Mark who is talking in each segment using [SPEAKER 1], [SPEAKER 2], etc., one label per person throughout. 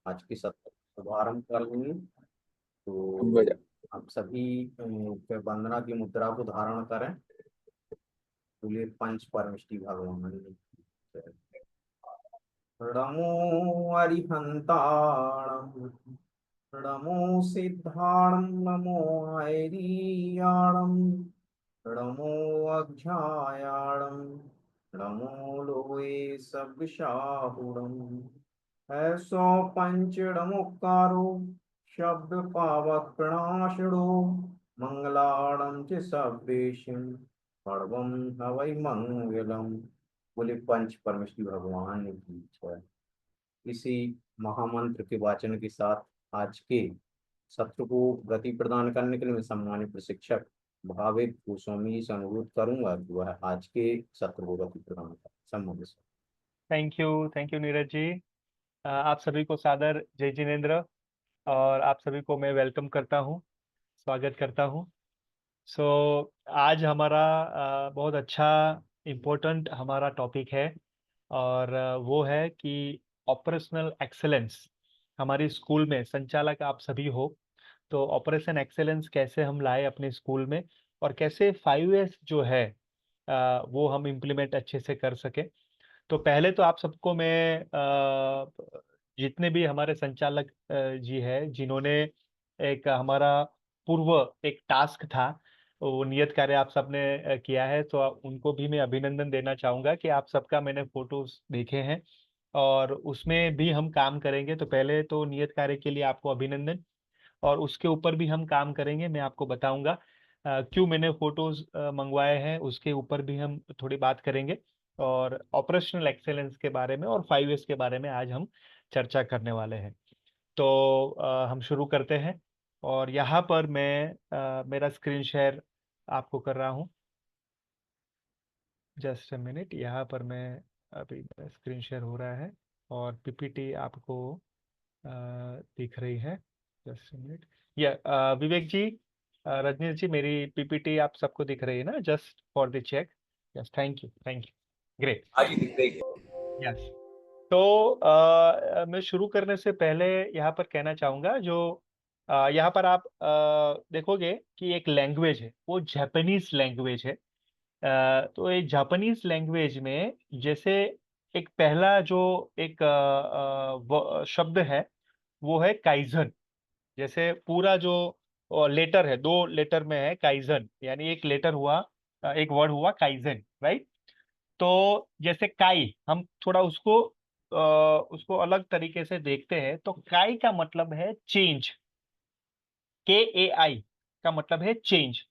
[SPEAKER 1] आज के सत्र का शुभारंभ कर लेंगे। तो
[SPEAKER 2] बजा।
[SPEAKER 1] आप सभी फिर वंदना की मुद्रा को धारण करें। बोलिए पंच परमेष्टि भगवान की जय। नमो अरिहंताणं, नमो सिद्धाणं, नमो ऐरियाणं, नमो अज्ञायाणं, नमो लोये सब्शाहुणम्। ऐसो पंचड़मुक्कारो शब्द पावक प्रणाशड़ो मंगलाणं च सर्वेशं सर्वं हवै मंगलम। बोले पंच परमेश्वरी भगवान की जय। इसी महामंत्र के वाचन के साथ आज के सत्र को गति प्रदान करने के लिए मैं सम्मानित प्रशिक्षक भावित गोस्वामी जी से अनुरोध करूंगा कि वह आज के सत्र को गति प्रदान करें। संबंधित
[SPEAKER 3] थैंक यू नीरज जी। आप सभी को सादर जय जिनेन्द्र और आप सभी को मैं वेलकम करता हूँ, स्वागत करता हूँ। आज हमारा बहुत अच्छा इम्पोर्टेंट हमारा टॉपिक है और वो है कि ऑपरेशनल एक्सेलेंस। हमारी स्कूल में संचालक आप सभी हो, तो ऑपरेशन एक्सेलेंस कैसे हम लाए अपने स्कूल में और कैसे 5S जो है वो हम इम्प्लीमेंट अच्छे से कर सके। तो पहले तो आप सबको मैं जितने भी हमारे संचालक जी है, जिन्होंने एक हमारा पूर्व एक टास्क था, वो नियत कार्य आप सबने किया है, तो उनको भी मैं अभिनंदन देना चाहूँगा कि आप सबका मैंने फोटोज देखे हैं और उसमें भी हम काम करेंगे। तो पहले तो नियत कार्य के लिए आपको अभिनंदन, और उसके ऊपर भी हम काम करेंगे। मैं आपको बताऊंगा क्यों मैंने फोटोज मंगवाए हैं, उसके ऊपर भी हम थोड़ी बात करेंगे और ऑपरेशनल एक्सेलेंस के बारे में और 5S के बारे में आज हम चर्चा करने वाले हैं। तो हम शुरू करते हैं और यहाँ पर मैं मेरा स्क्रीन शेयर आपको कर रहा हूँ। जस्ट अ मिनट, यहाँ पर मैं अभी स्क्रीन शेयर हो रहा है और पीपीटी आपको दिख रही है। Just a minute. या विवेक जी, रजनीश जी, मेरी पीपीटी आप सबको दिख रही है ना? Just for the check. Yes, thank you, great.
[SPEAKER 2] आज दिख रही है।
[SPEAKER 3] यस। तो मैं शुरू करने से पहले यहाँ पर कहना चाहूँगा, जो यहाँ पर आप देखोगे कि एक लैंग्वेज है, वो जापानीज लैंग्वेज है। तो ये जापानीज लैंग्वेज में जैसे एक पहला जो एक शब्द है वो है काइजन। जैसे पूरा जो लेटर है, 2 लेटर में है काइजन, यानी एक लेटर हुआ, एक वर्ड हुआ काइजन, राइट? तो जैसे काई, हम थोड़ा उसको अलग तरीके से देखते हैं, तो काई का मतलब है चेंज। KAI का मतलब है चेंज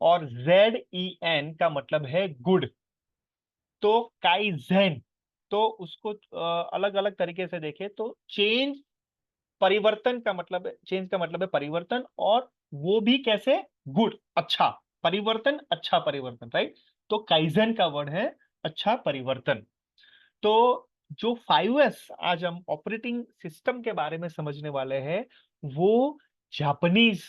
[SPEAKER 3] और ZEN का मतलब है गुड। तो काइजेन, तो उसको अलग अलग तरीके से देखें तो चेंज, परिवर्तन का मतलब है, चेंज का मतलब है परिवर्तन, और वो भी कैसे? गुड, अच्छा परिवर्तन, अच्छा परिवर्तन, राइट? तो काइजन का वर्ड है अच्छा परिवर्तन। तो जो 5S आज हम ऑपरेटिंग सिस्टम के बारे में समझने वाले हैं, वो जापानीज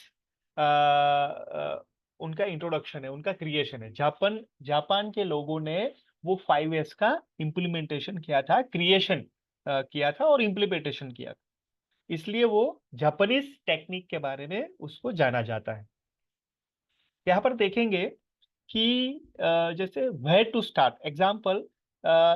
[SPEAKER 3] उनका इंट्रोडक्शन है, उनका क्रिएशन है। जापान के लोगों ने वो 5S का इम्प्लीमेंटेशन किया था, क्रिएशन किया था और इम्प्लीमेंटेशन किया था, इसलिए वो जापानीज टेक्निक के बारे में उसको जाना जाता है। यहाँ पर देखेंगे कि जैसे वेयर टू स्टार्ट एग्जाम्पल,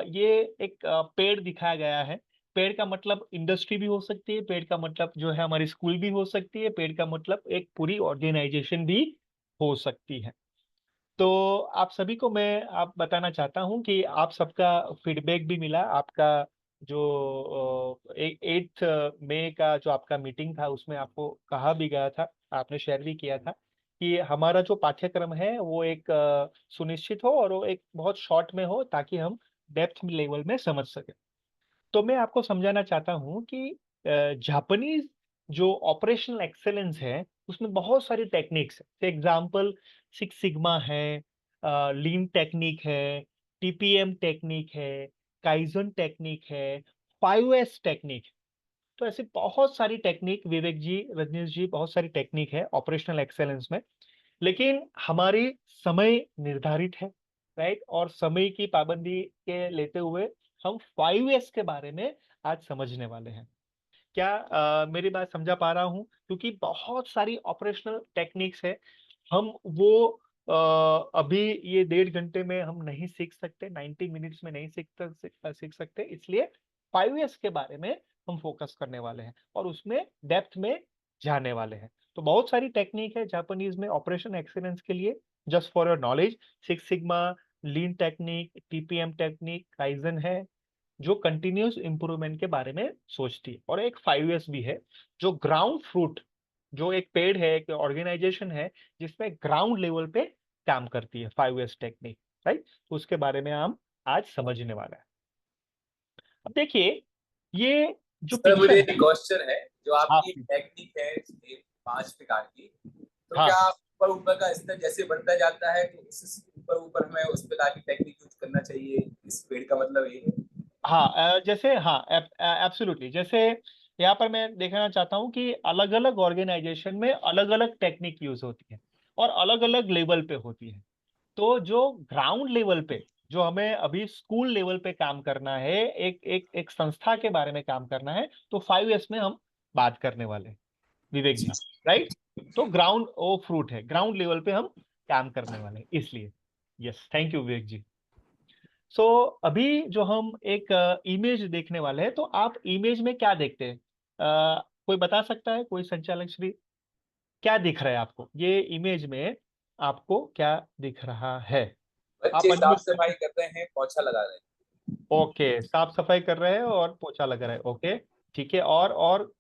[SPEAKER 3] ये एक पेड़ दिखाया गया है। पेड़ का मतलब इंडस्ट्री भी हो सकती है, पेड़ का मतलब जो है हमारी स्कूल भी हो सकती है, पेड़ का मतलब एक पूरी ऑर्गेनाइजेशन भी हो सकती है। तो आप सभी को मैं आप बताना चाहता हूं कि आप सबका फीडबैक भी मिला। आपका जो 8 मई का जो आपका मीटिंग था, उसमें आपको कहा भी गया था, आपने शेयर भी किया था कि हमारा जो पाठ्यक्रम है वो एक सुनिश्चित हो और वो एक बहुत शॉर्ट में हो, ताकि हम डेप्थ लेवल में समझ सके। तो मैं आपको समझाना चाहता हूँ कि जापानीज जो ऑपरेशनल एक्सेलेंस है, उसमें बहुत सारी टेक्निक्स है। एग्जाम्पल, सिक्स सिग्मा है, लीन टेक्निक है, TPM टेक्निक है, काइजन टेक्निक है, 5S टेक्निक। तो ऐसे बहुत सारी टेक्निक, विवेक जी, रजनीश जी, बहुत सारी टेक्निक है ऑपरेशनल एक्सेलेंस में। लेकिन हमारी समय निर्धारित है, राइट? और समय की पाबंदी के लेते हुए हम 5S के बारे में आज समझने वाले हैं मेरी बात समझा पा रहा हूँ? क्योंकि बहुत सारी ऑपरेशनल टेक्निक्स है, हम वो अभी ये 1.5 घंटे में हम नहीं सीख सकते, 90 मिनट्स में नहीं सीख सकते, इसलिए 5S के बारे में हम फोकस करने वाले हैं और उसमें डेप्थ में जाने वाले हैं। तो बहुत सारी टेक्निक है जापानीज में ऑपरेशन एक्सीलेंस के लिए। Just for your knowledge, six sigma, lean technique, TPM technique, kaizen है जो कंटिन्यूस इंप्रूवमेंट के बारे में सोचती है। और एक 5S भी है जो ग्राउंड फ्रूट, जो एक पेड़ है, एक ऑर्गेनाइजेशन है जिसमें ग्राउंड लेवल पे काम करती है 5S टेक्निक, राइट? तो उसके बारे में हम आज समझने वाला है। अब देखिए, ये जो
[SPEAKER 2] सर मुझे
[SPEAKER 3] पिक्चर
[SPEAKER 2] एक
[SPEAKER 3] है,
[SPEAKER 2] क्वेश्चन है, जो
[SPEAKER 3] आप
[SPEAKER 2] आपकी टेक्निक है ये 5 प्रकार की, तो
[SPEAKER 3] हाँ
[SPEAKER 2] क्या ऊपर ऊपर का स्तर जैसे बढ़ता जाता है तो उससे ऊपर ऊपर हमें उस प्रकार की टेक्निक यूज करना चाहिए, इस पेड़ का मतलब ये है?
[SPEAKER 3] हाँ जैसे हाँ एब्सोल्युटली, जैसे यहाँ पर मैं देखना चाहता हूँ कि अलग अलग ऑर्गेनाइजेशन में अलग अलग टेक्निक यूज होती है और अलग अलग लेवल पे होती है। तो जो ग्राउंड लेवल पे, जो हमें अभी स्कूल लेवल पे काम करना है, एक संस्था के बारे में काम करना है, तो 5S में हम बात करने वाले हैं, विवेक जी, राइट? तो ग्राउंड वो फ्रूट है, ग्राउंड लेवल पे हम काम करने वाले हैं, इसलिए यस, थैंक यू विवेक जी। सो अभी जो हम एक इमेज देखने वाले हैं, तो आप इमेज में क्या देखते हैं? कोई बता सकता है, कोई संचालक श्री, क्या दिख रहा है आपको ये इमेज में? आपको क्या दिख रहा है? आप
[SPEAKER 2] बच्चे साफ
[SPEAKER 3] अनम्यूट
[SPEAKER 2] सफाई
[SPEAKER 3] कर,
[SPEAKER 2] कर रहे हैं, पोछा लगा रहे हैं।
[SPEAKER 3] ओके, साफ सफाई कर रहे हैं और पोछा लगा रहे हैं, ओके, ठीक है। और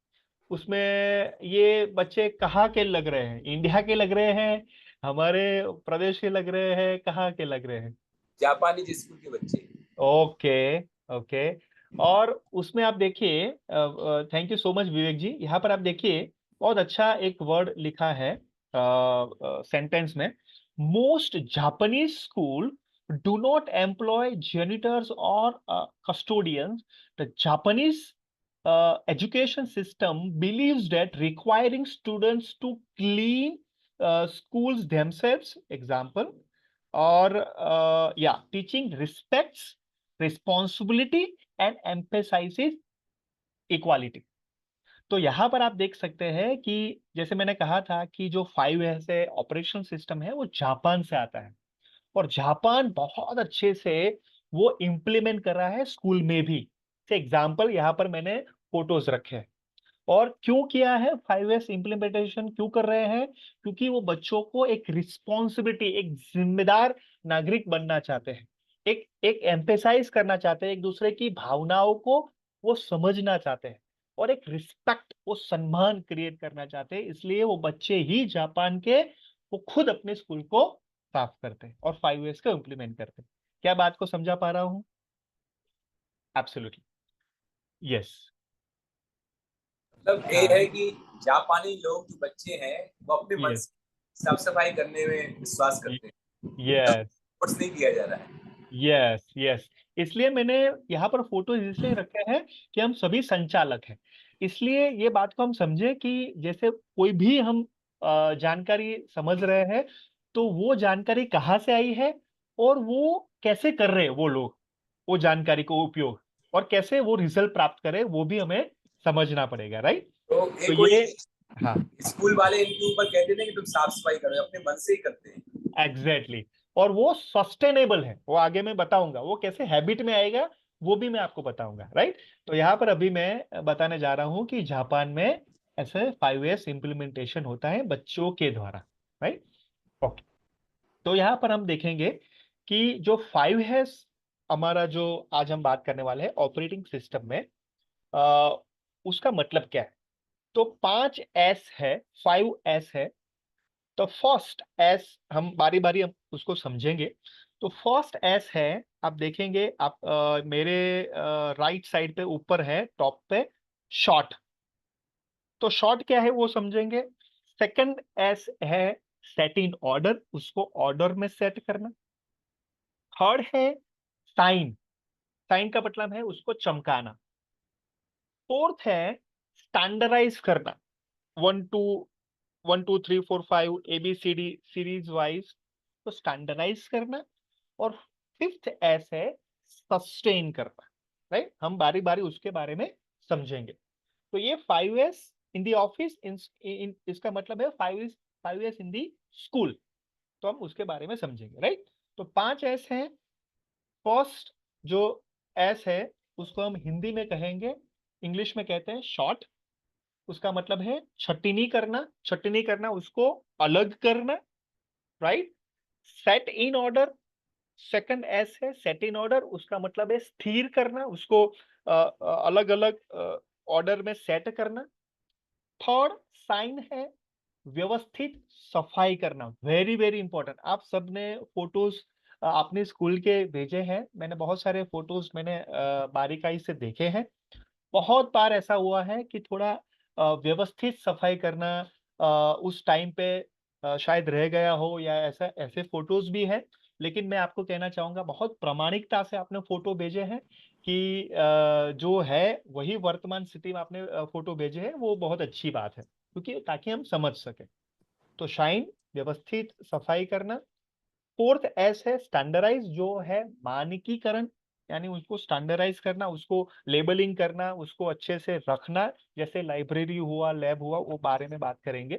[SPEAKER 3] उसमें ये बच्चे कहाँ के लग रहे हैं? इंडिया के लग रहे हैं, हमारे प्रदेश के लग रहे हैं, कहाँ के लग रहे हैं?
[SPEAKER 2] जापानी स्कूल के बच्चे।
[SPEAKER 3] Okay, okay. और उसमें आप देखिए, थैंक यू सो मच विवेक जी, यहाँ पर आप देखिए बहुत अच्छा एक वर्ड लिखा है सेंटेंस में, most Japanese school do not employ janitors और custodians. The Japanese education system believes that requiring students to clean schools themselves, example, or yeah, teaching respects responsibility and emphasizes equality. तो यहाँ पर आप देख सकते हैं कि जैसे मैंने कहा था कि जो 5S है ऑपरेशन सिस्टम है, वो जापान से आता है और जापान बहुत अच्छे से वो इम्प्लीमेंट कर रहा है स्कूल में भी। से एग्जाम्पल यहाँ पर मैंने फोटोज रखे हैं। और क्यों किया है 5S इम्प्लीमेंटेशन, क्यों कर रहे हैं? क्योंकि वो बच्चों को एक रिस्पॉन्सिबिलिटी, एक जिम्मेदार नागरिक बनना चाहते हैं, एक एक एम्फेसाइज करना चाहते हैं, एक दूसरे की भावनाओं को वो समझना चाहते हैं और एक रिस्पेक्ट, वो सम्मान क्रिएट करना चाहते हैं। इसलिए वो बच्चे ही जापान के वो खुद अपने स्कूल को साफ करते हैं और 5S को इम्प्लीमेंट करते हैं। क्या बात को समझा पा रहा हूँ? Absolutely, yes.
[SPEAKER 2] मतलब ये है
[SPEAKER 3] हाँ,
[SPEAKER 2] कि जापानी लोग जो बच्चे हैं वो अपने मन
[SPEAKER 3] यस,
[SPEAKER 2] से साफ सफाई करने में विश्वास करते हैं,
[SPEAKER 3] यस,
[SPEAKER 2] फोर्स नहीं किया जा रहा है।
[SPEAKER 3] Yes, yes. इसलिए मैंने यहाँ पर फोटो इसलिए रखे हैं कि हम सभी संचालक हैं, इसलिए ये बात को हम समझे कि जैसे कोई भी हम जानकारी समझ रहे हैं, तो वो जानकारी कहाँ से आई है और वो कैसे कर रहे हैं वो लोग वो जानकारी को उपयोग, और कैसे वो रिजल्ट प्राप्त करें, वो भी हमें समझना पड़ेगा, राइट?
[SPEAKER 2] तो ये
[SPEAKER 3] तो
[SPEAKER 2] कोई
[SPEAKER 3] ये, हाँ,
[SPEAKER 2] स्कूल वाले इनके ऊपर कहते थे कि तुम साफ सफाई करो, अपने मन से ही करते हैं।
[SPEAKER 3] Exactly exactly. और वो सस्टेनेबल है, वो आगे मैं बताऊंगा वो कैसे हैबिट में आएगा, वो भी मैं आपको बताऊंगा, राइट? तो यहाँ पर अभी मैं बताने जा रहा हूँ कि जापान में ऐसे 5S इम्प्लीमेंटेशन होता है बच्चों के द्वारा, राइट? ओके। तो यहाँ पर हम देखेंगे कि जो 5S, हमारा जो आज हम बात करने वाले हैं ऑपरेटिंग सिस्टम में, आ, उसका मतलब क्या है? तो 5S है, 5S है। तो फर्स्ट एस हम बारी बारी हम उसको समझेंगे। तो फर्स्ट एस है, आप देखेंगे, आप मेरे राइट साइड पे ऊपर है टॉप पे, शॉर्ट। तो शॉर्ट क्या है वो समझेंगे। सेकंड एस है सेट इन ऑर्डर, उसको ऑर्डर में सेट करना। थर्ड है साइन, साइन का मतलब है उसको चमकाना। फोर्थ है स्टैंडर्डाइज करना, 1 2 3 4 5 ABCD सीरीज वाइज, तो स्टैंडर्डाइज करना। और फिफ्थ एस है सस्टेन करना, राइट? हम बारी बारी उसके बारे में समझेंगे। तो ये 5S इन द ऑफिस, इसका मतलब है 5S इन द स्कूल। तो हम उसके बारे में समझेंगे, राइट। तो 5S है। फर्स्ट जो एस है उसको हम हिंदी में कहेंगे, इंग्लिश में कहते हैं शॉर्ट। उसका मतलब है छटनी करना, छटनी करना, उसको अलग करना, right. Set in order, second S है सेट इन ऑर्डर, उसका मतलब है स्थिर करना, उसको अलग अलग ऑर्डर में सेट करना। थर्ड साइन है व्यवस्थित सफाई करना, वेरी वेरी इंपॉर्टेंट। आप सबने फोटोज अपने स्कूल के भेजे हैं, मैंने बहुत सारे फोटोज मैंने बारीकाई से देखे हैं। बहुत बार ऐसा हुआ है कि थोड़ा व्यवस्थित सफाई करना उस टाइम पे शायद रह गया हो, या ऐसा ऐसे फोटोज भी हैं। लेकिन मैं आपको कहना चाहूंगा बहुत प्रामाणिकता से आपने फोटो भेजे हैं कि जो है वही वर्तमान स्थिति में आपने फोटो भेजे हैं, वो बहुत अच्छी बात है, क्योंकि ताकि हम समझ सके। तो शाइन व्यवस्थित सफाई करना। फोर्थ एस है स्टैंडर्डाइज, जो है मानकीकरण, यानी उसको स्टैंडर्डाइज करना, उसको लेबलिंग करना, उसको अच्छे से रखना, जैसे लाइब्रेरी हुआ, लैब हुआ, वो बारे में बात करेंगे।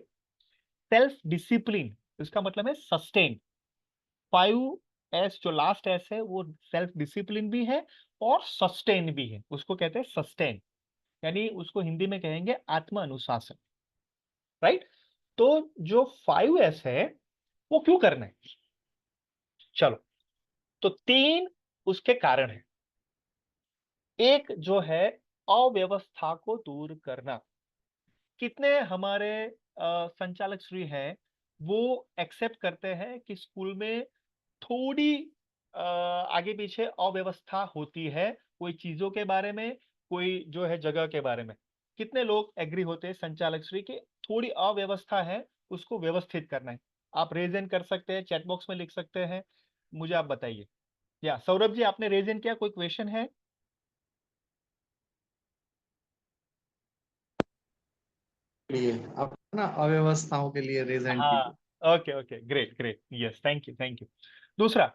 [SPEAKER 3] सेल्फ डिसिप्लिन, इसका मतलब है सस्टेन। 5S जो लास्ट एस है वो सेल्फ डिसिप्लिन भी है और सस्टेन भी है, उसको कहते हैं सस्टेन, यानी उसको हिंदी में कहेंगे आत्म अनुशासन, राइट। तो जो 5S है वो क्यों करना है, चलो। तो 3 उसके कारण है। एक जो है अव्यवस्था को दूर करना। कितने हमारे संचालक श्री हैं वो एक्सेप्ट करते हैं कि स्कूल में थोड़ी आगे पीछे अव्यवस्था होती है, कोई चीजों के बारे में, कोई जो है जगह के बारे में। कितने लोग एग्री होते हैं संचालक श्री की थोड़ी अव्यवस्था है, उसको व्यवस्थित करना है? आप रेज एन कर सकते हैं, चैट बॉक्स में लिख सकते हैं, मुझे आप बताइए। या सौरभ जी आपने रेज एन किया, कोई क्वेश्चन है?
[SPEAKER 4] लिए आप ना अव्यवस्थाओं के लिए रिजेंट
[SPEAKER 3] हाँ,
[SPEAKER 4] कीजिए।
[SPEAKER 3] Okay okay, great great, yes, thank you thank you. दूसरा,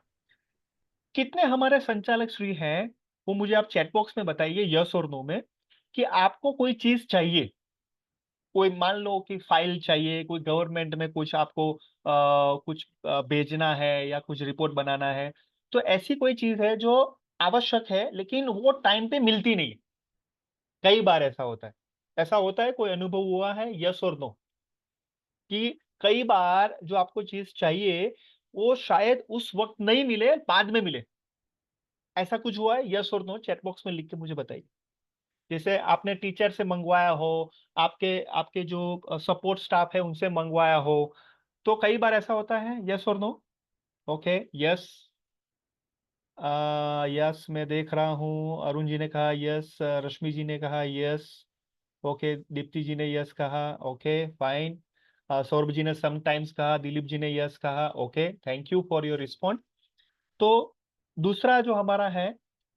[SPEAKER 3] कितने हमारे संचालक श्री हैं वो मुझे आप चैट बॉक्स में बताइए, यस और नो में, कि आपको कोई चीज चाहिए, कोई मान लो कि फाइल चाहिए, कोई गवर्नमेंट में कुछ आपको कुछ भेजना है या कुछ रिपोर्ट बनाना है, तो ऐसी कोई चीज है जो आवश्यक है लेकिन वो टाइम पे मिलती नहीं है। कई बार ऐसा होता है, ऐसा होता है, कोई अनुभव हुआ है, यस और नो, कि कई बार जो आपको चीज चाहिए वो शायद उस वक्त नहीं मिले, बाद में मिले। ऐसा कुछ हुआ है, यस और नो चैट बॉक्स में लिख के मुझे बताइए। जैसे आपने टीचर से मंगवाया हो, आपके आपके जो सपोर्ट स्टाफ है उनसे मंगवाया हो, तो कई बार ऐसा होता है, यस और नो। ओके, यस, यस मैं देख रहा हूँ, अरुण जी ने कहा यस, रश्मि जी ने कहा यस, ओके, दीप्ति जी ने यस कहा, ओके फाइन, सौरभ जी ने समटाइम्स कहा, दिलीप जी ने यस कहा, okay, thank you for your respond. तो दूसरा जो हमारा है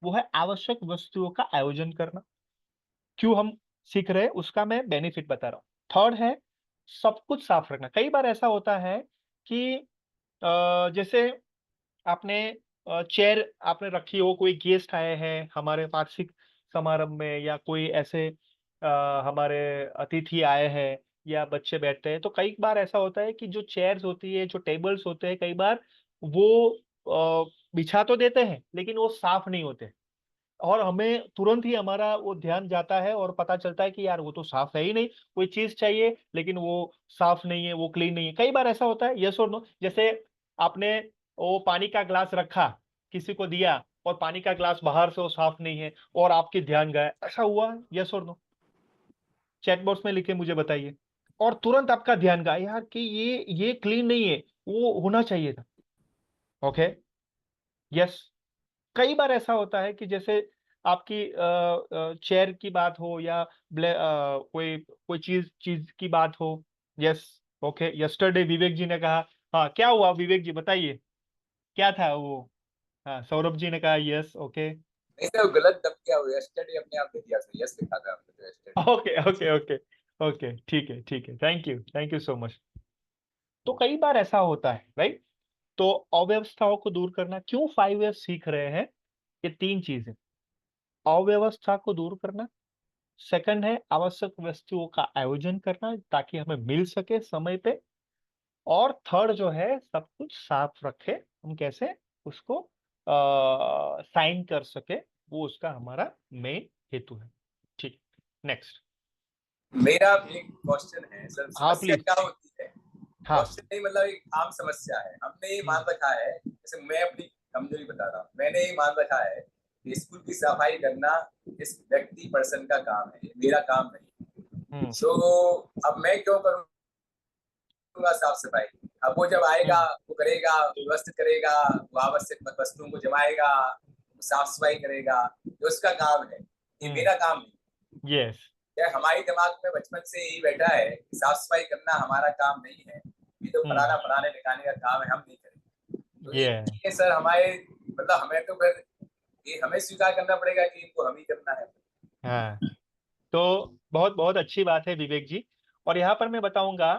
[SPEAKER 3] वो है आवश्यक वस्तुओं का आयोजन करना। क्यों हम सीख रहे हैं उसका मैं बेनिफिट बता रहा हूँ। थर्ड है सब कुछ साफ रखना। कई बार ऐसा होता है कि जैसे आपने चेयर आपने रखी हो, कोई गेस्ट आए हैं हमारे वार्षिक समारंभ में, या कोई ऐसे हमारे अतिथि आए हैं या बच्चे बैठते हैं, तो कई बार ऐसा होता है कि जो चेयर्स होती है, जो टेबल्स होते हैं, कई बार वो बिछा तो देते हैं लेकिन वो साफ नहीं होते, और हमें तुरंत ही हमारा वो ध्यान जाता है और पता चलता है कि यार वो तो साफ है ही नहीं, कोई चीज चाहिए लेकिन वो साफ नहीं है, वो क्लीन नहीं है। कई बार ऐसा होता है, यस और नो। जैसे आपने वो पानी का ग्लास रखा, किसी को दिया, और पानी का ग्लास बाहर से वो साफ नहीं है और आपके ध्यान गया, ऐसा हुआ, यस और नो? चैट बॉक्स में लिखे मुझे बताइए। और तुरंत आपका ध्यान गया यार कि ये क्लीन नहीं है, वो होना चाहिए था। Okay, yes. कई बार ऐसा होता है कि जैसे आपकी चेयर की बात हो, या कोई कोई चीज चीज की बात हो। यस, ओके, यस्टरडे विवेक जी ने कहा, हाँ क्या हुआ विवेक जी बताइए, क्या था वो? हाँ, सौरभ जी ने कहा यस, ओके
[SPEAKER 2] ऐसे वो गलत दब गया हो, यस्टरडे अपने आप दे दिया, यस लिखा था हमने तो yesterday.
[SPEAKER 3] Okay okay okay okay, ठीक है ठीक है, थैंक यू सो मच। तो कई बार ऐसा होता है, राइट। तो अव्यवस्थाओं को दूर करना, क्यों 5 years सीख रहे हैं? ये 3 चीजें: अव्यवस्था को दूर करना, सेकंड है आवश्यक वस्तुओं का आयोजन करना ताकि हमें मिल सके समय पे, और थर्ड जो है सब कुछ साफ रखे, हम कैसे उसको साइन कर सके, वो उसका हमारा मेन हेतु है। ठीक, नेक्स्ट।
[SPEAKER 2] मेरा एक क्वेश्चन है सर,
[SPEAKER 3] हाँ
[SPEAKER 2] समस्या
[SPEAKER 3] प्लीज।
[SPEAKER 2] क्या होती है?
[SPEAKER 3] हाँ।
[SPEAKER 2] क्वेश्चन नहीं, मतलब एक आम समस्या है। हमने ये मान रखा है, जैसे मैं अपनी कमजोरी बता रहा हूँ, मैंने ये मान रखा है कि स्कूल की सफाई करना इस व्यक्ति पर्सन का काम है, मेरा काम नहीं। तो अब मैं क्यों करूँगा साफ सफाई? अब वो जब आएगा वो करेगा, व्यवस्थित करेगा, वो आवश्यक वस्तुओं को जमाएगा, साफ सफाई करेगा, ये उसका काम है, ये मेरा काम नहीं।
[SPEAKER 3] यस।
[SPEAKER 2] क्या हमारी दिमाग में बचपन से यही बैठा है कि साफ सफाई करना हमारा काम नहीं है, ये तो फलाना फलाने निकालने का काम है, हम नहीं करेंगे। तो ये चीजें सर हमारे, मतलब हमें तो फिर ये हमें स्वीकार करना पड़ेगा कि इनको हम ही करना है।
[SPEAKER 3] हाँ, तो बहुत बहुत अच्छी बात है विवेक जी। और यहाँ पर मैं बताऊंगा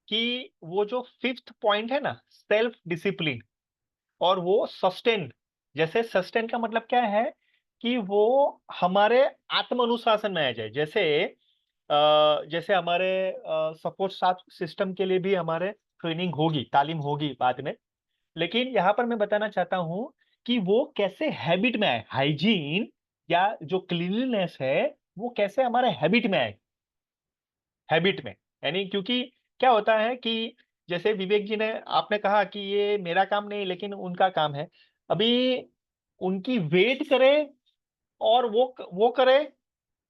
[SPEAKER 3] कि वो जो फिफ्थ पॉइंट है ना, सेल्फ डिसिप्लिन, और वो सस्टेन। जैसे सस्टेन का मतलब क्या है कि वो हमारे आत्म अनुशासन में आ जाए। जैसे हमारे सपोर्ट स्टाफ सिस्टम के लिए भी हमारे ट्रेनिंग होगी, तालीम होगी बाद में, लेकिन यहाँ पर मैं बताना चाहता हूँ कि वो कैसे हैबिट में आए, हाइजीन या जो क्लीनलीनेस है वो कैसे हमारे हैबिट में आए। हैबिट में यानी, क्योंकि क्या होता है कि जैसे विवेक जी ने आपने कहा कि ये मेरा काम नहीं लेकिन उनका काम है, अभी उनकी वेट करे और वो करे,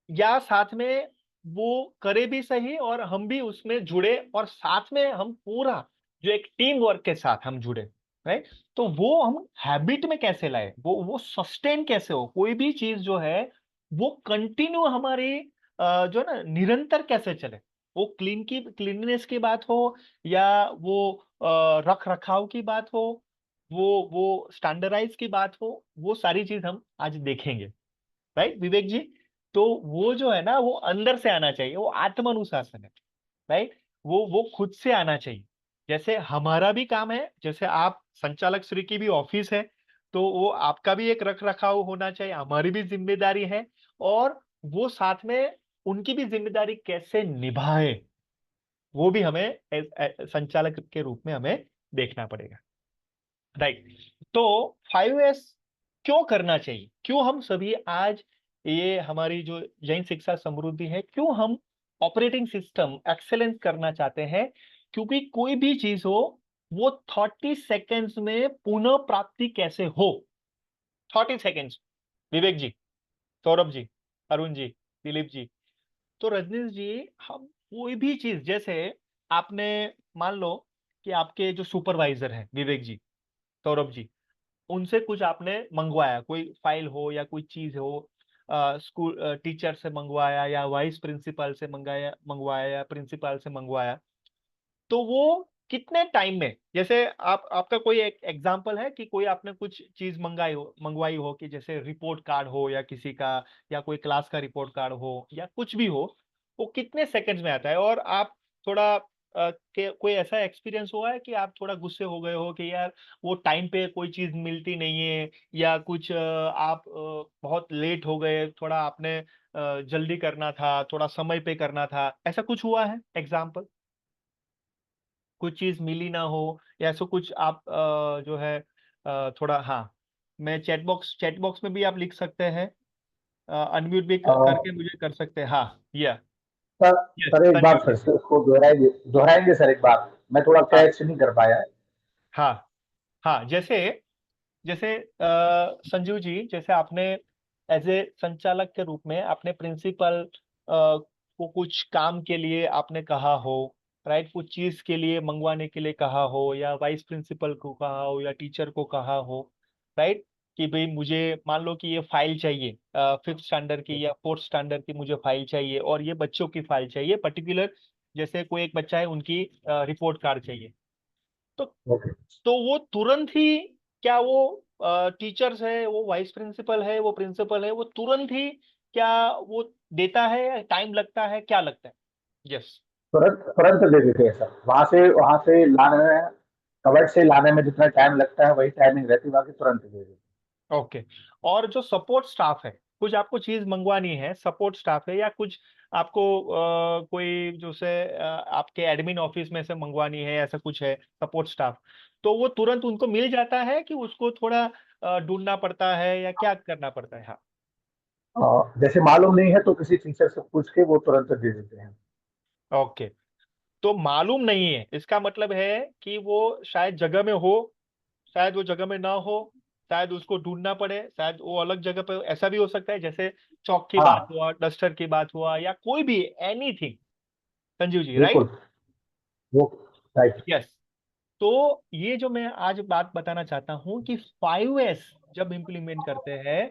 [SPEAKER 3] या साथ में वो करे भी सही और हम भी उसमें जुड़े, और साथ में हम पूरा जो एक टीम वर्क के साथ हम जुड़े, राइट। तो वो हम हैबिट में कैसे लाए, वो सस्टेन कैसे हो, कोई भी चीज जो है वो कंटिन्यू हमारी जो है ना निरंतर कैसे चले। वो क्लीननेस की बात हो, या वो रख रखाव की बात हो, वो स्टैंडर्डाइज की बात हो, वो सारी चीज हम आज देखेंगे, राइट विवेक जी। तो वो जो है ना वो अंदर से आना चाहिए, वो आत्म अनुशासन है, राइट। वो खुद से आना चाहिए। जैसे हमारा भी काम है, जैसे आप संचालक श्री की भी ऑफिस है, तो वो आपका भी एक रख रखाव होना चाहिए, हमारी भी जिम्मेदारी है। और वो साथ में उनकी भी जिम्मेदारी कैसे निभाए, वो भी हमें संचालक के रूप में हमें देखना पड़ेगा, राइट। तो 5S क्यों करना चाहिए, क्यों हम सभी आज ये हमारी जो जैन शिक्षा समृद्धि है, क्यों हम ऑपरेटिंग सिस्टम एक्सेलेंस करना चाहते हैं? क्योंकि कोई भी चीज हो वो 30 सेकेंड्स में पुनः प्राप्ति कैसे हो। 30 सेकेंड्स, विवेक जी, सौरभ जी, अरुण जी, दिलीप जी। तो रजनीश जी, हम कोई भी चीज, जैसे आपने मान लो कि आपके जो सुपरवाइजर हैं विवेक जी, सौरभ जी, उनसे कुछ आपने मंगवाया, कोई फाइल हो या कोई चीज हो, स्कूल टीचर से मंगवाया या वाइस प्रिंसिपल से मंगवाया या प्रिंसिपल से मंगवाया, तो वो कितने टाइम में, जैसे आपका कोई एक एग्जांपल है कि कोई आपने कुछ चीज मंगवाई हो कि जैसे रिपोर्ट कार्ड हो या किसी का, या कोई क्लास का रिपोर्ट कार्ड हो या कुछ भी हो, वो कितने सेकंड्स में आता है? और आप थोड़ा कोई ऐसा एक्सपीरियंस हुआ है कि आप थोड़ा गुस्से हो गए हो कि यार वो टाइम पे कोई चीज मिलती नहीं है, या कुछ आप बहुत लेट हो गए, थोड़ा आपने जल्दी करना था, थोड़ा समय पे करना था, ऐसा कुछ हुआ है एग्जाम्पल? कुछ चीज मिली ना हो या ऐसा कुछ आप जो है थोड़ा, हाँ, मैं चैट बॉक्स में भी आप लिख सकते हैं, अनम्यूट भी करके मुझे कर सकते हैं। हाँ, या
[SPEAKER 5] सर
[SPEAKER 3] यस,
[SPEAKER 5] सर एक बार
[SPEAKER 3] संजीव
[SPEAKER 5] फिर
[SPEAKER 3] जी।
[SPEAKER 5] से उसको दोहराएंगे सर, एक बार मैं थोड़ा
[SPEAKER 3] हाँ
[SPEAKER 5] कैच नहीं कर पाया।
[SPEAKER 3] हाँ हाँ, जैसे जैसे संजीव जी, जैसे आपने एज ए संचालक के रूप में आपने प्रिंसिपल को कुछ काम के लिए आपने कहा हो, राइट, कुछ चीज के लिए मंगवाने के लिए कहा हो, या वाइस प्रिंसिपल को कहा हो या टीचर को कहा हो, राइट, कि भाई मुझे मान लो कि ये फाइल चाहिए, 5th स्टैंडर्ड की या 4th स्टैंडर्ड की मुझे फाइल चाहिए, और ये बच्चों की फाइल चाहिए पर्टिकुलर, जैसे कोई एक बच्चा है उनकी रिपोर्ट कार्ड चाहिए। तो
[SPEAKER 5] ओके
[SPEAKER 3] तो वो तुरंत ही, क्या वो टीचर्स है, वो वाइस प्रिंसिपल है, वो प्रिंसिपल है, वो तुरंत ही क्या वो देता है या टाइम लगता है, क्या लगता है? यस।
[SPEAKER 5] तुरंत तुरंत दे देते हैं सर, वहां से लाने में, कवर्ड से लाने में जितना टाइम लगता है वही टाइमिंग रहती है, बाकी तुरंत दे देते हैं।
[SPEAKER 3] ओके। और जो सपोर्ट स्टाफ है, कुछ आपको चीज मंगवानी है, सपोर्ट स्टाफ है, या कुछ आपको कोई जो से आपके एडमिन ऑफिस में से मंगवानी है, ऐसा कुछ है सपोर्ट स्टाफ, तो वो तुरंत उनको मिल जाता है कि उसको थोड़ा ढूंढना पड़ता है या क्या करना पड़ता है? हाँ,
[SPEAKER 5] जैसे मालूम नहीं है तो किसी टीचर से पूछ के वो तुरंत दे देते हैं।
[SPEAKER 3] ओके। तो मालूम नहीं है इसका मतलब है कि वो शायद जगह में हो, शायद वो जगह में ना हो, शायद उसको ढूंढना पड़े, शायद वो अलग जगह पे, ऐसा भी हो सकता है। जैसे चौक की बात
[SPEAKER 5] हाँ,
[SPEAKER 3] हुआ, डस्टर की बात हुआ, या कोई भी एनीथिंग। संजीव जी, राइट?
[SPEAKER 5] बिल्कुल वो राइट।
[SPEAKER 3] यस। तो ये जो मैं आज बात बताना चाहता हूं कि 5S जब इम्प्लीमेंट करते हैं,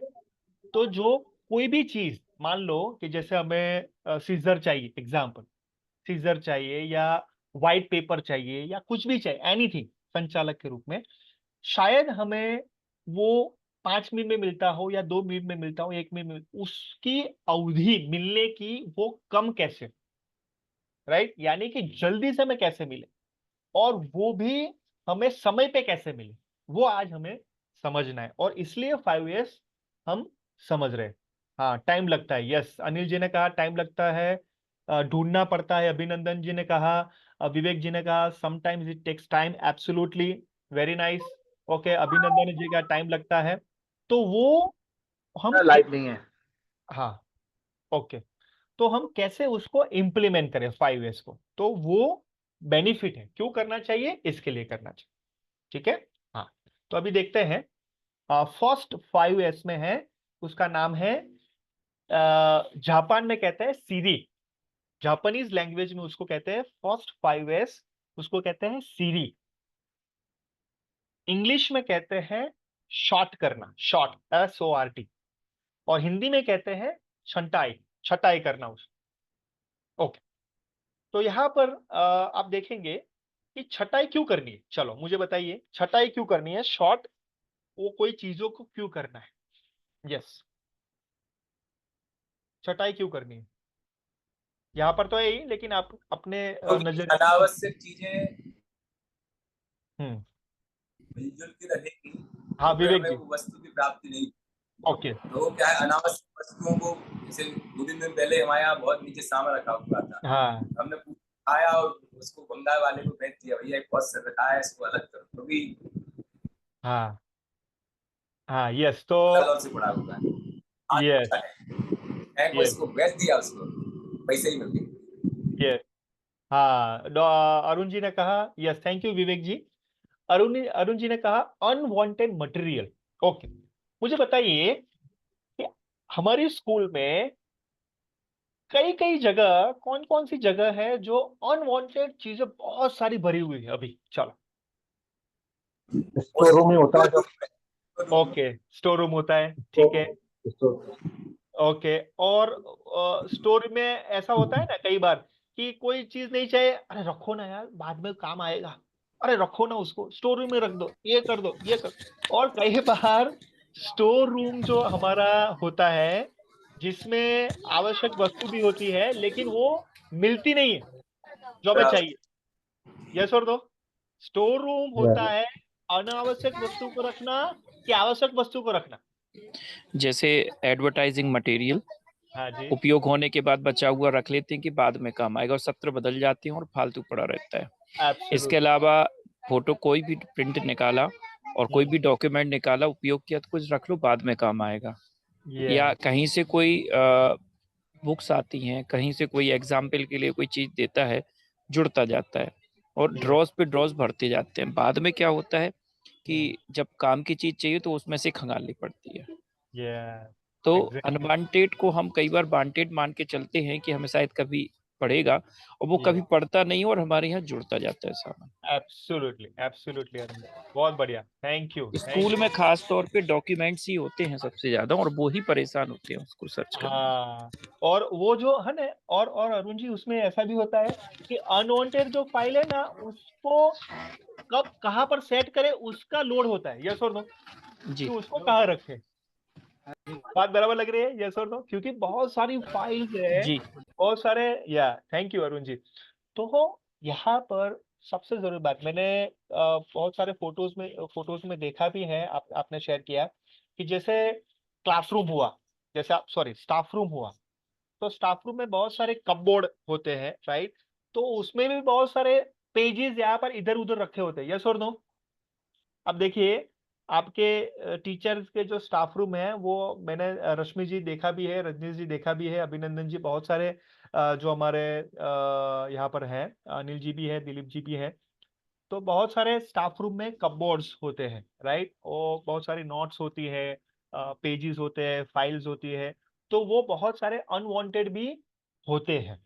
[SPEAKER 3] तो जो कोई भी चीज, मान लो कि जैसे हमें सीजर चाहिए, एग्जाम्पल सीजर चाहिए, या वाइट पेपर चाहिए, या कुछ भी चाहिए, एनीथिंग, संचालक के रूप में, शायद हमें वो 5 मिनट में मिलता हो, या 2 मिनट में मिलता हो, 1 मिनट में, उसकी अवधि मिलने की वो कम कैसे, राइट? यानी कि जल्दी से हमें कैसे मिले, और वो भी हमें समय पे कैसे मिले, वो आज हमें समझना है। और इसलिए 5S हम समझ रहे हैं। हाँ, टाइम लगता है, यस, अनिल जी ने कहा टाइम लगता है, ढूंढना पड़ता है, अभिनंदन जी ने कहा, विवेक जी ने कहा sometimes it takes time, absolutely, very nice. Okay, Abhinandan ji का टाइम लगता है, तो वो हम
[SPEAKER 5] लाइट नहीं है।
[SPEAKER 3] हाँ, ओके। तो हम कैसे उसको इम्प्लीमेंट करें 5S को, तो वो बेनिफिट है, क्यों करना चाहिए, इसके लिए करना चाहिए। ठीक है। हाँ, तो अभी देखते हैं। फर्स्ट 5S में है, उसका नाम है, जापान में कहते हैं सीरी, जापानीज लैंग्वेज में उसको कहते हैं फर्स्ट 5S, उसको कहते हैं सीरी। इंग्लिश में कहते हैं शॉर्ट करना, शॉर्ट, SORT। और हिंदी में कहते हैं छंटाई, छटाई करना उस। ओके। तो यहाँ पर आप देखेंगे कि छटाई क्यों करनी है। चलो मुझे बताइए, छटाई क्यों करनी है, शॉर्ट, वो कोई चीजों को क्यों करना है? यस, छटाई क्यों करनी है? यहाँ पर तो है ही, लेकिन आप अपने
[SPEAKER 2] क्योंकि
[SPEAKER 3] नजर।
[SPEAKER 2] अनावश्यक चीजें
[SPEAKER 3] हम्म।
[SPEAKER 2] मिलजुल के रहेगी
[SPEAKER 3] हाँ,
[SPEAKER 2] तो फिर
[SPEAKER 3] विवेक
[SPEAKER 2] हमें
[SPEAKER 3] जी।
[SPEAKER 2] वो वस्तु की प्राप्ति नहीं।
[SPEAKER 3] ओके।
[SPEAKER 2] तो वो क्या है, अनावश्यक वस्तुओं को, जैसे 2 3 दिन पहले हमारे यहाँ बहुत नीचे सामान रखा हुआ था,
[SPEAKER 3] हाँ,
[SPEAKER 2] हमने आया और उसको बंगाल वाले को भेज दिया, भैया बहुत सर रखा है, इसको अलग करो, क्योंकि
[SPEAKER 3] हाँ, हाँ, यस। तो
[SPEAKER 2] सालों से पड़ा हुआ है, आज
[SPEAKER 3] यस,
[SPEAKER 2] अच्छा है को
[SPEAKER 3] यस,
[SPEAKER 2] इसको भेज दिया, उसको पैसे ही मिल गए।
[SPEAKER 3] यस। हाँ, अरुण जी ने कहा, यस, थैंक यू विवेक जी। अरुण जी ने कहा अनवांटेड मटेरियल। ओके, मुझे बताइए कि हमारी स्कूल में कई कई जगह, कौन कौन सी जगह है जो अनवांटेड चीजें बहुत सारी भरी हुई है अभी? चलो।
[SPEAKER 5] स्टोर रूम ही होता है जो
[SPEAKER 3] ओके, स्टोर रूम होता है, ठीक है।
[SPEAKER 5] Store store
[SPEAKER 3] okay. और स्टोर में ऐसा होता है ना कई बार कि कोई चीज नहीं चाहिए, अरे रखो ना यार, बाद में काम आएगा, अरे रखो ना, उसको स्टोर रूम में रख दो, ये कर दो, ये कर। और कई बार स्टोर रूम जो हमारा होता है, जिसमें आवश्यक वस्तु भी होती है, लेकिन वो मिलती नहीं है जो हमें चाहिए। यस और नो? स्टोर रूम होता है अनावश्यक वस्तु को रखना कि आवश्यक वस्तु को रखना?
[SPEAKER 6] जैसे एडवर्टाइजिंग मटेरियल
[SPEAKER 3] हाँ जी।
[SPEAKER 6] उपयोग होने के बाद बचा हुआ रख लेते हैं कि बाद में काम आएगा, और सत्र बदल जाते हैं और फालतू पड़ा रहता है। इसके
[SPEAKER 3] एब्सोल्युटली।
[SPEAKER 6] अलावा फोटो कोई भी प्रिंट निकाला और कोई भी डॉक्यूमेंट निकाला, उपयोग किया तो कुछ रख लो, बाद में काम आएगा। या
[SPEAKER 3] यस,
[SPEAKER 6] कहीं से कोई बुक्स आती हैं, कहीं से कोई एग्जाम्पल के लिए कोई चीज देता है, जुड़ता जाता है और
[SPEAKER 3] यस,
[SPEAKER 6] ड्रॉज पे ड्रॉज भरते जाते हैं। बाद में क्या होता है कि जब काम की चीज चाहिए तो उसमें से खंगालनी पड़ती है।
[SPEAKER 3] यस,
[SPEAKER 6] तो
[SPEAKER 3] एग्जैक्टली।
[SPEAKER 6] अनवांटेड को हम कई बार वांटेड मान के चलते हैं कि हमें शायद कभी पड़ेगा, और वो कभी
[SPEAKER 3] यस,
[SPEAKER 6] पड़ता नहीं और हमारे यहाँ जुड़ता जाता है सामान।
[SPEAKER 3] एब्सोल्युटली, एब्सोल्युटली अरुण, बहुत बढ़िया, थैंक यू, थैंक
[SPEAKER 6] स्कूल में खास तौर पे डॉक्यूमेंट्स ही होते हैं सबसे ज्यादा, और वो ही परेशान होते हैं उसको सर्च
[SPEAKER 3] यू।
[SPEAKER 6] करने में।
[SPEAKER 3] हाँ, और वो जो है ना, और अरुण जी, उसमें ऐसा भी होता है कि अनवांटेड जो फाइल है ना, उसको कब कहाँ पर सेट करें, उसका लोड होता है। यस और नो? कि
[SPEAKER 6] जी
[SPEAKER 3] उसको कहाँ रखें। बात बराबर लग रही है? यस और नो? क्योंकि बहुत सारी फाइल्स है,
[SPEAKER 6] जी
[SPEAKER 3] बहुत सारे। या थैंक यू अरुण जी। तो यहाँ पर सबसे जरूरी बात, मैंने बहुत सारे फोटोज में देखा भी है, आपने शेयर किया कि जैसे क्लासरूम हुआ, जैसे आप सॉरी स्टाफ रूम हुआ, तो स्टाफ रूम में बहुत सारे कपबोर्ड होते हैं, राइट? तो उसमें भी बहुत सारे पेजेस यहाँ पर इधर उधर रखे होते हैं, यस और नो? अब देखिए, आपके टीचर्स के जो स्टाफ रूम है वो मैंने रश्मि जी देखा भी है, रजनीश जी देखा भी है, अभिनंदन जी, बहुत सारे जो हमारे यहाँ पर हैं, अनिल जी भी है, दिलीप जी भी है। तो बहुत सारे स्टाफ रूम में कपबोर्ड्स होते हैं, राइट? और बहुत सारी नोट्स होती है, पेजेस होते हैं, फाइल्स होती है। तो वो बहुत सारे अनवांटेड भी होते हैं।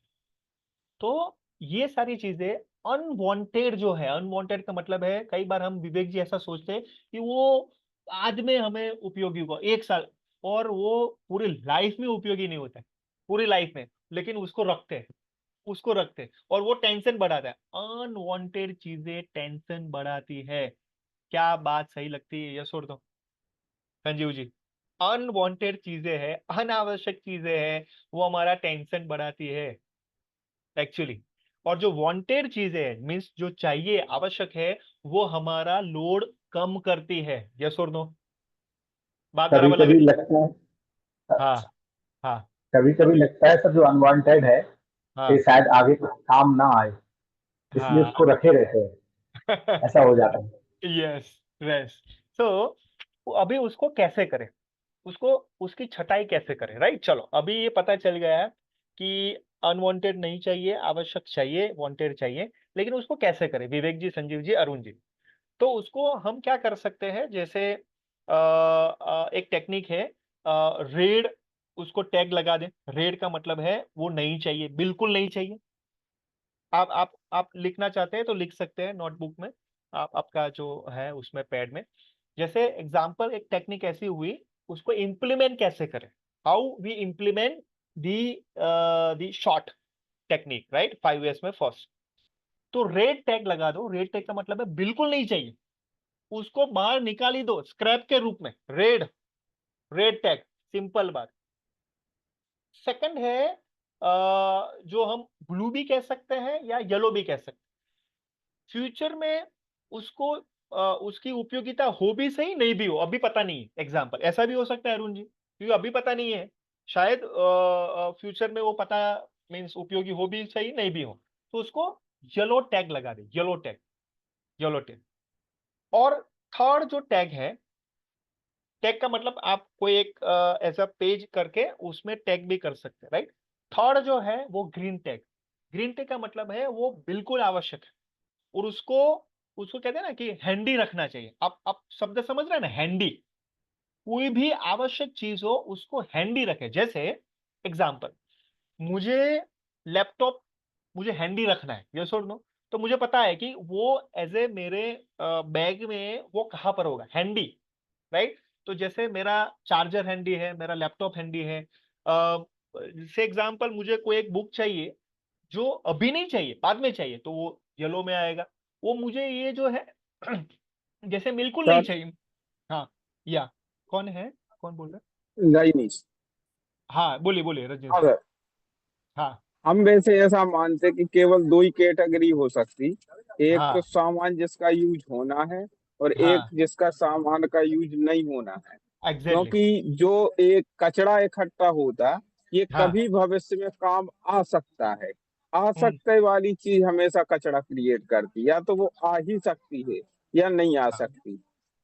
[SPEAKER 3] तो ये सारी चीजें अनवांटेड जो है, अनवांटेड का मतलब है, कई बार हम विवेक जी ऐसा सोचते हैं कि वो बाद में हमें उपयोगी होगा, 1 साल, और वो पूरी लाइफ में उपयोगी नहीं होता है, पूरी लाइफ में, लेकिन उसको रखते हैं, उसको रखते हैं, और वो टेंशन बढ़ाता है। अनवांटेड चीजें टेंशन बढ़ाती है। क्या बात सही लगती है, ये छोड़ दो संजीव जी? अनवांटेड चीजें हैं, अनावश्यक चीजें हैं, वो हमारा टेंशन बढ़ाती है एक्चुअली। और जो वांटेड चीजें हैं, मीन्स जो चाहिए, आवश्यक है, वो हमारा लोड कम करती है, यस और नो? बात
[SPEAKER 5] कभी
[SPEAKER 3] बराबर लग
[SPEAKER 5] कभी
[SPEAKER 3] रही?
[SPEAKER 5] लगता है,
[SPEAKER 3] हाँ, हाँ,
[SPEAKER 5] कभी कभी लगता है सर जो अनवांटेड है
[SPEAKER 3] हाँ,
[SPEAKER 5] ये शायद आगे कुछ काम ना आए, इसलिए
[SPEAKER 3] हाँ।
[SPEAKER 5] उसको रखे रहते हैं, ऐसा हो जाता है।
[SPEAKER 3] Yes, yes. सो अभी उसको कैसे करें, उसको, उसकी छटाई कैसे करें, राइट? चलो, अभी ये पता चल गया है कि अनवांटेड नहीं चाहिए, आवश्यक चाहिए, वांटेड चाहिए, लेकिन उसको कैसे करें, विवेक जी, संजीव जी, अरुण जी? तो उसको हम क्या कर सकते हैं, जैसे एक टेक्निक है, रेड, उसको टैग लगा दें। रेड का मतलब है वो नहीं चाहिए, बिल्कुल नहीं चाहिए। आप लिखना चाहते हैं तो लिख सकते हैं नोटबुक में, आप आपका जो है उसमें पैड में। जैसे एग्जांपल, एक टेक्निक ऐसी हुई, उसको इंप्लीमेंट कैसे करें, how we implement the short technique, right? 5 S में फर्स्ट, तो रेड टैग लगा दो। रेड टैग का मतलब है बिल्कुल नहीं चाहिए, उसको बाहर निकाल ही दो, स्क्रैप के रूप में, रेड, रेड टैग, सिंपल बात। सेकंड है, जो हम ब्लू भी कह सकते हैं या येलो भी कह सकते हैं। फ्यूचर में उसको उसकी उपयोगिता हो भी सही, नहीं भी हो, अभी पता नहीं है, एग्जाम्पल ऐसा भी हो सकता है अरुण जी, क्योंकि अभी पता नहीं है, शायद फ्यूचर में वो पता, मीन्स उपयोगी हो भी सही, नहीं भी हो, तो उसको येलो टैग लगा दे, येलो टैग, येलो टैग। और थर्ड जो टैग है, टैग का मतलब आप कोई एक ऐसा पेज करके उसमें टैग भी कर सकते हैं, राइट? थर्ड जो है वो ग्रीन टैग। ग्रीन टैग का मतलब है वो बिल्कुल आवश्यक है, और उसको, उसको कहते हैं ना कि हैंडी रखना चाहिए। आप शब्द समझ रहे हैं ना, हैंडी? कोई भी आवश्यक चीज हो उसको हैंडी रखे। जैसे एग्जांपल, मुझे लैपटॉप, मुझे हैंडी रखना है, यस और नो? तो मुझे पता है कि वो एज ए मेरे बैग में वो कहाँ पर होगा, हैंडी, राइट? तो जैसे मेरा चार्जर हैंडी है, मेरा लैपटॉप हैंडी है। से एग्जांपल, मुझे कोई एक बुक चाहिए जो अभी नहीं चाहिए, बाद में चाहिए, तो वो येलो में आएगा। वो मुझे ये जो है जैसे बिल्कुल नहीं
[SPEAKER 7] सर
[SPEAKER 3] चाहिए। हाँ, या कौन है, कौन बोल रहा
[SPEAKER 7] गाइनिस।
[SPEAKER 3] है? हाँ, बोलिए बोलिए रजनीश
[SPEAKER 7] हाँ
[SPEAKER 3] जी।
[SPEAKER 7] सर,
[SPEAKER 3] हाँ,
[SPEAKER 7] हम वैसे ऐसा मानते कि केवल दो ही कैटेगरी हो सकती। एक तो
[SPEAKER 3] हाँ,
[SPEAKER 7] सामान जिसका यूज होना है और एक
[SPEAKER 3] हाँ,
[SPEAKER 7] जिसका सामान का यूज नहीं होना है।
[SPEAKER 3] एग्जैक्टली।
[SPEAKER 7] क्योंकि जो एक कचरा इकट्ठा होता, ये
[SPEAKER 3] हाँ,
[SPEAKER 7] कभी भविष्य में काम आ सकता है। आ
[SPEAKER 3] हम्म,
[SPEAKER 7] सकते वाली चीज हमेशा कचरा क्रिएट करती, या तो वो आ ही सकती है या नहीं आ
[SPEAKER 3] हाँ,
[SPEAKER 7] सकती।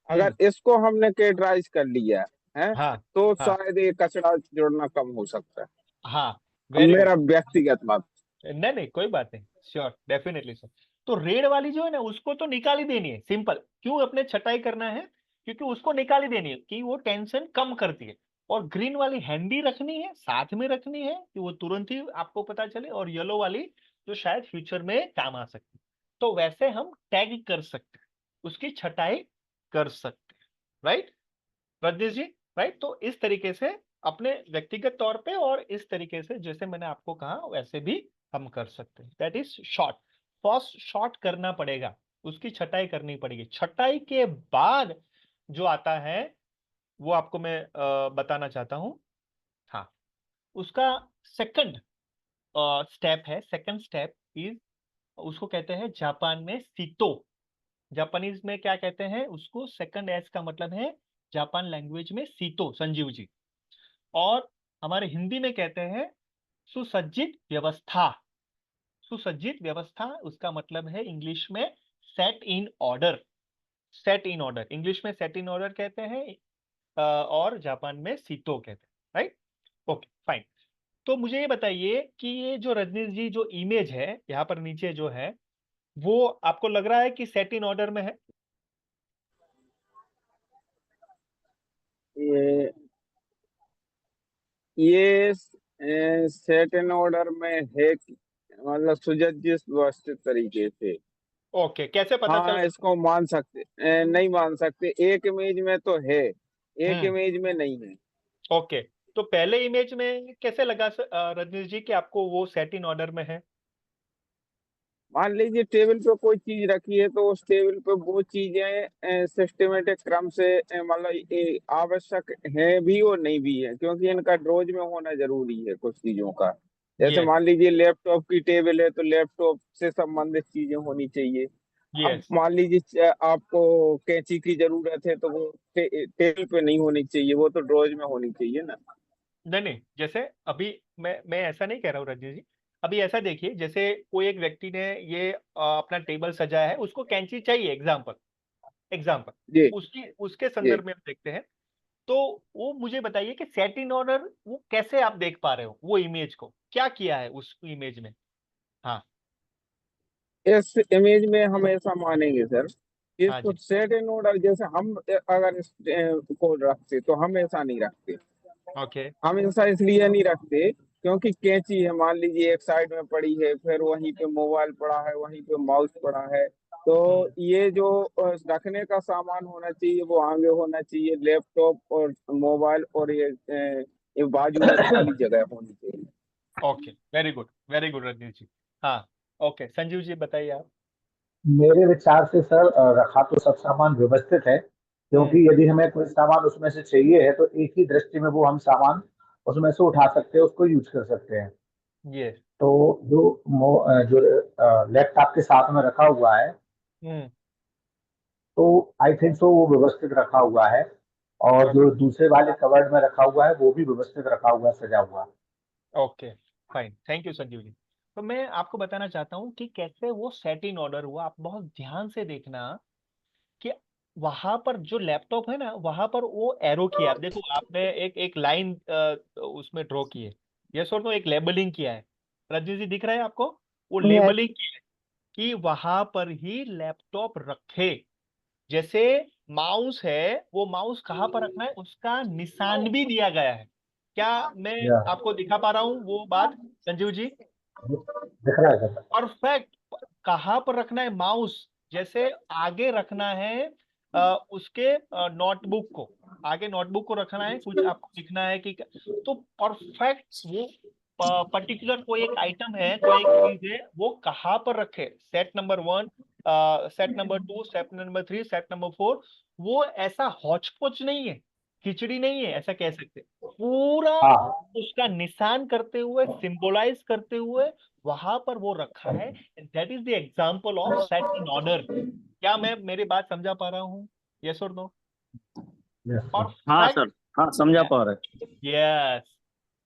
[SPEAKER 7] अगर
[SPEAKER 3] हम्म,
[SPEAKER 7] इसको हमने कैटेगराइज कर लिया है
[SPEAKER 3] हाँ,
[SPEAKER 7] तो
[SPEAKER 3] हाँ,
[SPEAKER 7] शायद ये कचरा जुड़ना कम हो सकता है।
[SPEAKER 3] हाँ,
[SPEAKER 7] अब
[SPEAKER 3] वेरी गुड।
[SPEAKER 7] मेरा व्यक्तिगत मत।
[SPEAKER 3] नहीं नहीं, कोई बात नहीं, श्योर, डेफिनेटली सर। तो रेड वाली जो है ना, उसको तो निकाल ही देनी है, सिंपल। क्यों अपने छटाई करना है? क्योंकि उसको निकाल ही देनी है, कि वो टेंशन कम करती है। और ग्रीन वाली हैंडी रखनी है, साथ में रखनी है, कि वो तुरंत ही आपको पता चले। और येलो वाली जो शायद फ्यूचर में काम आ सकती है। तो वैसे हम टैग कर सकते हैं, उसकी छटाई कर सकते हैं, राइट रजनीश जी? राइट? तो इस तरीके से अपने व्यक्तिगत तौर पे, और इस तरीके से जैसे मैंने आपको कहा वैसे भी हम कर सकते हैं। That is short. First short करना पड़ेगा, उसकी छटाई करनी पड़ेगी। छटाई के बाद जो आता है वो आपको मैं बताना चाहता हूं। हाँ, उसका सेकंड स्टेप है, सेकंड स्टेप इज, उसको कहते हैं जापान में सीतो। जापानीज में क्या कहते हैं उसको? सेकंड एस का मतलब है जापान लैंग्वेज में सीतो, संजीव जी। और हमारे हिंदी में कहते हैं सुसज्जित व्यवस्था। सुसज्जित व्यवस्था उसका मतलब है इंग्लिश में set in order. Set in order, English में सेट इन ऑर्डर कहते हैं, और जापान में सीतो कहते हैं, राइट। Okay fine. तो मुझे ये बताइए कि ये जो रजनीश जी जो इमेज है यहाँ पर नीचे जो है, वो आपको लग रहा है कि सेट इन ऑर्डर में है?
[SPEAKER 7] ये ये सेट इन ऑर्डर में है मतलब सुसज्जित व्यवस्थित तरीके से।
[SPEAKER 3] ओके, कैसे पता चल
[SPEAKER 7] हाँ, इसको मान सकते नहीं मान सकते, एक इमेज में तो है, एक
[SPEAKER 3] हम्म,
[SPEAKER 7] इमेज में नहीं है।
[SPEAKER 3] ओके। तो पहले इमेज में कैसे लगा रजनीश जी कि आपको वो सेट इन ऑर्डर में है?
[SPEAKER 7] मान लीजिए टेबल पे कोई चीज रखी है तो उस टेबल पे वो चीजें सिस्टमेटिक क्रम से मतलब आवश्यक है भी और नहीं भी है, क्योंकि इनका ड्रॉज में होना जरूरी है कुछ चीजों का। जैसे
[SPEAKER 3] यस,
[SPEAKER 7] मान लीजिए लैपटॉप की टेबल है तो लैपटॉप से संबंधित चीजें होनी चाहिए। अब
[SPEAKER 3] यस।
[SPEAKER 7] मान लीजिए आपको कैंची की जरूरत है तो वो टेबल पे नहीं होनी चाहिए, वो तो ड्रॉज में होनी चाहिए ना।
[SPEAKER 3] नहीं नहीं, जैसे अभी मैं ऐसा नहीं कह रहा हूँ रजनीश जी। अभी ऐसा देखिए, जैसे कोई एक व्यक्ति ने ये अपना टेबल सजाया है, उसको कैंची चाहिए, एग्जाम्पल एग्जाम्पल,
[SPEAKER 7] जी
[SPEAKER 3] उसकी उसके
[SPEAKER 7] जी।
[SPEAKER 3] संदर्भ में हम देखते हैं। तो वो मुझे बताइए कि सेट इन ऑर्डर वो कैसे आप देख पा रहे हो, वो इमेज को क्या किया है उस इमेज में? हाँ
[SPEAKER 7] इस इमेज में हम ऐसा मानेंगे सर,
[SPEAKER 3] हाँ
[SPEAKER 7] इसको
[SPEAKER 3] जी।
[SPEAKER 7] सेट इन ऑर्डर जैसे हम अगर इस को रखते तो हम ऐसा नहीं रखते।
[SPEAKER 3] ओके।
[SPEAKER 7] हम ऐसा इसलिए नहीं रखते क्योंकि कैंची है मान लीजिए एक साइड में पड़ी है, फिर वहीं पे मोबाइल पड़ा है, वहीं पे माउस पड़ा है, तो
[SPEAKER 3] हम्म,
[SPEAKER 7] ये जो रखने का सामान होना चाहिए वो आगे होना चाहिए, लैपटॉप और मोबाइल, और ये बाजू में खाली जगह होनी चाहिए।
[SPEAKER 3] ओके, वेरी गुड रजनीश जी। हाँ, ओके संजीव जी बताइए आप।
[SPEAKER 5] मेरे विचार से सर रखा तो सब सामान व्यवस्थित है,
[SPEAKER 3] हम्म,
[SPEAKER 5] क्योंकि यदि हमें कोई सामान उसमें से चाहिए है तो एक ही दृष्टि में वो हम सामान उसमें से उठा सकते हैं, उसको यूज कर सकते हैं।
[SPEAKER 3] ये।
[SPEAKER 5] तो जो लैपटॉप के साथ में रखा हुआ है,
[SPEAKER 3] हम्म,
[SPEAKER 5] तो आई थिंक सो वो व्यवस्थित रखा हुआ है। और जो दूसरे वाले कवर्ड में रखा हुआ है वो भी व्यवस्थित रखा हुआ है, सजा हुआ।
[SPEAKER 3] Okay fine, thank you Sanjeev ji. तो मैं आपको बताना चाहता हूँ कि कैसे वो सेट इन ऑर्डर हुआ। आप बहुत ध्यान से देखना कि वहां पर जो लैपटॉप है ना, वहां पर वो एरो किया, आप देखो, आपने एक एक लाइन उसमें ड्रॉ की है, यस और नो, एक लेबलिंग किया है। रजनी जी दिख रहा है आपको? वो
[SPEAKER 5] Yes.
[SPEAKER 3] लेबलिंग की है कि वहां पर ही लैपटॉप रखे। जैसे माउस है, वो माउस कहाँ पर रखना है उसका निशान भी दिया गया है। क्या मैं
[SPEAKER 5] या
[SPEAKER 3] आपको दिखा पा रहा हूँ वो बात संजीव जी?
[SPEAKER 5] दिख रहा है सर।
[SPEAKER 3] परफेक्ट। कहाँ पर रखना है माउस? जैसे आगे रखना है उसके नोटबुक को, आगे नोटबुक को रखना है, कुछ आपको लिखना है कि तो परफेक्ट वो पर्टिकुलर कोई एक आइटम है, कोई एक चीज है, वो कहाँ पर रखे, set number 1, set number 2, set number 3, set number 4। वो ऐसा हौच पौच नहीं है, खिचड़ी नहीं है, ऐसा कह सकते। पूरा
[SPEAKER 5] हाँ
[SPEAKER 3] उसका निशान करते हुए, सिंबलाइज करते हुए वहां पर वो रखा है। That is the example of set in order. क्या मैं मेरी बात समझा पा रहा हूँ? यस और नो?
[SPEAKER 5] Yes sir.
[SPEAKER 8] हाँ
[SPEAKER 3] परफेक्ट।
[SPEAKER 8] सर, हाँ समझा पा रहे।
[SPEAKER 3] यस।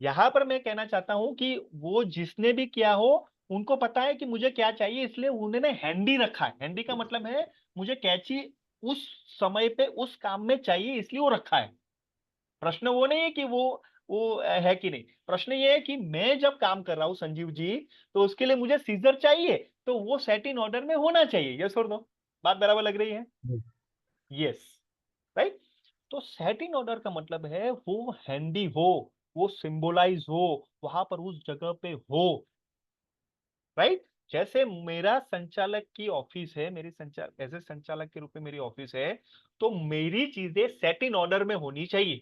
[SPEAKER 3] यहां पर मैं कहना चाहता हूं कि वो जिसने भी किया हो, उनको पता है कि मुझे क्या चाहिए, इसलिए उन्होंने हैंडी रखा है। हैंडी का मतलब है मुझे कैची उस समय पे उस काम में चाहिए, इसलिए वो रखा है। प्रश्न वो नहीं है कि वो है कि नहीं, प्रश्न ये है कि मैं जब काम कर रहा हूं संजीव जी, तो उसके लिए मुझे सीजर चाहिए, तो वो सेट इन ऑर्डर में होना चाहिए। यस और नो? बात बराबर लग रही है? Yes, right. तो सेट इन ऑर्डर का मतलब है वो हैंडी हो, वो सिंबलाइज हो, वहां पर उस जगह पे हो, राइट। जैसे मेरा संचालक की ऑफिस है, मेरी एज ए संचालक के रूप में मेरी ऑफिस है, तो मेरी चीजें सेट इन ऑर्डर में होनी चाहिए,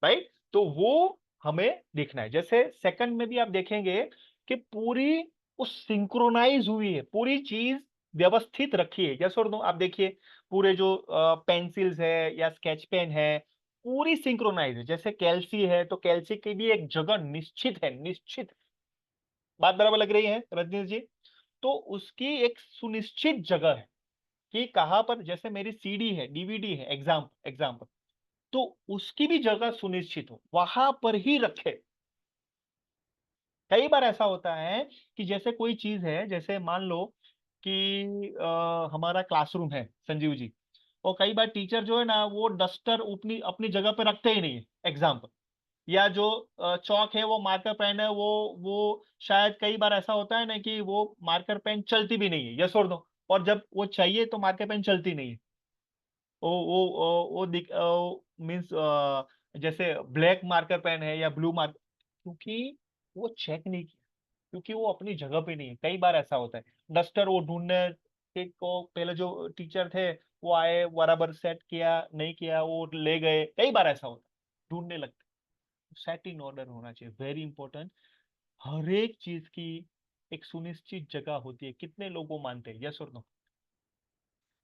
[SPEAKER 3] राइट। तो वो हमें देखना है। जैसे सेकंड में भी आप देखेंगे कि पूरी उस सिंक्रोनाइज हुई है, पूरी चीज व्यवस्थित रखी है। जैसे और आप देखिए, पूरे जो पेंसिल्स है या स्केच पेन है, पूरी सिंक्रोनाइज है। जैसे कैल्सी है, तो कैल्सी की भी एक जगह निश्चित है, निश्चित। बात बराबर लग रही है रजनीश जी? तो उसकी एक सुनिश्चित जगह है कि कहाँ पर, जैसे मेरी सीडी है, डीवीडी है, एग्जाम्पल, तो उसकी भी जगह सुनिश्चित हो, वहां पर ही रखे। कई बार ऐसा होता है कि जैसे कोई चीज है, जैसे मान लो कि हमारा क्लासरूम है संजीव जी, और कई बार टीचर जो है ना वो डस्टर अपनी अपनी जगह पे रखते ही नहीं है एग्जाम्पल, या जो चौक है वो मार्कर पेन है वो शायद कई बार ऐसा होता है ना कि वो मार्कर पेन चलती भी नहीं है, यस और नो, और जब वो चाहिए तो मार्कर पेन चलती नहीं है। वो दिख मीन्स जैसे ब्लैक मार्कर पेन है या ब्लू मार्कर, क्योंकि वो चेक नहीं किया, क्योंकि वो अपनी जगह पे नहीं है। कई बार ऐसा होता है, डस्टर वो ढूंढने के को पहले जो टीचर थे वो आए, बराबर सेट किया नहीं किया, वो ले गए, कई बार ऐसा होता है, ढूंढने लगते। सेट इन ऑर्डर होना चाहिए, वेरी इंपॉर्टेंट। हर एक चीज की एक सुनिश्चित जगह होती है, कितने लोगों मानते हैं, यस और नो?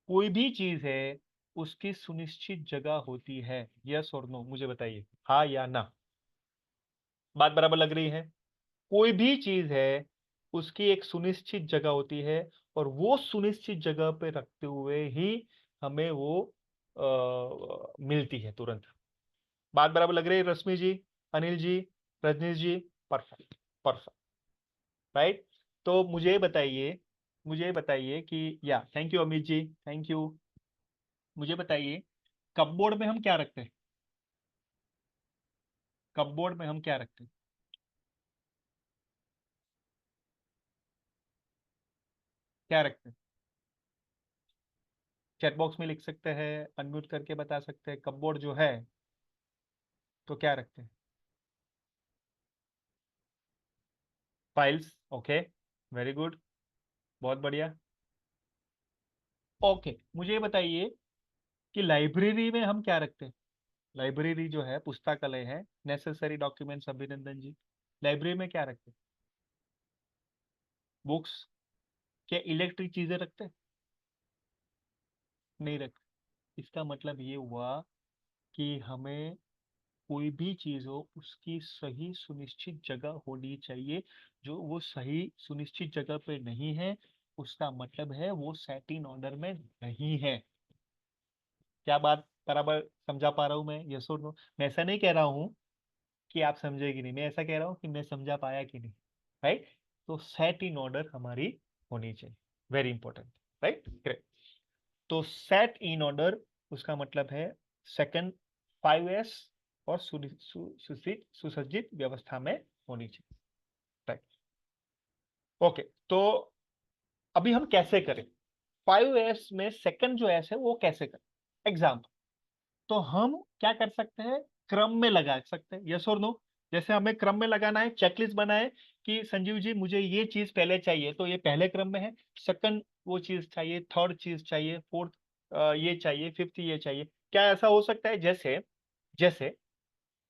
[SPEAKER 3] कोई भी चीज है उसकी सुनिश्चित जगह होती है, यस और नो, मुझे बताइए, हाँ या ना? बात बराबर लग रही है? कोई भी चीज है उसकी एक सुनिश्चित जगह होती है, और वो सुनिश्चित जगह पे रखते हुए ही हमें वो मिलती है तुरंत। बात बराबर लग रही है Rashmi ji, Anil ji, Rajneesh ji? Perfect, perfect, right. तो मुझे बताइए कि, या thank you Amit ji, thank you. मुझे बताइए, कपबोर्ड में हम क्या रखते हैं? कपबोर्ड में हम क्या रखते हैं? क्या रखते हैं? चैट बॉक्स में लिख सकते हैं, अनम्यूट करके बता सकते हैं, कपबोर्ड जो है तो क्या रखते हैं? फाइल्स, ओके, वेरी गुड, बहुत बढ़िया। ओके, मुझे ये बताइए कि लाइब्रेरी में हम क्या रखते हैं? लाइब्रेरी जो है, पुस्तकालय है, नेसेसरी डॉक्यूमेंट्स, अभिनंदन जी, लाइब्रेरी में क्या रखते हैं? बुक्स? क्या इलेक्ट्रिक चीजें रखते हैं? नहीं रखते। इसका मतलब ये हुआ कि हमें कोई भी चीज हो उसकी सही सुनिश्चित जगह होनी चाहिए। जो वो सही सुनिश्चित जगह पे नहीं है, उसका मतलब है वो सेट इन ऑर्डर में नहीं है। क्या बात बराबर समझा पा रहा हूं मैं, यस और नो? मैं ऐसा नहीं कह रहा हूं कि आप समझे कि नहीं, मैं ऐसा कह रहा हूं कि मैं समझा पाया कि नहीं, राइट? तो सेट इन ऑर्डर हमारी होनी चाहिए, वेरी इंपॉर्टेंट, राइट, ग्रेट। तो सेट इन ऑर्डर, उसका मतलब है सेकंड 5S, और सुसज्जित व्यवस्था में होनी चाहिए, राइट। ओके, तो अभी हम कैसे करें 5S में सेकंड जो एस है वो कैसे करें? एग्जाम्पल, तो हम क्या कर सकते हैं, क्रम में लगा सकते हैं, यस और नो? जैसे हमें क्रम में लगाना है, चेकलिस्ट बनाए कि संजीव जी मुझे ये चीज पहले चाहिए, तो ये पहले क्रम में है, सेकंड वो चीज चाहिए, थर्ड चीज चाहिए, फोर्थ ये चाहिए, फिफ्थ ये चाहिए। क्या ऐसा हो सकता है? जैसे जैसे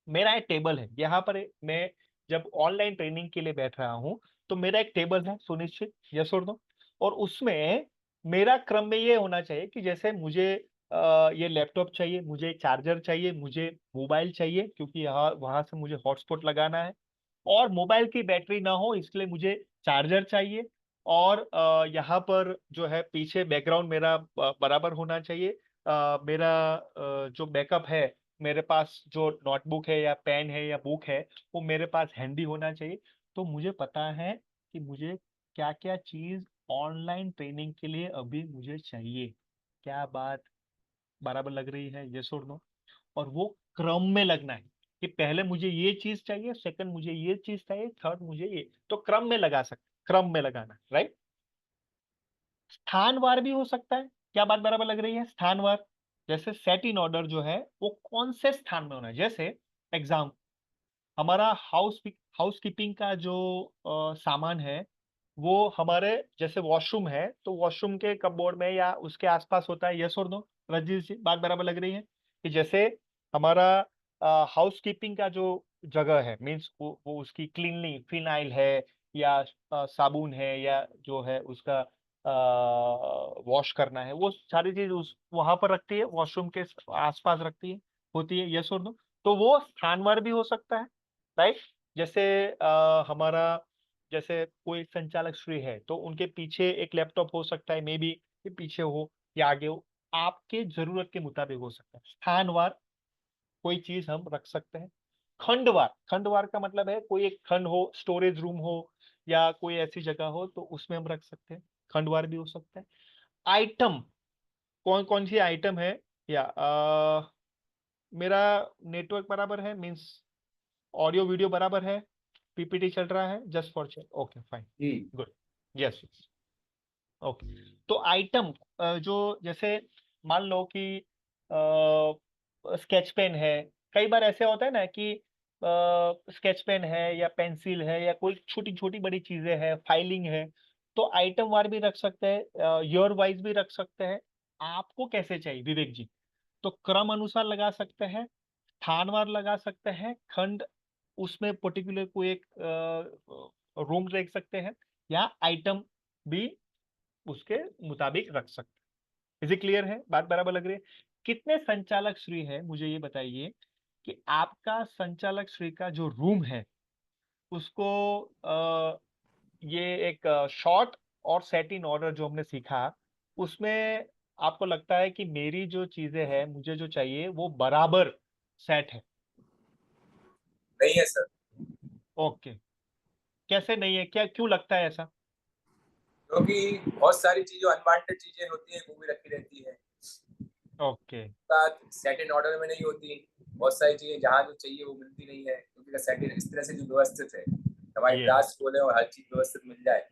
[SPEAKER 3] मेरा एक टेबल है यहाँ पर, मैं जब ऑनलाइन ट्रेनिंग के लिए बैठ रहा हूँ तो मेरा एक टेबल है सुनिश्चित, यस और नो? और उसमें मेरा क्रम में ये होना चाहिए कि जैसे मुझे ये लैपटॉप चाहिए, मुझे चार्जर चाहिए, मुझे मोबाइल चाहिए, क्योंकि यहाँ वहां से मुझे हॉटस्पॉट लगाना है, और मोबाइल की बैटरी ना हो इसलिए मुझे चार्जर चाहिए, और यहाँ पर जो है पीछे बैकग्राउंड मेरा बराबर होना चाहिए। मेरा जो बैकअप है, मेरे पास जो नोटबुक है या पेन है या बुक है वो मेरे पास हैंडी होना चाहिए। तो मुझे पता है कि मुझे क्या क्या चीज ऑनलाइन ट्रेनिंग के लिए अभी मुझे चाहिए। क्या बात बराबर लग रही है, यस और नो? और वो क्रम में लगना है कि पहले मुझे ये चीज चाहिए, सेकंड मुझे ये चीज चाहिए, थर्ड मुझे ये, तो क्रम में लगा सकते, क्रम में लगाना, राइट। स्थानवार भी हो सकता है। क्या बात बराबर लग रही है? स्थानवार, जैसे सेट इन ऑर्डर जो है वो कौन से स्थान में होना है, जैसे एग्जाम, हमारा हाउस कीपिंग का जो सामान है वो हमारे, जैसे वॉशरूम है तो वॉशरूम के कपबोर्ड में या उसके आसपास होता है, यस और नो? रजनीश जी, बात बराबर लग रही है कि जैसे हमारा हाउस कीपिंग का जो जगह है, मीन्स वो उसकी क्लीनलिंग, फिनाइल है या साबुन है या जो है उसका वॉश करना है, वो सारी चीज उस वहां पर रखती है, वॉशरूम के आसपास रखती है, होती है, यस और नो? तो वो स्थानवार भी हो सकता है, राइट। जैसे हमारा, जैसे कोई संचालक श्री है तो उनके पीछे एक लैपटॉप हो सकता है, मे बी पीछे हो या आगे हो, आपके जरूरत के मुताबिक हो सकता है, स्थानवार कोई चीज हम रख सकते हैं। खंडवार, खंडवार का मतलब है कोई एक खंड हो, स्टोरेज रूम हो या कोई ऐसी जगह हो तो उसमें हम रख सकते हैं, खंडवार भी हो सकता है। आइटम, कौन कौन सी आइटम है, या मेरा नेटवर्क बराबर है, मींस ऑडियो वीडियो बराबर है, पीपीटी चल रहा है, just for check, okay fine,
[SPEAKER 1] जी
[SPEAKER 3] गुड, यस यस, ओके। तो आइटम जो, जैसे मान लो कि स्केच पेन है, कई बार ऐसे होता है ना कि स्केच पेन है या पेंसिल है या कोई छोटी छोटी बड़ी चीजें हैं, फाइलिंग है, तो आइटम वार भी रख सकते हैं, ईयर वाइज भी रख सकते हैं। आपको कैसे चाहिए विवेक जी? तो क्रम अनुसार लगा सकते हैं, स्थानवार लगा सकते हैं, खंड, उसमें पर्टिकुलर कोई एक रूम देख सकते हैं, या आइटम भी उसके मुताबिक रख सकते हैं। इज इट क्लियर है? बात बराबर लग रही है? कितने संचालक श्री है मुझे ये बताइए कि आपका संचालक श्री का जो रूम है उसको ये एक शॉर्ट और सेट इन ऑर्डर जो हमने सीखा, उसमें आपको लगता है कि मेरी जो चीजें हैं, मुझे जो चाहिए वो बराबर सेट है?
[SPEAKER 2] नहीं है सर,
[SPEAKER 3] ओके, कैसे नहीं है, क्या क्यों लगता है ऐसा?
[SPEAKER 2] क्योंकि बहुत सारी चीजें, अनवांटेड चीजें होती है वो भी रखी रहती है,
[SPEAKER 3] ओके,
[SPEAKER 2] साथ सेट इन ऑर्डर में नहीं होती। बहुत सारी चीजें जहाँ जो चाहिए वो मिलती नहीं है, क्योंकि सेट इन इस तरह से जो व्यवस्थित है, हमारी
[SPEAKER 3] ये,
[SPEAKER 2] क्लास खोले और हर चीज व्यवस्थित मिल जाए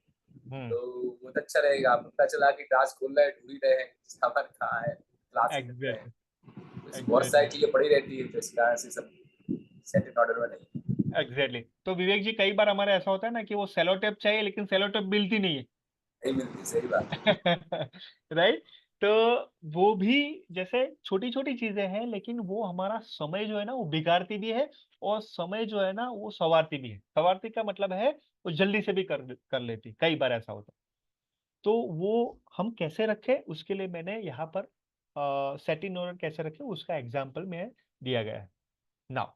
[SPEAKER 3] हम्म,
[SPEAKER 2] तो वो तो अच्छा रहेगा। आप पता चला कि क्लास खोल रहे हैं, ढूंढ ही रहे हैं सामान कहाँ है, क्लास ही मिल रहे हैं,
[SPEAKER 3] एग्जैक्टली,
[SPEAKER 2] तो बहुत सारी
[SPEAKER 3] एग्जैक्टली,
[SPEAKER 2] चीजें पड़ी रहती है, तो इस कारण से सब सेट इन ऑर्डर में नहीं।
[SPEAKER 3] एग्जैक्टली। तो विवेक जी, कई बार हमारा ऐसा होता है ना कि वो सेलो टेप चाहिए लेकिन सेलो टेप मिलती नहीं है।
[SPEAKER 2] नहीं मिलती, सही बात।
[SPEAKER 3] राइट? तो वो भी, जैसे छोटी छोटी चीजें हैं लेकिन वो हमारा समय जो है ना वो बिगाड़ती भी है, और समय जो है ना वो संवारती भी है। संवारती का मतलब है वो जल्दी से भी कर लेती, कई बार ऐसा होता है। तो वो हम कैसे रखें, उसके लिए मैंने यहाँ पर सेट इन ऑर्डर कैसे रखें उसका एग्जाम्पल में दिया गया है। Now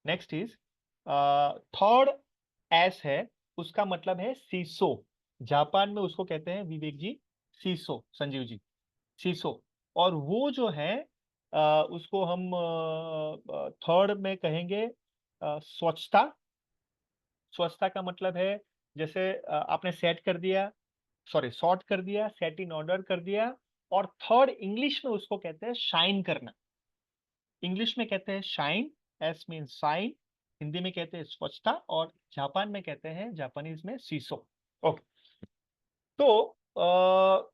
[SPEAKER 3] next is third S है, उसका मतलब है सीसो। जापान में उसको कहते हैं विवेक जी सीसो, संजीव जी, सीसो। और वो जो है उसको हम थर्ड में कहेंगे स्वच्छता। स्वच्छता का मतलब है, जैसे आपने सेट कर दिया, सॉरी सॉर्ट कर दिया, सेट इन ऑर्डर कर दिया। और थर्ड इंग्लिश में उसको कहते हैं शाइन करना। इंग्लिश में कहते हैं shine, S mean sine, Hindi में कहते हैं स्वच्छता, और जापान में कहते हैं, जापानीज में सीसो। ओके। तो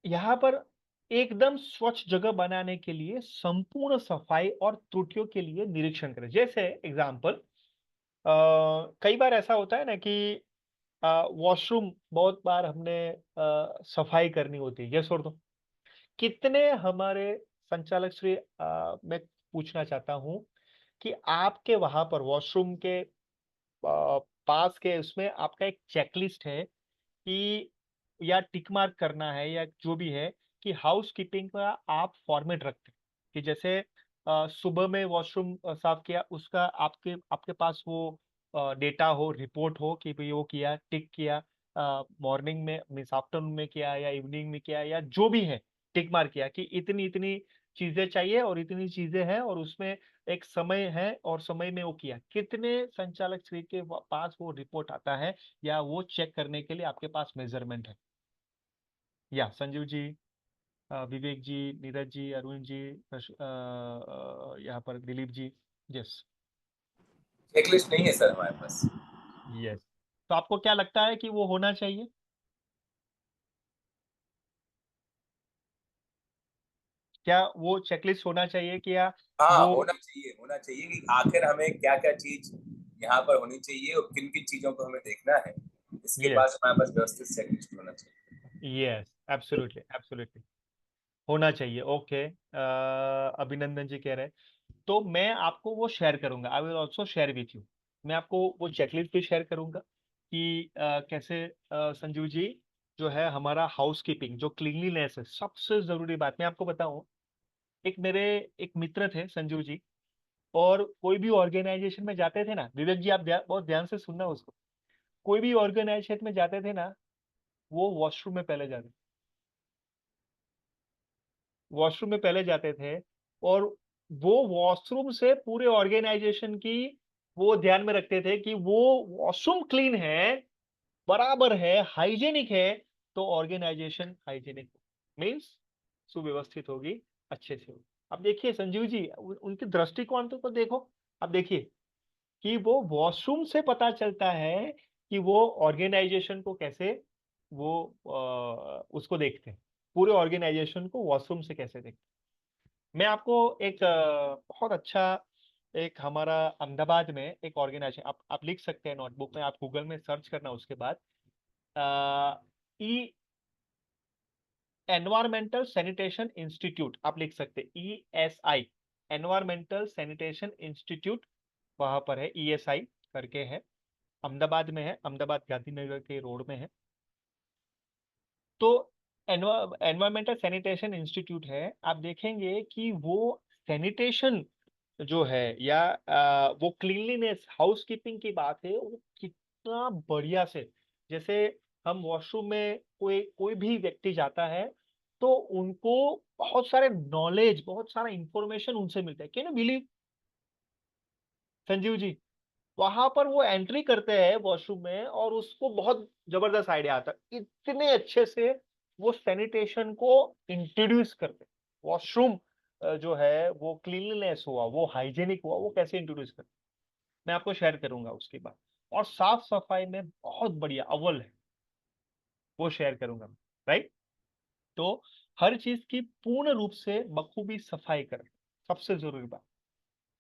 [SPEAKER 3] यहाँ पर एकदम स्वच्छ जगह बनाने के लिए संपूर्ण सफाई और त्रुटियों के लिए निरीक्षण करें। जैसे एग्जाम्पल, कई बार ऐसा होता है ना कि वॉशरूम बहुत बार हमने सफाई करनी होती है, यस और तो कितने हमारे संचालक श्री, मैं पूछना चाहता हूं कि आपके वहां पर वॉशरूम के पास के उसमें आपका एक चेकलिस्ट है कि, या टिक मार्क करना है या जो भी है, कि हाउस कीपिंग का आप फॉर्मेट रखते हैं कि जैसे सुबह में वॉशरूम साफ किया, उसका आपके आपके पास वो डेटा हो, रिपोर्ट हो कि भाई वो किया, टिक किया, मॉर्निंग में मीन्स आफ्टरनून में किया या इवनिंग में किया या जो भी है, टिक मार्क किया कि इतनी इतनी चीजें चाहिए और इतनी चीजें हैं, और उसमें एक समय है और समय में वो किया। कितने संचालक श्री के पास वो रिपोर्ट आता है या वो चेक करने के लिए आपके पास मेजरमेंट है? या संजीव जी, विवेक जी, नीरज जी, अरुण जी, यहाँ पर दिलीप जी, यस,
[SPEAKER 2] चेकलिस्ट नहीं है सर हमारे पास।
[SPEAKER 3] यस। तो आपको क्या लगता है कि वो होना चाहिए? क्या वो चेकलिस्ट होना चाहिए कि, या
[SPEAKER 2] हाँ,
[SPEAKER 3] वो,
[SPEAKER 2] होना चाहिए कि आखिर हमें क्या क्या चीज यहाँ पर होनी चाहिए और किन किन चीजों को हमें देखना है, इसके
[SPEAKER 3] यस,
[SPEAKER 2] बाद हमारे पास व्यवस्थित चेकलिस्ट होना चाहिए।
[SPEAKER 3] यस, एब्सोल्युटली, एब्सोल्युटली होना चाहिए। ओके, अभिनंदन जी कह रहे हैं, तो मैं आपको वो शेयर करूंगा, I will also share with you. मैं आपको वो चेकलिस्ट भी शेयर करूंगा कि कैसे संजीव जी, जो है हमारा हाउस कीपिंग, जो क्लीनलीनेस है, सबसे जरूरी बात मैं आपको बताऊं। एक मेरे एक मित्र थे संजीव जी, और कोई भी ऑर्गेनाइजेशन में जाते थे ना विवेक जी, आप बहुत ध्यान से सुनना उसको, कोई भी ऑर्गेनाइजेशन में जाते थे ना, वो वॉशरूम में पहले जाते, वॉशरूम में पहले जाते थे। और वो वॉशरूम से पूरे ऑर्गेनाइजेशन की वो ध्यान में रखते थे कि वो वॉशरूम क्लीन है, बराबर है, हाइजेनिक है, तो ऑर्गेनाइजेशन हाइजेनिक मीन्स सुव्यवस्थित होगी, अच्छे से होगी। अब देखिए संजीव जी, उनके दृष्टिकोण तो देखो। अब देखिए कि वो वॉशरूम से पता चलता है कि वो ऑर्गेनाइजेशन को कैसे वो उसको देखते हैं, पूरे ऑर्गेनाइजेशन को वॉशरूम से कैसे देखते हैं। मैं आपको एक बहुत अच्छा, एक हमारा अहमदाबाद में एक ऑर्गेनाइजेशन, आप लिख सकते हैं नोटबुक में, आप गूगल में सर्च करना उसके बाद, ई एनवायरमेंटल सैनिटेशन इंस्टीट्यूट आप लिख सकते हैं, ESI, एनवायरमेंटल सैनिटेशन इंस्टीट्यूट, वहां पर है, ESI करके है, अहमदाबाद में है, अहमदाबाद गांधीनगर के रोड में है। तो एनवायरमेंटल सैनिटेशन इंस्टीट्यूट है, आप देखेंगे कि वो सैनिटेशन जो है या वो क्लीनलीनेस हाउसकीपिंग की बात है, वो कितना बढ़िया से, जैसे हम वॉशरूम में कोई कोई भी व्यक्ति जाता है तो उनको बहुत सारे नॉलेज, बहुत सारा इंफॉर्मेशन उनसे मिलता है, can you believe Sanjeev ji? वहां पर वो एंट्री करते हैं वॉशरूम में और उसको बहुत जबरदस्त आइडिया आता है, इतने अच्छे से वो सैनिटेशन को इंट्रोड्यूस करते हैं। वॉशरूम जो है वो क्लीनलीनेस हुआ, वो हाइजेनिक हुआ, वो कैसे इंट्रोड्यूस करते हैं, मैं आपको शेयर करूंगा उसके बाद। और साफ सफाई में बहुत बढ़िया अव्वल है, वो शेयर करूंगा, राइट? तो हर चीज की पूर्ण रूप से बखूबी सफाई करें, सबसे जरूरी बात।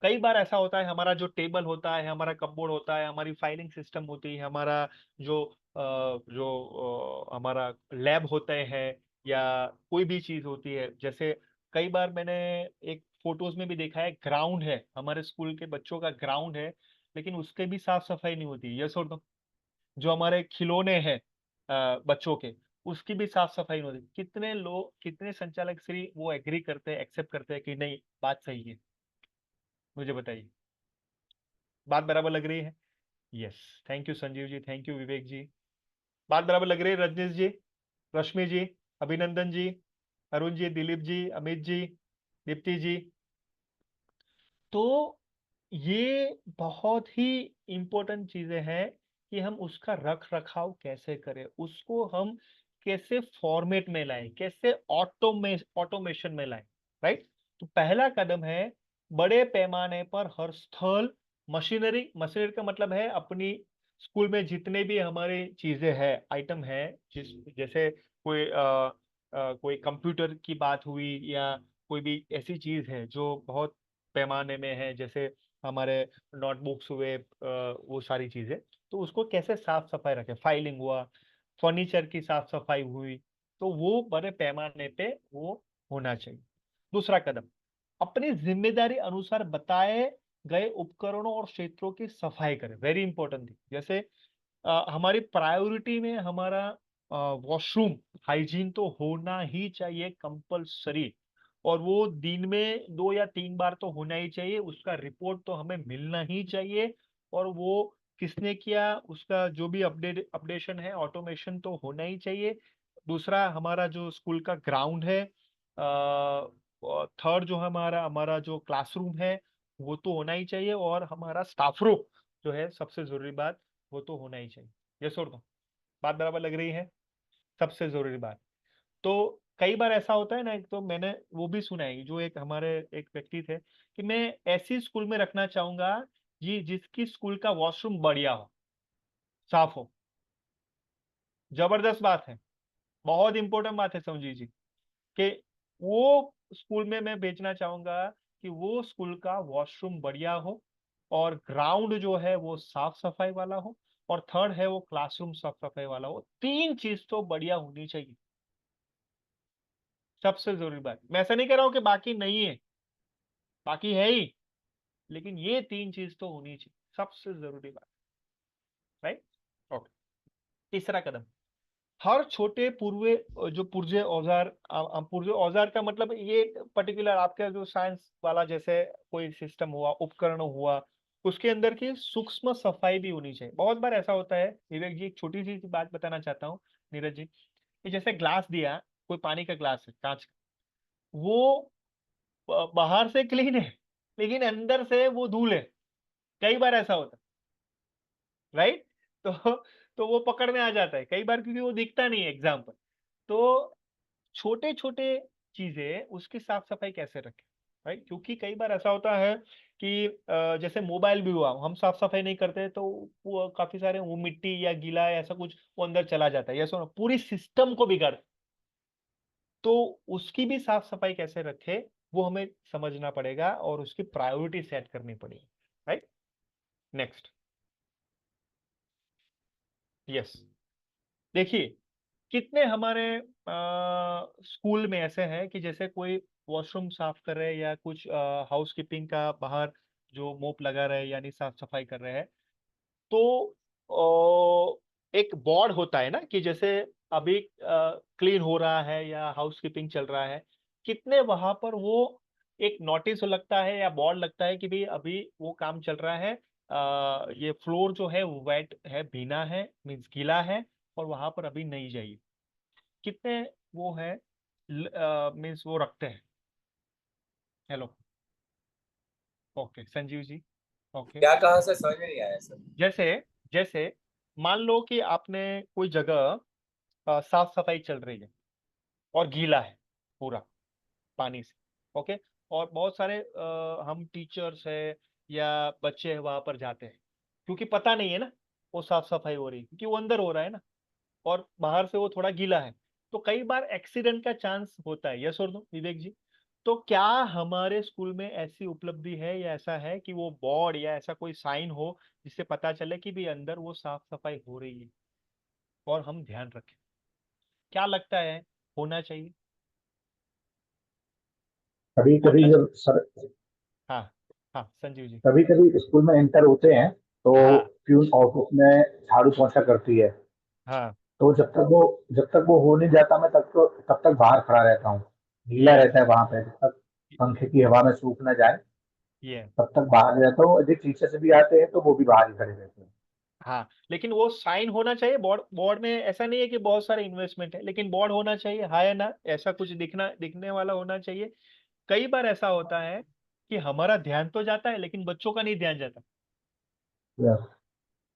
[SPEAKER 3] कई बार ऐसा होता है, हमारा जो टेबल होता है, हमारा कपबोर्ड होता है, हमारी फाइलिंग सिस्टम होती है, हमारा जो हमारा लैब होते हैं या कोई भी चीज होती है, जैसे कई बार मैंने एक फोटोज में भी देखा है, ग्राउंड है, हमारे स्कूल के बच्चों का ग्राउंड है, लेकिन उसके भी साफ सफाई नहीं होती, ये छोड़ दो। जो हमारे खिलौने हैं बच्चों के, उसकी भी साफ सफाई नहीं होती। कितने लोग, कितने संचालक श्री वो एग्री करते हैं, एक्सेप्ट करते हैं कि नहीं बात सही है? मुझे बताइए, बात बराबर लग रही है? Yes, thank you Sanjeev ji, thank you Vivek ji. बात बराबर लग रही है रजनीश जी, रश्मि जी, अभिनंदन जी, अरुण जी, दिलीप जी, अमित जी, दीप्ति जी। तो ये बहुत ही इंपॉर्टेंट चीजें हैं कि हम उसका रख रखाव कैसे करें, उसको हम कैसे फॉर्मेट में लाएं, कैसे ऑटोमेशन में लाएं, राइट? तो पहला कदम है बड़े पैमाने पर हर स्थल मशीनरी, मशीनरी का मतलब है अपनी स्कूल में जितने भी हमारे चीजें हैं, आइटम है, जैसे कोई कोई कंप्यूटर की बात हुई या कोई भी ऐसी चीज है जो बहुत पैमाने में है, जैसे हमारे नोटबुक्स हुए, वो सारी चीजें, तो उसको कैसे साफ सफाई रखें, फाइलिंग हुआ, फर्नीचर की साफ सफाई हुई, तो वो बड़े पैमाने पे वो होना चाहिए। दूसरा कदम, अपनी जिम्मेदारी अनुसार बताए गए उपकरणों और क्षेत्रों की सफाई करें, वेरी इंपॉर्टेंट थी। जैसे हमारी प्रायोरिटी में हमारा वॉशरूम हाइजीन तो होना ही चाहिए, कंपलसरी, और वो दिन में 2 या 3 बार तो होना ही चाहिए, उसका रिपोर्ट तो हमें मिलना ही चाहिए, और वो किसने किया उसका जो भी अपडेशन है, ऑटोमेशन तो होना ही चाहिए। दूसरा, हमारा जो स्कूल का ग्राउंड है, थर्ड जो हमारा हमारा जो क्लासरूम है वो तो होना ही चाहिए, और हमारा स्टाफ रूम जो है सबसे जरूरी बात, वो तो होना ही चाहिए। ये सोच दो, बात बराबर लग रही है? सबसे जरूरी बात। तो कई बार ऐसा होता है ना, तो मैंने वो भी सुना है, जो एक हमारे एक व्यक्ति थे कि मैं ऐसी स्कूल में रखना चाहूंगा जी जिसकी स्कूल का वॉशरूम बढ़िया हो, साफ हो। जबरदस्त बात है, बहुत इंपॉर्टेंट बात है समझी जी, कि वो स्कूल में मैं भेजना चाहूंगा कि वो स्कूल का वॉशरूम बढ़िया हो, और ग्राउंड जो है वो साफ सफाई वाला हो, और थर्ड है वो क्लासरूम साफ सफाई वाला हो। तीन चीज तो बढ़िया होनी चाहिए, सबसे जरूरी बात। मैं ऐसा नहीं कह रहा हूं कि बाकी नहीं है, बाकी है ही, लेकिन ये तीन चीज तो होनी चाहिए, सबसे जरूरी बात, राइट? ओके। तीसरा कदम, हर छोटे पूर्वे जो पुर्जे औजार, पुर्जे औजार का मतलब ये पर्टिकुलर आपका जो साइंस वाला, जैसे कोई सिस्टम हुआ, उपकरण हुआ, उसके अंदर की सूक्ष्म सफाई भी होनी चाहिए। बहुत बार ऐसा होता है विवेक जी, एक छोटी सी बात बताना चाहता हूँ नीरज जी, कि जैसे ग्लास दिया, कोई पानी का ग्लास है, कांच का, वो बाहर से क्लीन है लेकिन अंदर से वो धूल है। कई बार ऐसा होता है, राइट? तो वो पकड़ में आ जाता है कई बार, क्योंकि वो दिखता नहीं है एग्जाम पर। तो छोटे छोटे चीजें उसकी साफ सफाई कैसे रखें, राइट? क्योंकि कई बार ऐसा होता है कि जैसे मोबाइल भी हुआ, हम साफ सफाई नहीं करते तो वो काफी सारे वो मिट्टी या गीला या ऐसा कुछ वो अंदर चला जाता है, या सुनो पूरी सिस्टम को बिगाड़। तो उसकी भी साफ सफाई कैसे रखे वो हमें समझना पड़ेगा और उसकी प्रायोरिटी सेट करनी पड़ेगी, राइट? नेक्स्ट। यस, देखिए कितने हमारे स्कूल में ऐसे हैं कि जैसे कोई वॉशरूम साफ कर रहे हैं या कुछ हाउस कीपिंग का बाहर जो मोप लगा रहे हैं यानी साफ सफाई कर रहे हैं, तो एक बोर्ड होता है ना कि जैसे अभी क्लीन हो रहा है या हाउस कीपिंग चल रहा है, कितने वहां पर वो एक नोटिस लगता है या बोर्ड लगता है कि भाई अभी वो काम चल रहा है, ये फ्लोर जो है वो वेट है, भीना है, मीन्स गीला है, और वहां पर अभी नहीं जाइए। कितने वो है मीन्स वो रखते हैं? Hello, okay Sanjeev ji, okay.
[SPEAKER 2] क्या कहा सर, समझ में नहीं आया सर।
[SPEAKER 3] जैसे जैसे मान लो कि आपने कोई जगह साफ सफाई चल रही है और गीला है पूरा पानी से, ओके, और बहुत सारे हम टीचर्स है या बच्चे वहां पर जाते हैं, क्योंकि पता नहीं है ना वो साफ सफाई हो रही है, क्योंकि वो अंदर हो रहा है ना और बाहर से वो थोड़ा गीला है, तो कई बार एक्सीडेंट का चांस होता है। यस और नो विवेक जी? तो क्या हमारे स्कूल में ऐसी उपलब्धि है या ऐसा है कि वो बोर्ड या ऐसा कोई साइन हो जिससे पता चले कि भी अंदर वो साफ सफाई हो रही है और हम ध्यान रखें? क्या लगता है होना चाहिए?
[SPEAKER 5] कभी कभी
[SPEAKER 3] होना
[SPEAKER 5] जब सर
[SPEAKER 3] हाँ, हाँ संजीव जी।
[SPEAKER 5] कभी कभी स्कूल में एंटर होते हैं तो
[SPEAKER 3] हाँ,
[SPEAKER 5] प्यून ऑफिस में झाड़ू पोंछा करती है।
[SPEAKER 3] हाँ,
[SPEAKER 5] तो जब तक वो हो नहीं जाता, मैं तब तक बाहर खड़ा रहता हूँ। गीला
[SPEAKER 3] यस,
[SPEAKER 5] रहता है वहां पे, जब तक पंखे की हवा में सूख ना जाए
[SPEAKER 3] ये
[SPEAKER 5] तब तक बाहर रहता हूँ। यदि टीचर भी आते हैं तो वो भी बाहर ही खड़े रहते हैं।
[SPEAKER 3] हाँ, लेकिन वो साइन होना चाहिए बोर्ड। बोर्ड में ऐसा नहीं है कि बहुत सारे इन्वेस्टमेंट है, लेकिन बोर्ड होना चाहिए, हाँ या ना, ऐसा कुछ दिखने वाला होना चाहिए। कई बार ऐसा होता है कि हमारा ध्यान तो जाता है लेकिन बच्चों का नहीं ध्यान जाता,
[SPEAKER 5] Yes.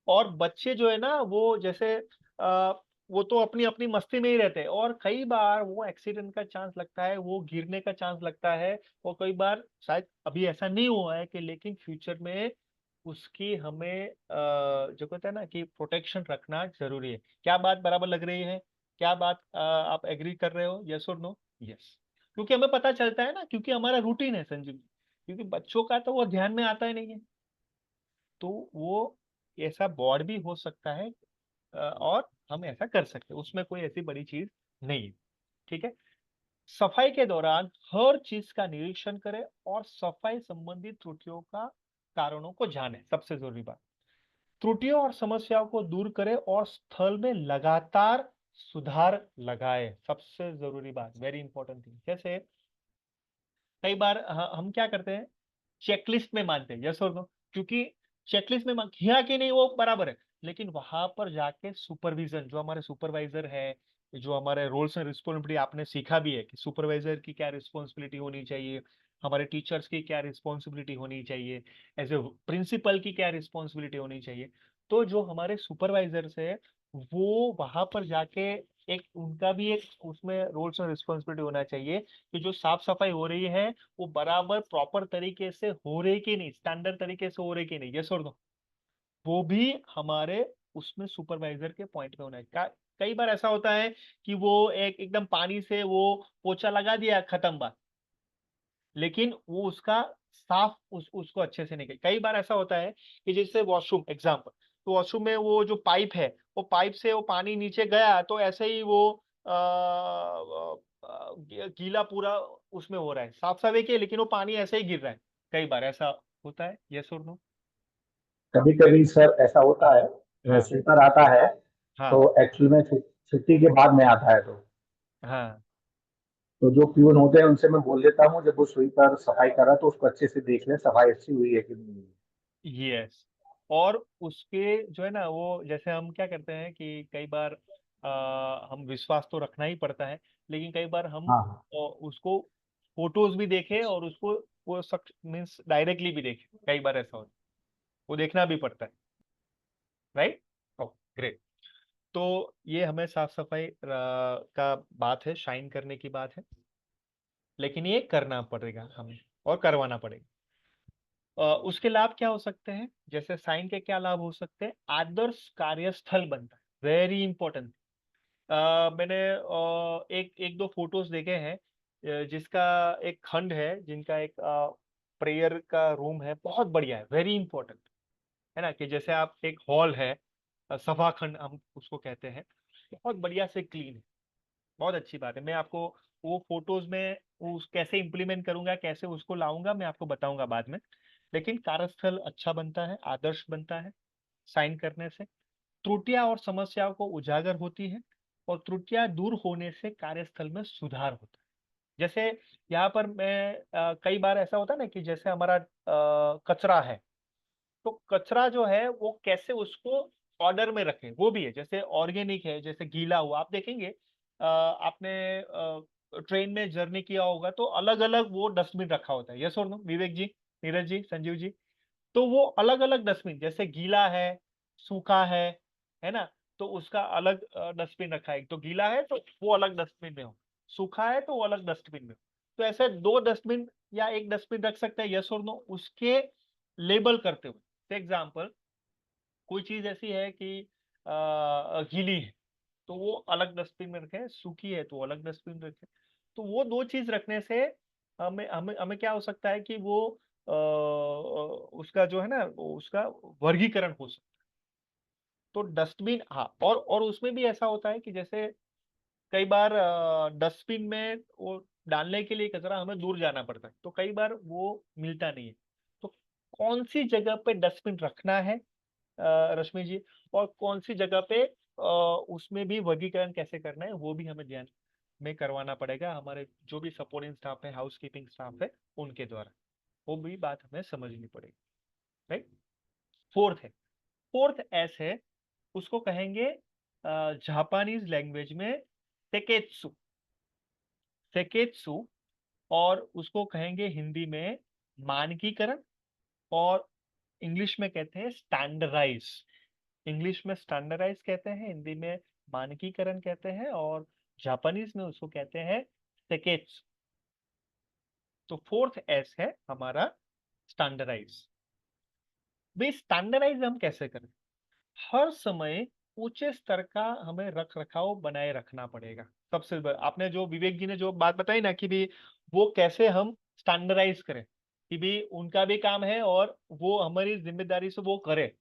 [SPEAKER 3] और बच्चे जो है ना वो जैसे आ, वो तो अपनी अपनी मस्ती में ही रहते हैं, और कई बार वो एक्सीडेंट का चांस लगता है, वो गिरने का चांस लगता है। और कई बार शायद अभी ऐसा नहीं हुआ है कि, लेकिन फ्यूचर में उसकी हमें जो कहते हैं ना कि प्रोटेक्शन रखना जरूरी है। क्या बात बराबर लग रही है? क्या बात आप एग्री कर रहे हो? यस और नो? यस, क्योंकि हमें पता चलता है ना, क्योंकि हमारा रूटीन है संजीव जी। क्योंकि बच्चों का तो वो ध्यान में आता ही नहीं है, तो वो ऐसा बोर्ड भी हो सकता है, और हम ऐसा कर सकते हैं, उसमें कोई ऐसी बड़ी चीज नहीं है। ठीक है। सफाई के दौरान हर चीज का निरीक्षण करें और सफाई संबंधित त्रुटियों का कारणों को जाने। सबसे जरूरी बात, त्रुटियों और समस्याओं को दूर करें और स्थल में लगातार सुधार लगाए। सबसे जरूरी बात, वेरी इंपॉर्टेंट थिंग। जैसे कई बार हम क्या करते हैं, चेकलिस्ट में मानते हैं, यस और नो? क्योंकि चेकलिस्ट में किया कि नहीं वो बराबर है, लेकिन वहां पर जाके सुपरविजन, जो हमारे सुपरवाइजर है, जो हमारे रोल्स एंड रिस्पॉन्सिबिलिटी आपने सीखा भी है कि सुपरवाइजर की क्या रिस्पॉन्सिबिलिटी होनी चाहिए, हमारे टीचर्स की क्या रिस्पॉन्सिबिलिटी होनी चाहिए, एज ए प्रिंसिपल की क्या रिस्पॉन्सिबिलिटी होनी चाहिए। तो जो हमारे सुपरवाइजर्स है वो वहां पर जाके एक उनका भी एक उसमें रोल्स और रिस्पॉन्सिबिलिटी होना चाहिए कि जो साफ सफाई हो रही है वो बराबर प्रॉपर तरीके से हो रही कि नहीं, स्टैंडर्ड तरीके से हो रही कि नहीं, यस और नो? वो भी हमारे उसमें सुपरवाइजर के पॉइंट पे होना है। कई बार ऐसा होता है कि वो एकदम पानी से वो पोछा लगा दिया, खत्म बात, लेकिन वो उसका साफ उसको अच्छे से नहीं किया। कई बार ऐसा होता है कि जैसे वॉशरूम एग्जाम्पल, तो वॉशरूम में वो जो पाइप है, वो पाइप से वो पानी नीचे गया तो ऐसे ही वो गीला पूरा उसमें हो रहा है, साफ साफ एक ही है, लेकिन वो पानी ऐसे ही गिर रहा है। कई बार ऐसा होता है, यस और नो?
[SPEAKER 5] कभी कभी सर ऐसा होता है,
[SPEAKER 3] हाँ,
[SPEAKER 5] स्वीपर आता है तो
[SPEAKER 3] हाँ,
[SPEAKER 5] एक्चुअल में छुट्टी के बाद में आता है।
[SPEAKER 3] हाँ,
[SPEAKER 5] तो जो प्यून होते हैं उनसे मैं बोल देता हूँ, जब वो स्वीपर सफाई कर रहा है तो उसको अच्छे से देख ले सफाई अच्छी हुई है कि नहीं हुई
[SPEAKER 3] यस। और उसके जो है ना वो, जैसे हम क्या करते हैं कि कई बार हम विश्वास तो रखना ही पड़ता है, लेकिन कई बार हम
[SPEAKER 5] है। हाँ हाँ।
[SPEAKER 3] उसको फोटोज भी देखे और उसको वो मीन्स डायरेक्टली भी देखे, कई बार ऐसा होता है, वो देखना भी पड़ता है, राइट। ग्रेट। तो ये हमें साफ सफाई का बात है, शाइन करने की बात है, लेकिन ये करना पड़ेगा हमें और करवाना पड़ेगा। उसके लाभ क्या हो सकते हैं, जैसे साइन के क्या लाभ हो सकते हैं, आदर्श कार्यस्थल बनता है, वेरी इंपॉर्टेंट। मैंने एक एक दो फोटोज देखे हैं, जिसका एक खंड है, जिनका एक प्रेयर का रूम है, बहुत बढ़िया है, वेरी इंपॉर्टेंट है ना, कि जैसे आप एक हॉल है, सभा खंड हम उसको कहते हैं, बहुत बढ़िया से क्लीन है, बहुत अच्छी बात है। मैं आपको वो फोटोज में उस कैसे इम्प्लीमेंट करूंगा, कैसे उसको लाऊंगा, मैं आपको बताऊंगा बाद में। लेकिन कार्यस्थल अच्छा बनता है, आदर्श बनता है साइन करने से। त्रुटियां और समस्याओं को उजागर होती है, और त्रुटियां दूर होने से कार्यस्थल में सुधार होता है। जैसे यहाँ पर मैं कई बार ऐसा होता है ना कि जैसे हमारा कचरा है, तो कचरा जो है वो कैसे उसको ऑर्डर में रखें, वो भी है। जैसे ऑर्गेनिक है, जैसे गीला हुआ, आप देखेंगे आपने ट्रेन में जर्नी किया होगा तो अलग अलग वो डस्टबिन रखा होता है, यस और नो, विवेक जी, नीरज जी, संजीव जी। तो वो अलग अलग डस्टबिन, जैसे गीला है, सूखा है ना, तो उसका अलग डस्टबिन रखा है। तो गीला है तो वो अलग डस्टबिन में हो, सूखा है तो वो अलग डस्टबिन में हो। तो ऐसे दो डस्टबिन या एक डस्टबिन रख सकते हैं, यस और नो, उसके लेबल करते हुए। एग्जाम्पल, कोई चीज ऐसी है कि गीली है तो वो अलग डस्टबिन में रखें, सूखी है तो अलग डस्टबिन में रखें। तो वो दो चीज रखने से हमें हमें हमें क्या हो सकता है कि वो उसका जो है ना, उसका वर्गीकरण हो सकता है। तो डस्टबिन, हाँ, और उसमें भी ऐसा होता है कि जैसे कई बार डस्टबिन में वो डालने के लिए कचरा हमें दूर जाना पड़ता है, तो कई बार वो मिलता नहीं है। तो कौन सी जगह पे डस्टबिन रखना है रश्मि जी, और कौन सी जगह पे उसमें भी वर्गीकरण कैसे करना है, वो भी हमें ध्यान में करवाना पड़ेगा, हमारे जो भी सपोर्टिंग स्टाफ है, हाउस कीपिंग स्टाफ है, उनके द्वारा। वो भी बात हमें समझनी पड़ेगी, राइट। फोर्थ है, फोर्थ एस है, उसको कहेंगे जापानीज लैंग्वेज में सेकेत्सु, सेकेत्सु। और उसको कहेंगे हिंदी में मानकीकरण, और इंग्लिश में कहते हैं स्टैंडर्डाइज। इंग्लिश में स्टैंडर्डाइज कहते हैं, हिंदी में मानकीकरण कहते हैं, और जापानीज में उसको कहते हैं सेकेट्स। तो फोर्थ एस है हमारा स्टैंडर्डाइज। भाई स्टैंडर्डाइज हम कैसे करें, हर समय ऊंचे स्तर का हमें रख रखाव बनाए रखना पड़ेगा। सबसे आपने जो विवेक जी ने जो बात बताई ना कि भी वो कैसे हम स्टैंडर्डाइज करें, कि भी उनका भी काम है और वो हमारी जिम्मेदारी से वो करे।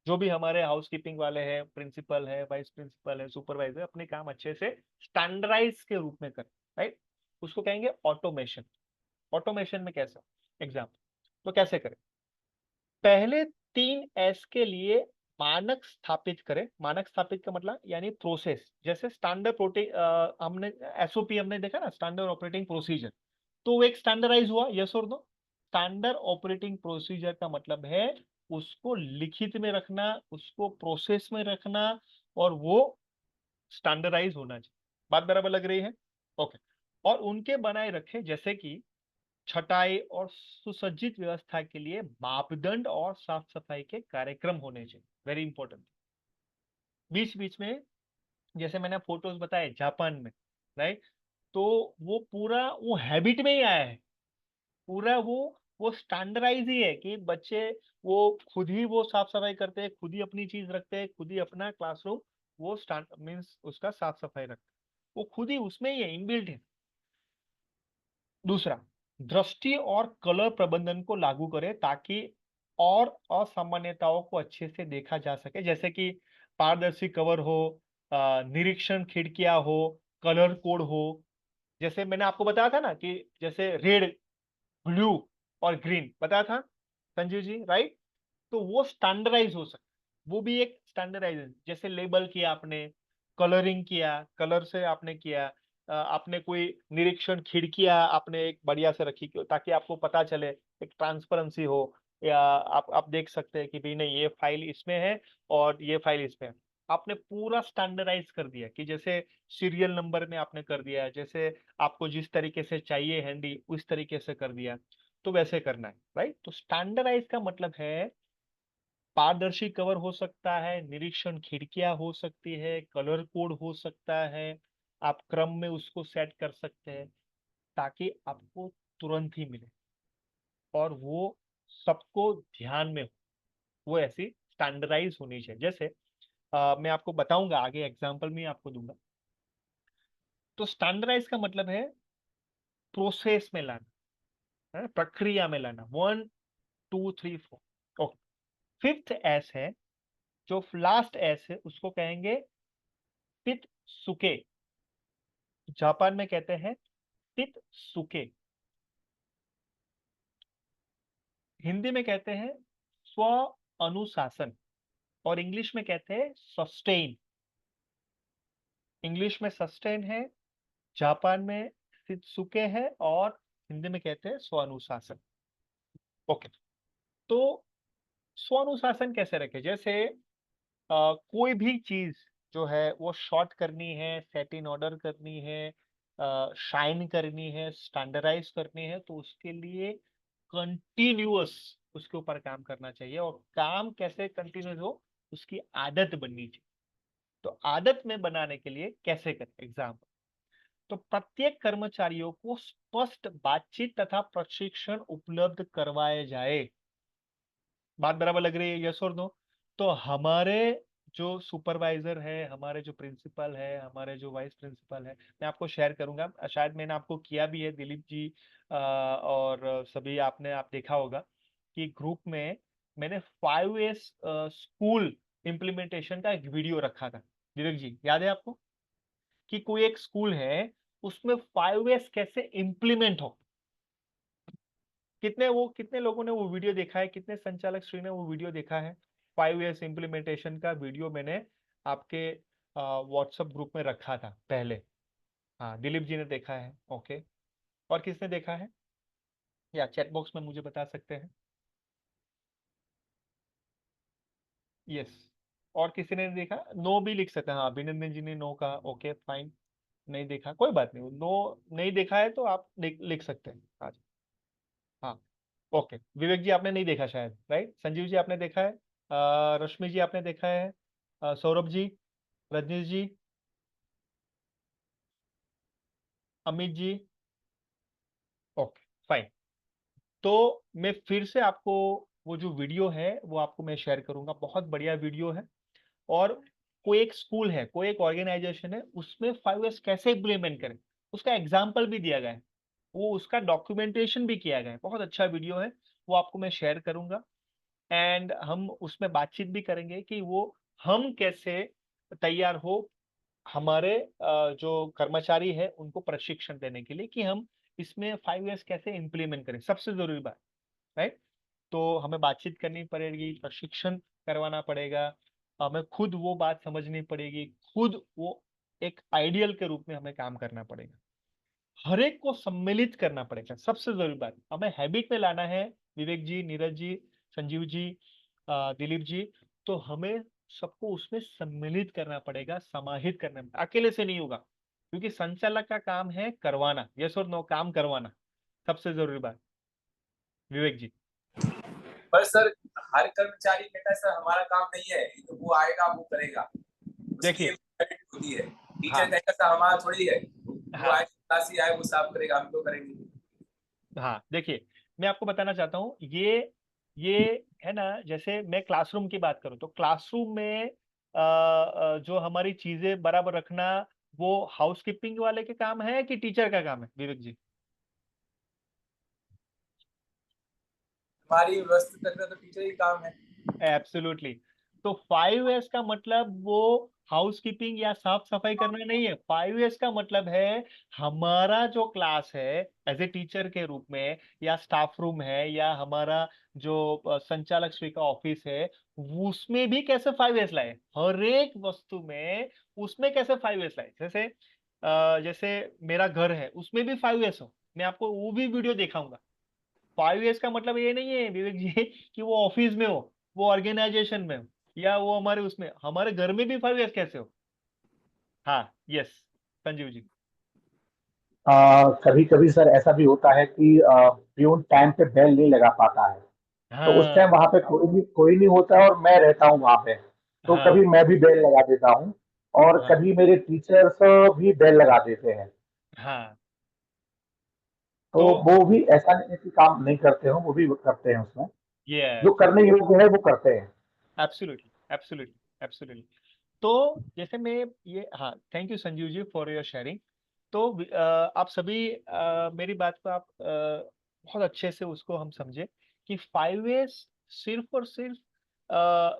[SPEAKER 3] जो भी हमारे हाउस कीपिंग वाले हैं, प्रिंसिपल है, वाइस प्रिंसिपल है, सुपरवाइजर, अपने काम अच्छे से स्टैंडर्डाइज के रूप में करें, राइट। उसको कहेंगे ऑटोमेशन। ऑटोमेशन में कैसा एग्जाम्पल, तो कैसे करें, पहले 3 एस के लिए मानक स्थापित करें। मानक स्थापित का मतलब यानी प्रोसेस, जैसे स्टैंडर्ड हमने एसओपी हमने देखा ना, स्टैंडर्ड ऑपरेटिंग प्रोसीजर, तो वो एक स्टैंडर्डाइज हुआ, यस और नो। स्टैंडर्ड ऑपरेटिंग प्रोसीजर का मतलब है उसको लिखित में रखना, उसको प्रोसेस में रखना, और वो स्टैंडर्डाइज होना चाहिए। बात बराबर लग रही है, ओके। और उनके बनाए रखे, जैसे कि छटाई और सुसज्जित व्यवस्था के लिए मापदंड और साफ सफाई के कार्यक्रम होने चाहिए, वेरी इंपॉर्टेंट। बीच बीच में जैसे मैंने फोटोज बताए जापान में, राइट, तो वो पूरा वो हैबिट में ही आया है, पूरा वो स्टैंडर्डाइज ही है कि बच्चे वो खुद ही वो साफ सफाई करते हैं, खुद ही अपनी चीज रखते हैं, खुद ही अपना क्लासरूम वो स्टैंड मीन्स उसका साफ सफाई रखते हैं, वो खुद ही उसमें ही है, इनबिल्ट है। दूसरा, दृष्टि और कलर प्रबंधन को लागू करें ताकि और असामान्यताओं को अच्छे से देखा जा सके, जैसे कि पारदर्शी कवर हो, निरीक्षण खिड़कियां हो, कलर कोड हो। जैसे मैंने आपको बताया था ना कि जैसे रेड, ब्लू और ग्रीन बताया था संजीव जी, राइट। तो वो स्टैंडर्डाइज हो सकता है, वो भी एक स्टैंडर्डाइज, जैसे लेबल किया आपने, कलरिंग किया, कलर से आपने किया, आपने कोई निरीक्षण खिड़कियां आपने एक बढ़िया से रखी ताकि आपको पता चले, एक ट्रांसपेरेंसी हो, या आप देख सकते हैं कि भाई नहीं ये फाइल इसमें है और ये फाइल इसमें है। आपने पूरा स्टैंडर्डाइज कर दिया कि जैसे सीरियल नंबर में आपने कर दिया, जैसे आपको जिस तरीके से चाहिए हैंडी उस तरीके से कर दिया, तो वैसे करना है, राइट। तो स्टैंडर्डाइज का मतलब है पारदर्शी कवर हो सकता है, निरीक्षण खिड़कियां हो सकती है, कलर कोड हो सकता है, आप क्रम में उसको सेट कर सकते हैं ताकि आपको तुरंत ही मिले और वो सबको ध्यान में हो, वो ऐसी स्टैंडर्डाइज होनी चाहिए। जैसे मैं आपको बताऊंगा आगे, एग्जांपल में आपको दूंगा। तो स्टैंडर्डाइज का मतलब है प्रोसेस में लाना, है, प्रक्रिया में लाना, 1 2 3 4। ओके। फिफ्थ एस है, जो लास्ट एस है उसको कहेंगे तित सुके। जापान में कहते हैं तित सुके, हिंदी में कहते हैं स्व अनुशासन, और इंग्लिश में कहते हैं सस्टेन। इंग्लिश में सस्टेन है, जापान में सित्सुके है, और हिंदी में कहते हैं स्वानुशासन। ओके। तो स्वानुशासन कैसे रखे? जैसे कोई भी चीज जो है वो शॉर्ट करनी है, सेट इन ऑर्डर करनी है, शाइन करनी है, स्टैंडर्डाइज करनी है, तो उसके लिए कंटिन्यूअस उसके ऊपर काम करना चाहिए। और काम कैसे कंटिन्यूअस हो, उसकी आदत बननी चाहिए। तो आदत में बनाने के लिए कैसे करें? एग्जाम्पल, तो प्रत्येक कर्मचारियों को स्पष्ट बातचीत तथा प्रशिक्षण उपलब्ध करवाए जाए। बात बराबर लग रही है? यस और नो? तो हमारे जो सुपरवाइजर है, हमारे जो प्रिंसिपल है, हमारे जो वाइस प्रिंसिपल है, मैं आपको शेयर करूंगा, शायद मैंने आपको किया भी है दिलीप जी, और सभी आपने आप देखा होगा कि ग्रुप में मैंने 5S स्कूल इम्प्लीमेंटेशन का एक वीडियो रखा था। दिलीप जी, याद है आपको? कि कोई एक स्कूल है, उसमें 5S कैसे इम्प्लीमेंट हो। कितने लोगों ने वो वीडियो देखा है? कितने संचालक श्री ने वो वीडियो देखा है? 5S इम्प्लीमेंटेशन का वीडियो मैंने आपके व्हाट्सएप ग्रुप में रखा था पहले। हाँ, दिलीप जी ने देखा है। ओके। और किसने देखा है? या चैट बॉक्स में मुझे बता सकते हैं। यस। और किसी ने देखा? नो भी लिख सकते हैं। हाँ, अभिनंदन जी ने नो कहा। Okay fine. नहीं देखा, कोई बात नहीं, नो नहीं देखा है तो आप लिख सकते हैं आज। हाँ। ओके, विवेक जी आपने नहीं देखा शायद, राइट? संजीव जी आपने देखा है, रश्मि जी आपने देखा है, सौरभ जी, रजनीश जी, अमित जी। Okay fine. तो मैं फिर से आपको वो जो वीडियो है वो आपको मैं शेयर करूंगा, बहुत बढ़िया वीडियो है। और कोई एक स्कूल है, कोई एक ऑर्गेनाइजेशन है, उसमें 5S कैसे इम्प्लीमेंट करें उसका एग्जाम्पल भी दिया गया है, वो उसका डॉक्यूमेंटेशन भी किया गया है। बहुत अच्छा वीडियो है, वो आपको मैं शेयर करूंगा। एंड हम उसमें बातचीत भी करेंगे कि वो हम कैसे तैयार हो हमारे जो कर्मचारी है उनको प्रशिक्षण देने के लिए, कि हम इसमें 5S कैसे इम्प्लीमेंट करें। सबसे जरूरी बात, राइट? तो हमें बातचीत करनी पड़ेगी, प्रशिक्षण करवाना पड़ेगा, हमें खुद वो बात समझनी पड़ेगी, खुद वो एक आइडियल के रूप में हमें काम करना पड़ेगा, हर एक को सम्मिलित करना पड़ेगा। सबसे जरूरी बात हमें हैबिट में लाना है। विवेक जी, नीरज जी, संजीव जी, दिलीप जी, तो हमें सबको उसमें सम्मिलित करना पड़ेगा, समाहित करना पड़ेगा। अकेले से नहीं होगा, क्योंकि संचालक का काम है करवाना, यस और नो, काम करवाना। सबसे जरूरी बात, विवेक जी।
[SPEAKER 2] पर सर हर कर्मचारी कहता है सर हमारा काम नहीं है, ये तो वो आएगा वो करेगा, उसकी
[SPEAKER 3] देखिए,
[SPEAKER 2] एक credit होती है। टीचर
[SPEAKER 3] हाँ
[SPEAKER 2] कहेगा सर हमारा थोड़ी है, वो
[SPEAKER 3] हाँ
[SPEAKER 2] आए क्लास ही आए वो साफ करेगा, हम तो करेंगे।
[SPEAKER 3] हाँ, देखिए, मैं आपको बताना चाहता हूँ, ये है ना, जैसे मैं क्लासरूम की बात करूँ तो क्लासरूम में जो हमारी चीजें बराबर रखना, वो हाउसकीपिंग वाले के काम है कि टीचर का काम है, विवेक जी?
[SPEAKER 2] हमारी व्यवस्थित रखना तो टीचर ही काम है।
[SPEAKER 3] एब्सोल्युटली। तो 5S का मतलब वो हाउसकीपिंग या साफ सफाई करना नहीं है। 5S का मतलब है हमारा जो क्लास है एज ए टीचर के रूप में, या स्टाफ रूम है, या हमारा जो संचालक श्री का ऑफिस है, उसमें भी कैसे 5S लाए, हर एक वस्तु में उसमें कैसे 5S लाए। जैसे मेरा घर है, उसमें भी 5S हो, मैं आपको वो भी वीडियो दिखाऊंगा। 5S का मतलब ये नहीं है विवेक जी कि वो ऑफिस में हो, वो ऑर्गेनाइजेशन में हो, या वो हमारे घर में भी 5S कैसे हो? हाँ, यस संजीव जी।
[SPEAKER 5] कभी कभी सर ऐसा भी होता है कि प्यून टाइम पे बेल नहीं लगा पाता है, तो उस टाइम
[SPEAKER 3] हाँ
[SPEAKER 5] वहां पे कोई नहीं होता है और मैं रहता हूँ वहां पे, तो
[SPEAKER 3] हाँ
[SPEAKER 5] कभी मैं भी बेल लगा देता हूँ और
[SPEAKER 3] हाँ
[SPEAKER 5] कभी मेरे टीचर्स भी बेल लगा देते हैं।
[SPEAKER 3] हाँ।
[SPEAKER 5] तो
[SPEAKER 3] तो
[SPEAKER 5] वो भी ऐसा नहीं है कि काम नहीं करते हो, वो भी करते हैं उसमें, जो
[SPEAKER 3] यस,
[SPEAKER 5] करने योग्य है वो करते हैं।
[SPEAKER 3] Absolutely absolutely absolutely. तो जैसे मैं ये, हाँ, thank you Sanjeev ji for your sharing. तो आप सभी मेरी बात को आप बहुत अच्छे से उसको हम समझे कि 5S सिर्फ और सिर्फ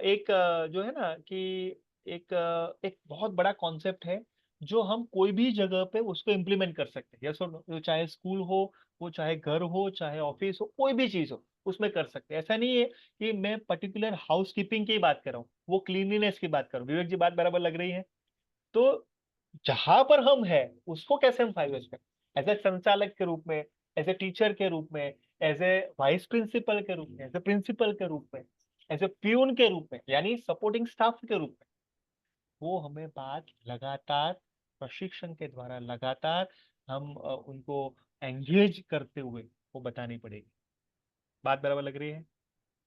[SPEAKER 3] एक जो है ना कि एक बहुत बड़ा कॉन्सेप्ट है जो हम कोई भी जगह पे उसको इम्प्लीमेंट कर सकते हैं। यस और नो? वो चाहे स्कूल हो, वो चाहे घर हो, चाहे ऑफिस हो, कोई भी चीज हो उसमें कर सकते हैं। ऐसा नहीं है कि मैं पर्टिकुलर हाउस कीपिंग की बात कर रहा हूँ, वो क्लीनलीनेस की बात कर रहा हूँ। विवेक जी बात बराबर लग रही है? तो जहां पर हम है उसको कैसे हम 5S में, एज ए संचालक के रूप में, एज ए टीचर के रूप में, एज ए वाइस प्रिंसिपल के रूप में, एज ए प्रिंसिपल के रूप में, एज ए प्यून के रूप में, यानी सपोर्टिंग स्टाफ के रूप में, वो हमें बात लगातार प्रशिक्षण के द्वारा लगातार हम उनको एंगेज करते हुए वो बतानी पड़ेगी। बात बराबर लग रही है?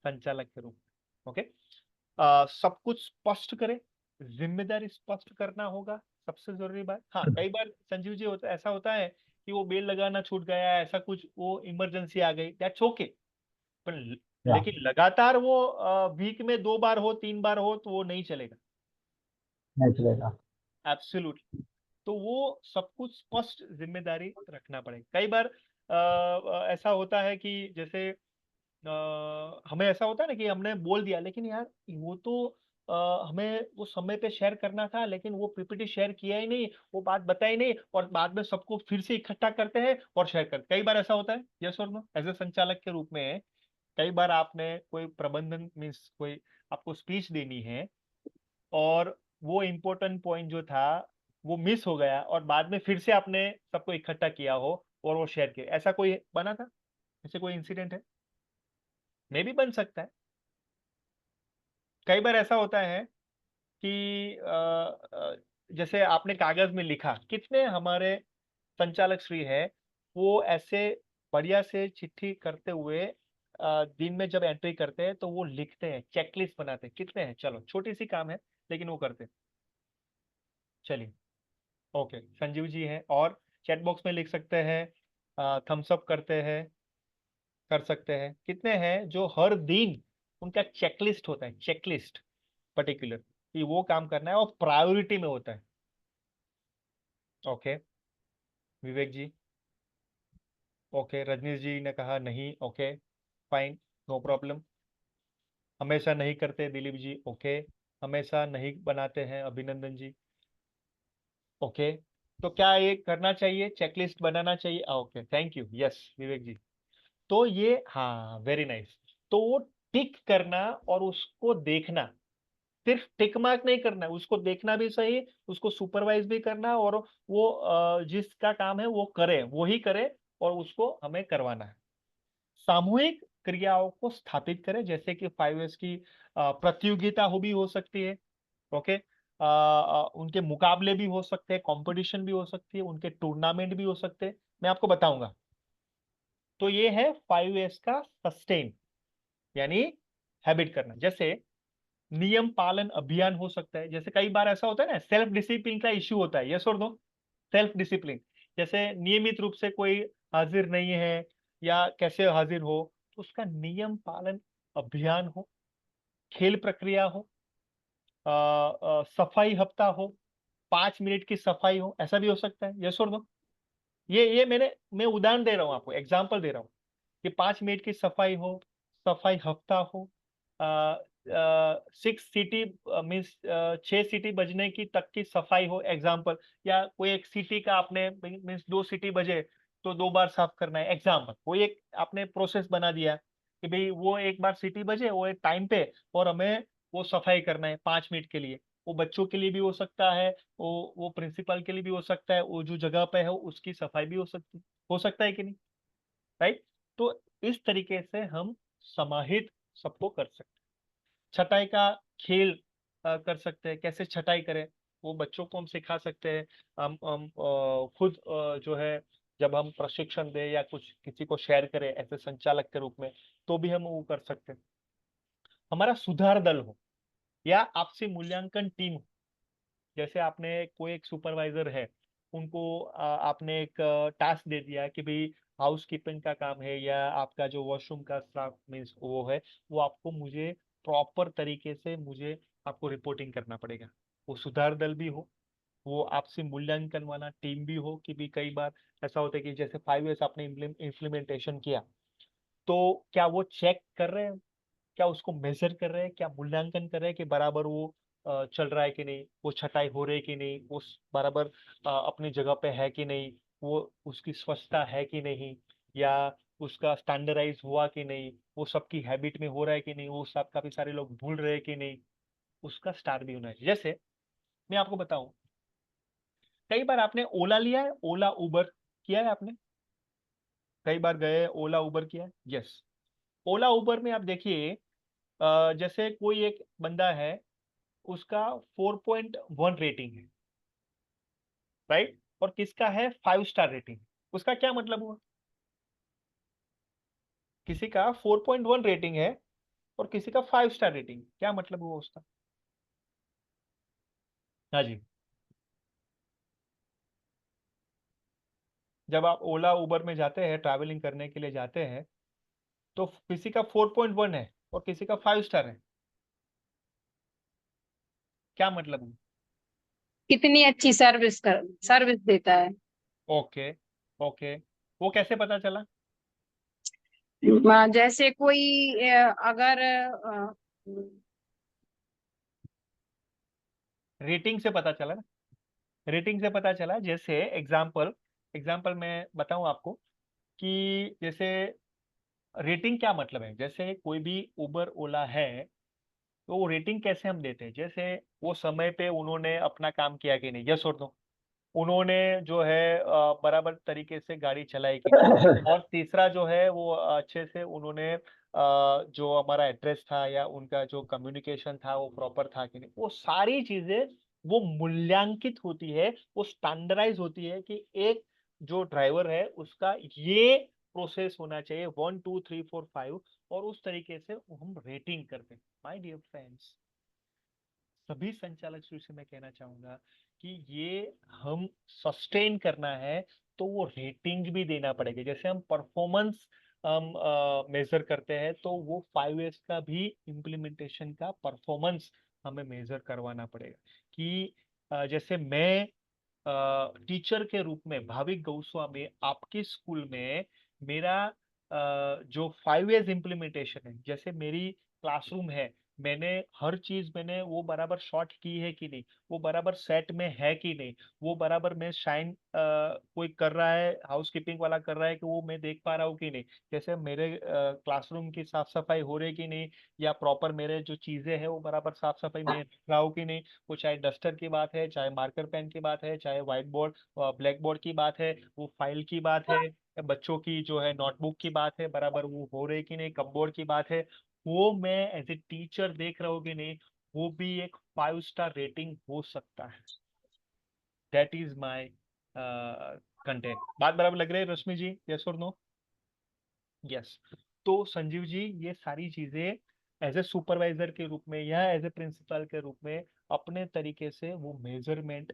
[SPEAKER 3] संचालक के रूप में, ओके। सब कुछ स्पष्ट करें, जिम्मेदारी स्पष्ट करना होगा, सबसे जरूरी बात। हाँ, कई बार संजीव जी ऐसा होता है कि वो बेल लगाना छूट गया, ऐसा कुछ वो इमरजेंसी आ गई, दैट्स ओके। पर
[SPEAKER 5] या
[SPEAKER 3] लेकिन लगातार वो वीक में 2 बार हो, 3 बार हो तो वो नहीं चलेगा।
[SPEAKER 5] नहीं चलेगा।
[SPEAKER 3] एब्सोल्युटली। तो वो सब कुछ स्पष्ट जिम्मेदारी रखना पड़ेगा। कई बार ऐसा होता है कि जैसे हमें ऐसा होता है ना कि हमने बोल दिया, लेकिन यार वो तो हमें वो समय पे शेयर करना था, लेकिन वो पीपीटी शेयर किया ही नहीं, वो बात बताई नहीं, और बाद में सबको फिर से इकट्ठा करते हैं और शेयर करते। कई बार ऐसा होता है, यस और नो? एज ए संचालक के रूप में कई बार आपने कोई प्रबंधन मीन्स कोई आपको स्पीच देनी है, और वो इम्पोर्टेंट पॉइंट जो था वो मिस हो गया, और बाद में फिर से आपने सबको इकट्ठा किया हो और वो शेयर किया, ऐसा कोई बना था? ऐसे कोई इंसिडेंट है? मे भी बन सकता है। कई बार ऐसा होता है कि जैसे आपने कागज में लिखा, कितने हमारे संचालक श्री है वो ऐसे बढ़िया से चिट्ठी करते हुए दिन में जब एंट्री करते हैं तो वो लिखते हैं, चेकलिस्ट बनाते हैं, कितने हैं? चलो छोटी सी काम है लेकिन वो करते हैं। चलिए, ओके, संजीव जी हैं, और चैट बॉक्स में लिख सकते हैं, थम्स अप करते हैं, कर सकते हैं। कितने हैं जो हर दिन उनका चेकलिस्ट होता है, चेकलिस्ट पर्टिकुलर कि वो काम करना है और प्रायोरिटी में होता है? ओके, विवेक जी, ओके, रजनीश जी ने कहा नहीं, ओके, फाइन, नो प्रॉब्लम। हमेशा नहीं करते दिलीप जी, ओके, हमेशा नहीं बनाते हैं अभिनंदन जी, ओके। तो क्या ये करना चाहिए, चेकलिस्ट बनाना चाहिए? ओके, थैंक यू, यस विवेक जी। तो ये, हाँ, वेरी नाइस। तो वो टिक करना और उसको देखना, सिर्फ टिक मार्क नहीं करना है, उसको देखना भी सही, उसको सुपरवाइज भी करना, और वो जिसका काम है वो करे, वो ही करे, और उसको हमें करवाना है। सामूहिक क्रियाओं को स्थापित करें, जैसे कि 5S की प्रतियोगिता हो भी हो सकती है, ओके। उनके मुकाबले भी हो सकते हैं, कंपटीशन भी हो सकती है, उनके टूर्नामेंट भी हो सकते हैं, मैं आपको बताऊंगा। तो ये है 5S का सस्टेन, यानी हैबिट करना। जैसे नियम पालन अभियान हो सकता है, जैसे कई बार ऐसा होता है ना, सेल्फ डिसिप्लिन का इश्यू होता है, यस और नो? सेल्फ डिसिप्लिन, जैसे नियमित रूप से कोई हाजिर नहीं है या कैसे हाजिर हो, तो उसका नियम पालन अभियान हो, खेल प्रक्रिया हो, सफाई हफ्ता हो, 5 मिनट की सफाई हो, ऐसा भी हो सकता है, यस और नो? ये मैं उदाहरण दे रहा हूँ, आपको एग्जाम्पल दे रहा हूँ कि 5 मिनट की सफाई हो, सफाई हफ्ता हो, 6 सीटी मीन्स 6 सीटी बजने की तक की सफाई हो, एग्जाम्पल। या कोई एक सीटी का आपने मीन्स 2 सीटी बजे तो 2 बार साफ करना है, एग्जाम्पल। वो एक आपने प्रोसेस बना दिया कि भाई वो एक बार सीटी बजे, वो एक टाइम पे, और हमें वो सफाई करना है 5 मिनट के लिए। वो बच्चों के लिए भी हो सकता है, वो प्रिंसिपल के लिए भी हो सकता है, वो जो जगह पे है उसकी सफाई भी हो सकता है कि नहीं, राइट? तो इस तरीके से हम समाहित सबको कर सकते हैं। छटाई का खेल कर सकते हैं, कैसे छटाई करें वो बच्चों को हम सिखा सकते हैं। हम खुद जो है जब हम प्रशिक्षण दें या कुछ किसी को शेयर करें ऐसे संचालक के रूप में, तो भी हम वो कर सकते हैं। हमारा सुधार दल हो या आपसी मूल्यांकन टीम हो, जैसे आपने कोई एक सुपरवाइजर है, उनको आपने एक टास्क दे दिया कि भाई हाउस कीपिंग का काम है या आपका जो वॉशरूम का स्टाफ मीन्स वो है, वो आपको मुझे प्रॉपर तरीके से मुझे आपको रिपोर्टिंग करना पड़ेगा। वो सुधार दल भी हो, वो आपसे मूल्यांकन वाला टीम भी हो कि भी कई बार ऐसा होता है कि जैसे 5 years आपने इम्प्लीमेंटेशन किया, तो क्या वो चेक कर रहे हैं, क्या उसको मेजर कर रहे हैं, क्या मूल्यांकन कर रहे हैं कि बराबर वो चल रहा है कि नहीं, वो छटाई हो रही है कि नहीं, वो बराबर अपनी जगह पे है कि नहीं, वो उसकी स्वच्छता है कि नहीं, या उसका स्टैंडर्डाइज हुआ कि नहीं, वो सबकी हैबिट में हो रहा है कि नहीं, वो सब काफी सारे लोग भूल रहे हैं कि नहीं, उसका स्टार भी होना चाहिए। जैसे मैं आपको बताऊं, कई बार आपने ओला लिया है, ओला उबर किया है आपने, कई बार गए ओला उबर किया है। यस, ओला उबर में आप देखिए जैसे कोई एक बंदा है, उसका 4.1 रेटिंग है, राइट, और किसका है 5 स्टार रेटिंग। उसका क्या मतलब हुआ, किसी का 4.1 रेटिंग है और किसी का 5 स्टार रेटिंग, क्या मतलब हुआ उसका। हाँ जी, जब आप ओला उबर में जाते हैं, ट्रैवलिंग करने के लिए जाते हैं, तो किसी का 4.1 है और किसी का 5 स्टार है, क्या मतलब हुआ।
[SPEAKER 8] कितनी अच्छी सर्विस देता है।
[SPEAKER 3] ओके, ओके, वो कैसे पता चला।
[SPEAKER 8] जैसे कोई अगर
[SPEAKER 3] रेटिंग से पता चला ना, रेटिंग से पता चला। जैसे एग्जाम्पल एग्जाम्पल मैं बताऊं आपको कि जैसे रेटिंग क्या मतलब है, जैसे कोई भी उबर ओला है, तो वो रेटिंग कैसे हम देते हैं, जैसे वो समय पे उन्होंने अपना काम किया कि नहीं, यस और नो, उन्होंने जो है बराबर तरीके से गाड़ी चलाई कि नहीं, और तीसरा जो है वो अच्छे से उन्होंने जो हमारा एड्रेस था या उनका जो कम्युनिकेशन था वो प्रॉपर था कि नहीं, वो सारी चीजें वो मूल्यांकित होती है, वो स्टैंडर्डाइज होती है कि एक जो ड्राइवर है उसका ये प्रोसेस होना चाहिए 1 2 3 4 5, और उस तरीके से हम रेटिंग करते हैं। माय डियर फ्रेंड्स, सभी संचालक श्री से मैं कहना चाहूंगा कि ये हम सस्टेन करना है तो वो रेटिंग भी देना पड़ेगा। जैसे हम परफॉर्मेंस हम मेजर करते हैं, तो वो 5 years का भी इम्प्लीमेंटेशन का परफॉर्मेंस हमें मेजर करवाना पड़ेगा। कि जैसे मैं टीचर के रूप में भाविक गोस्वामी आपके स्कूल में मेरा जो 5 years इम्प्लीमेंटेशन है, जैसे मेरी क्लासरूम है, मैंने हर चीज मैंने वो बराबर शॉर्ट की है कि नहीं, वो बराबर सेट में है कि नहीं, वो बराबर मैं शाइन कोई कर रहा है, हाउस कीपिंग वाला कर रहा है कि वो मैं देख पा रहा हूँ कि नहीं, जैसे मेरे क्लासरूम की साफ सफाई हो रही है कि नहीं, या प्रॉपर मेरे जो चीजें हैं वो बराबर साफ सफाई में रख रहा हूँ कि नहीं। वो चाहे डस्टर की बात है, चाहे मार्कर पेन की बात है, चाहे व्हाइट बोर्ड ब्लैक बोर्ड की बात है, वो फाइल की बात है, या बच्चों की जो है नोटबुक की बात है, बराबर वो हो रही कि नहीं, कपबोर्ड की बात है, वो मैं एज ए टीचर देख रहा हूँ कि नहीं, वो भी एक 5 स्टार रेटिंग हो सकता है। That is my content. बात बराबर लग रही है रश्मि जी, यस और नो। यस, तो संजीव जी ये सारी चीजें एज ए सुपरवाइजर के रूप में या एज ए प्रिंसिपल के रूप में अपने तरीके से वो मेजरमेंट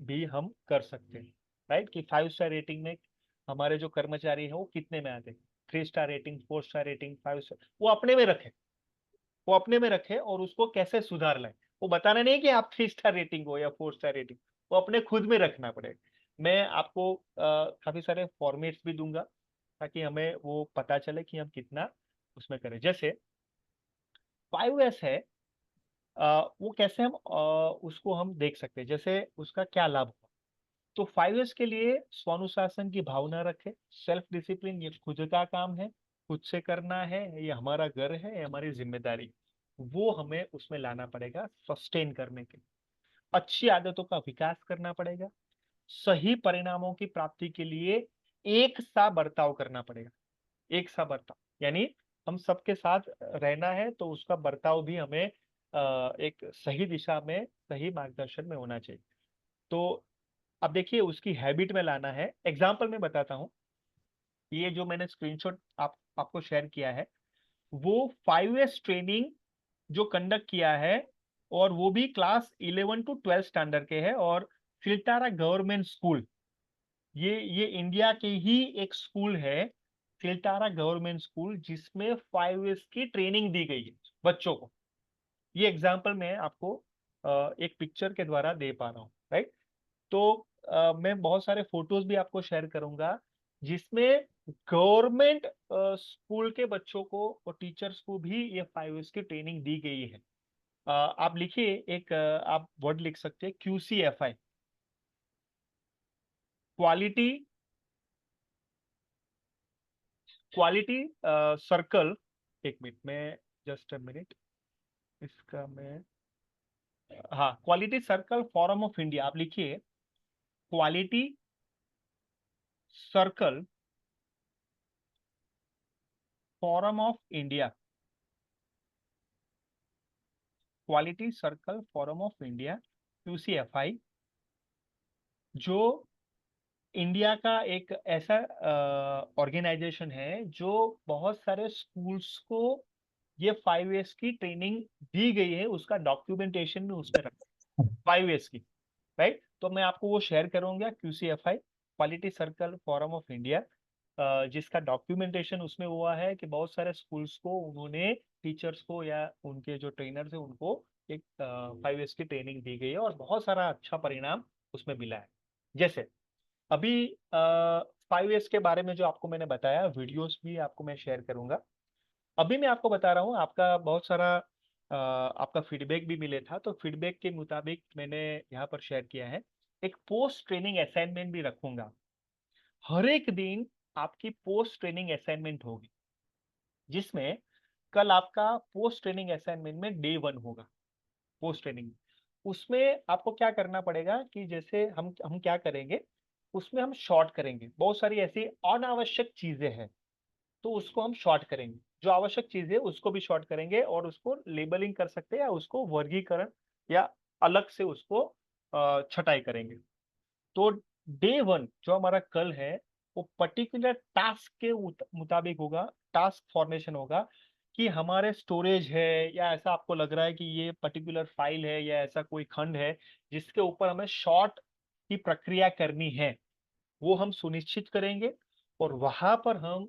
[SPEAKER 3] भी हम कर सकते हैं, राइट, कि 5 स्टार रेटिंग में हमारे जो कर्मचारी हैं वो कितने में आते हैं, 3 star rating, 4 star rating, 5 star, वो अपने में रखे, वो अपने में रखे और उसको कैसे सुधार लाए। वो बताना नहीं कि आप 3 स्टार रेटिंग हो या 4 स्टार रेटिंग, वो अपने खुद में रखना पड़ेगा। मैं आपको काफी सारे फॉर्मेट्स भी दूंगा ताकि हमें वो पता चले कि हम कितना उसमें करें। जैसे 5S है, वो कैसे हम उसको हम देख सकते हैं, जैसे उसका क्या लाभ होगा। तो 5S के लिए स्वानुशासन की भावना रखे, सेल्फ डिसिप्लिन, ये खुद का काम है, खुद से करना है, ये हमारा घर है, ये हमारी जिम्मेदारी, वो हमें उसमें लाना पड़ेगा सस्टेन करने के लिए। अच्छी आदतों का विकास करना पड़ेगा, सही परिणामों की प्राप्ति के लिए एक सा बर्ताव करना पड़ेगा। एक सा बर्ताव यानी हम सबके साथ रहना है तो उसका बर्ताव भी हमें एक सही दिशा में, सही मार्गदर्शन में होना चाहिए। तो अब देखिए उसकी हैबिट में लाना है। एग्जाम्पल में बताता हूँ, ये जो मैंने स्क्रीनशॉट आपको शेयर किया है, वो 5S ट्रेनिंग जो कंडक्ट किया है, और वो भी क्लास 11 टू 12 स्टैंडर्ड के है, और सिलतारा गवर्नमेंट स्कूल, ये इंडिया के ही एक स्कूल है, सिलतारा गवर्नमेंट स्कूल, जिसमें 5S की ट्रेनिंग दी गई है बच्चों को। ये एग्जाम्पल मैं आपको एक पिक्चर के द्वारा दे पा रहा हूँ, राइट। तो मैं बहुत सारे फोटोज भी आपको शेयर करूंगा, जिसमें गवर्नमेंट स्कूल के बच्चों को और टीचर्स को भी ये 5S की ट्रेनिंग दी गई है। आप लिखिए एक, आप वर्ड लिख सकते हैं, QCFI, क्वालिटी क्वालिटी सर्कल। एक मिनट में, जस्ट अ मिनट, इसका मैं, हाँ, quality circle forum of India, आप लिखिए quality circle forum of India, quality circle forum of India, QCFI, जो इंडिया का एक ऐसा ऑर्गेनाइजेशन है जो बहुत सारे स्कूल्स को ये 5S की ट्रेनिंग दी गई है, उसका डॉक्यूमेंटेशन भी उसमें रखा 5S की, राइट। तो मैं आपको वो शेयर करूंगा, QCFI, quality circle forum of India, जिसका डॉक्यूमेंटेशन उसमें हुआ है कि बहुत सारे स्कूल्स को उन्होंने, टीचर्स को या उनके जो ट्रेनर्स है उनको एक 5S की ट्रेनिंग दी गई है, और बहुत सारा अच्छा परिणाम उसमें मिला है। जैसे अभी 5S के बारे में जो आपको मैंने बताया, वीडियोस भी आपको मैं शेयर करूंगा। अभी मैं आपको बता रहा हूँ, आपका बहुत सारा आपका फीडबैक भी मिले था, तो फीडबैक के मुताबिक मैंने यहाँ पर शेयर किया है। एक पोस्ट ट्रेनिंग असाइनमेंट भी रखूंगा, हर एक दिन आपकी पोस्ट ट्रेनिंग असाइनमेंट होगी, जिसमें कल आपका पोस्ट ट्रेनिंग असाइनमेंट में डे 1 होगा। पोस्ट ट्रेनिंग उसमें आपको क्या करना पड़ेगा कि जैसे हम क्या करेंगे, उसमें हम शॉर्ट करेंगे, बहुत सारी ऐसी अनावश्यक चीजें हैं, तो उसको हम शॉर्ट करेंगे, जो आवश्यक चीज है उसको भी शॉर्ट करेंगे, और उसको लेबलिंग कर सकते हैं, या उसको वर्गीकरण या अलग से उसको छटाई करेंगे। तो डे 1 जो हमारा कल है, वो पर्टिकुलर टास्क के मुताबिक होगा, टास्क फॉर्मेशन होगा, कि हमारे स्टोरेज है, या ऐसा आपको लग रहा है कि ये पर्टिकुलर फाइल है, या ऐसा कोई खंड है जिसके ऊपर हमें शॉर्ट की प्रक्रिया करनी है, वो हम सुनिश्चित करेंगे। और वहां पर हम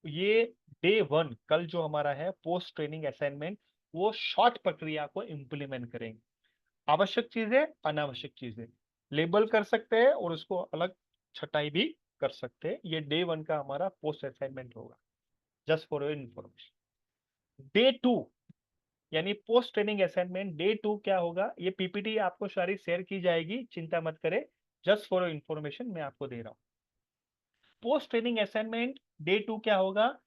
[SPEAKER 3] ये डे 1 कल जो हमारा है पोस्ट ट्रेनिंग असाइनमेंट, वो शॉर्ट प्रक्रिया को इम्प्लीमेंट करेंगे। आवश्यक चीजें, अनावश्यक चीजें लेबल कर सकते हैं, और उसको अलग छटाई भी कर सकते हैं। ये डे 1 का हमारा पोस्ट असाइनमेंट होगा, just for your information. Day 2 यानी पोस्ट ट्रेनिंग असाइनमेंट, डे 2 क्या होगा, ये PPT आपको सारी शेयर की जाएगी, चिंता मत करें, जस्ट फॉर योर इंफॉर्मेशन मैं आपको दे रहा हूँ। पोस्ट ट्रेनिंग असाइनमेंट डे 2 क्या होगा,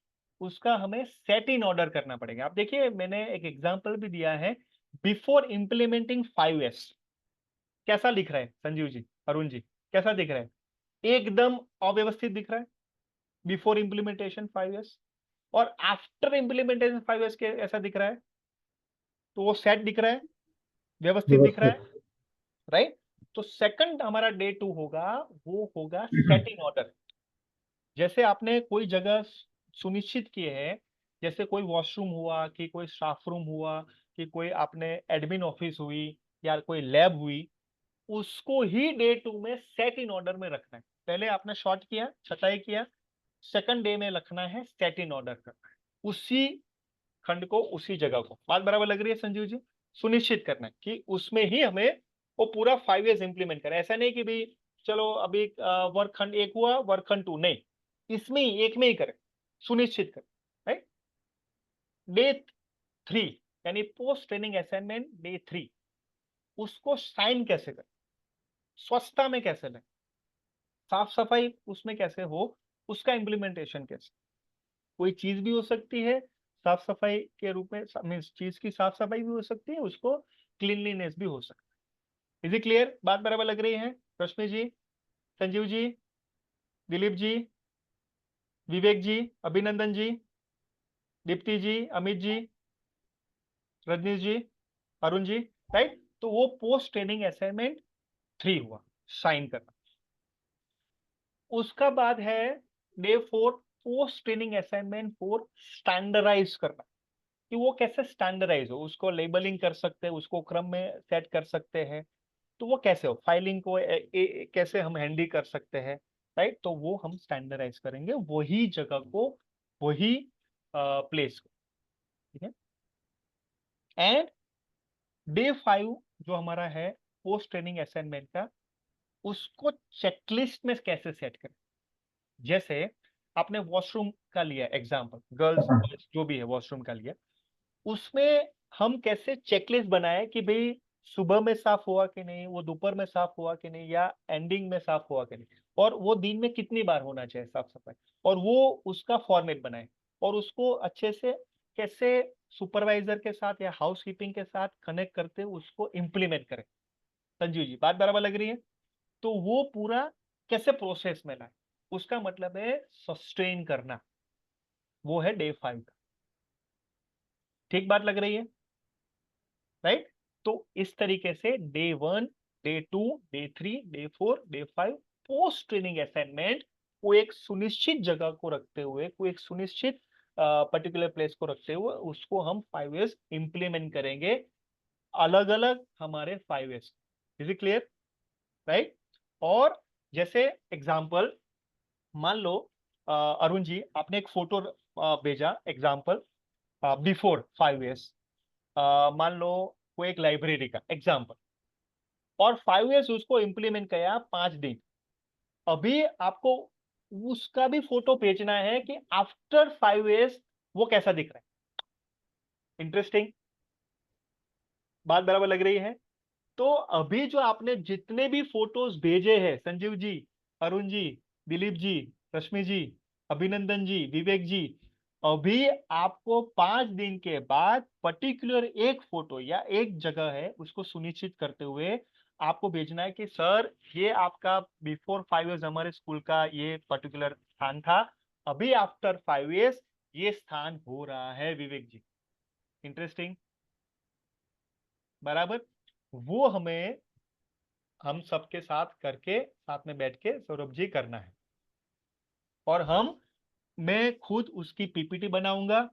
[SPEAKER 3] उसका हमें सेट इन ऑर्डर करना पड़ेगा। आप देखिए मैंने एक एग्जांपल भी दिया है, बिफोर इंप्लीमेंटिंग 5S, कैसा लिख रहा है संजीव जी, अरुण जी, कैसा दिख रहा है? एकदम अव्यवस्थित दिख रहा है बिफोर इंप्लीमेंटेशन 5S, और आफ्टर इंप्लीमेंटेशन 5S के ऐसा दिख रहा है, तो वो सेट दिख रहा है, व्यवस्थित दिख रहा है,
[SPEAKER 5] व्यवस्थित।
[SPEAKER 3] राइट। तो सेकंड हमारा डे 2 होगा, वो होगा सेट इन ऑर्डर। जैसे आपने कोई जगह सुनिश्चित किए हैं, जैसे कोई वॉशरूम हुआ, कि कोई स्टाफ रूम हुआ, कि कोई आपने एडमिन ऑफिस हुई, या कोई लैब हुई, उसको ही डे 2 में सेट इन ऑर्डर में रखना है। पहले आपने शॉर्ट किया, छटाई किया, सेकंड डे में रखना है सेट इन ऑर्डर करना है, उसी खंड को, उसी जगह को। बात बराबर लग रही है संजीव जी? सुनिश्चित करना है कि उसमें ही हमें वो पूरा 5S इंप्लीमेंट करें। ऐसा नहीं कि भाई चलो अभी वर्क खंड 1 हुआ, वर्क खंड 2 नहीं, इसमें ही एक में ही करें, सुनिश्चित करें, राइट। डे 3 यानी पोस्ट ट्रेनिंग असाइनमेंट डे 3, उसको साइन कैसे करें, स्वच्छता में कैसे लें, साफ सफाई उसमें कैसे हो, उसका इम्प्लीमेंटेशन कैसे। कोई चीज भी हो सकती है साफ सफाई के रूप में, मीन्स चीज की साफ सफाई भी हो सकती है, उसको क्लीनलीनेस भी हो सकता है। Is it clear? बात बराबर लग रही है? रश्मि जी, संजीव जी, दिलीप जी, विवेक जी, अभिनंदन जी, दीप्ति जी, अमित जी, रजनीश जी, अरुण जी, राइट। तो वो पोस्ट ट्रेनिंग असाइनमेंट 3 हुआ, साइन करना। उसका बाद है day 4, post training assignment 4, standardize करना, कि वो कैसे स्टैंडर्डाइज हो, उसको लेबलिंग कर सकते हैं, उसको क्रम में सेट कर सकते हैं, तो वो कैसे हो, फाइलिंग को कैसे हम हैंडल कर सकते हैं, राइट। तो वो हम स्टैंडर्डाइज करेंगे, वही जगह को, वही प्लेस को, ठीक है। एंड डे 5 जो हमारा है पोस्ट ट्रेनिंग असाइनमेंट का, उसको चेकलिस्ट में कैसे सेट करें। जैसे आपने वॉशरूम का लिया एग्जाम्पल, गर्ल्स बॉयज जो भी है वॉशरूम का लिया, उसमें हम कैसे चेकलिस्ट बनाए कि भाई सुबह में साफ हुआ कि नहीं, वो दोपहर में साफ हुआ कि नहीं, या एंडिंग में साफ हुआ कि नहीं, और वो दिन में कितनी बार होना चाहिए साफ सफाई, और वो उसका फॉर्मेट बनाए, और उसको अच्छे से कैसे सुपरवाइजर के साथ या हाउस कीपिंग के साथ कनेक्ट करते उसको इम्प्लीमेंट करें। संजीव जी, बात बराबर लग रही है। तो वो पूरा कैसे प्रोसेस में लाए, उसका मतलब है सस्टेन करना, वो है डे 5 का। ठीक बात लग रही है, राइट। तो इस तरीके से day 1, day 2, day 3, day 4, day 5 post training assignment को एक सुनिश्चित जगह को रखते हुए, कोई एक सुनिश्चित पर्टिकुलर प्लेस को रखते हुए उसको हम 5 इयर्स इंप्लीमेंट करेंगे, अलग अलग हमारे 5 years. Is it clear, right. और जैसे एग्जांपल मान लो अरुण जी, आपने एक फोटो भेजा एग्जांपल बिफोर 5 इयर्स, मान लो कोई एक लाइब्रेरी का एग्जांपल, और 5 इयर्स उसको इंप्लीमेंट किया 5 दिन। अभी आपको उसका भी फोटो भेजना है कि आफ्टर 5 इयर्स वो कैसा दिख रहा है। इंटरेस्टिंग, बात बराबर लग रही है। तो अभी जो आपने जितने भी फोटोज भेजे हैं, संजीव जी, अरुण जी, दिलीप जी, रश्मि जी, अभिनंदन जी, विवेक जी, अभी आपको 5 दिन के बाद पर्टिकुलर एक फोटो या एक जगह है उसको सुनिश्चित करते हुए आपको भेजना है कि सर ये आपका बिफोर 5 इयर्स हमारे स्कूल का ये पर्टिकुलर स्थान था, अभी आफ्टर 5 इयर्स ये स्थान हो रहा है विवेक जी। इंटरेस्टिंग, बराबर। वो हमें हम सबके साथ करके, साथ में बैठ के सौरभ जी करना है, और मैं खुद उसकी पीपीटी बनाऊंगा,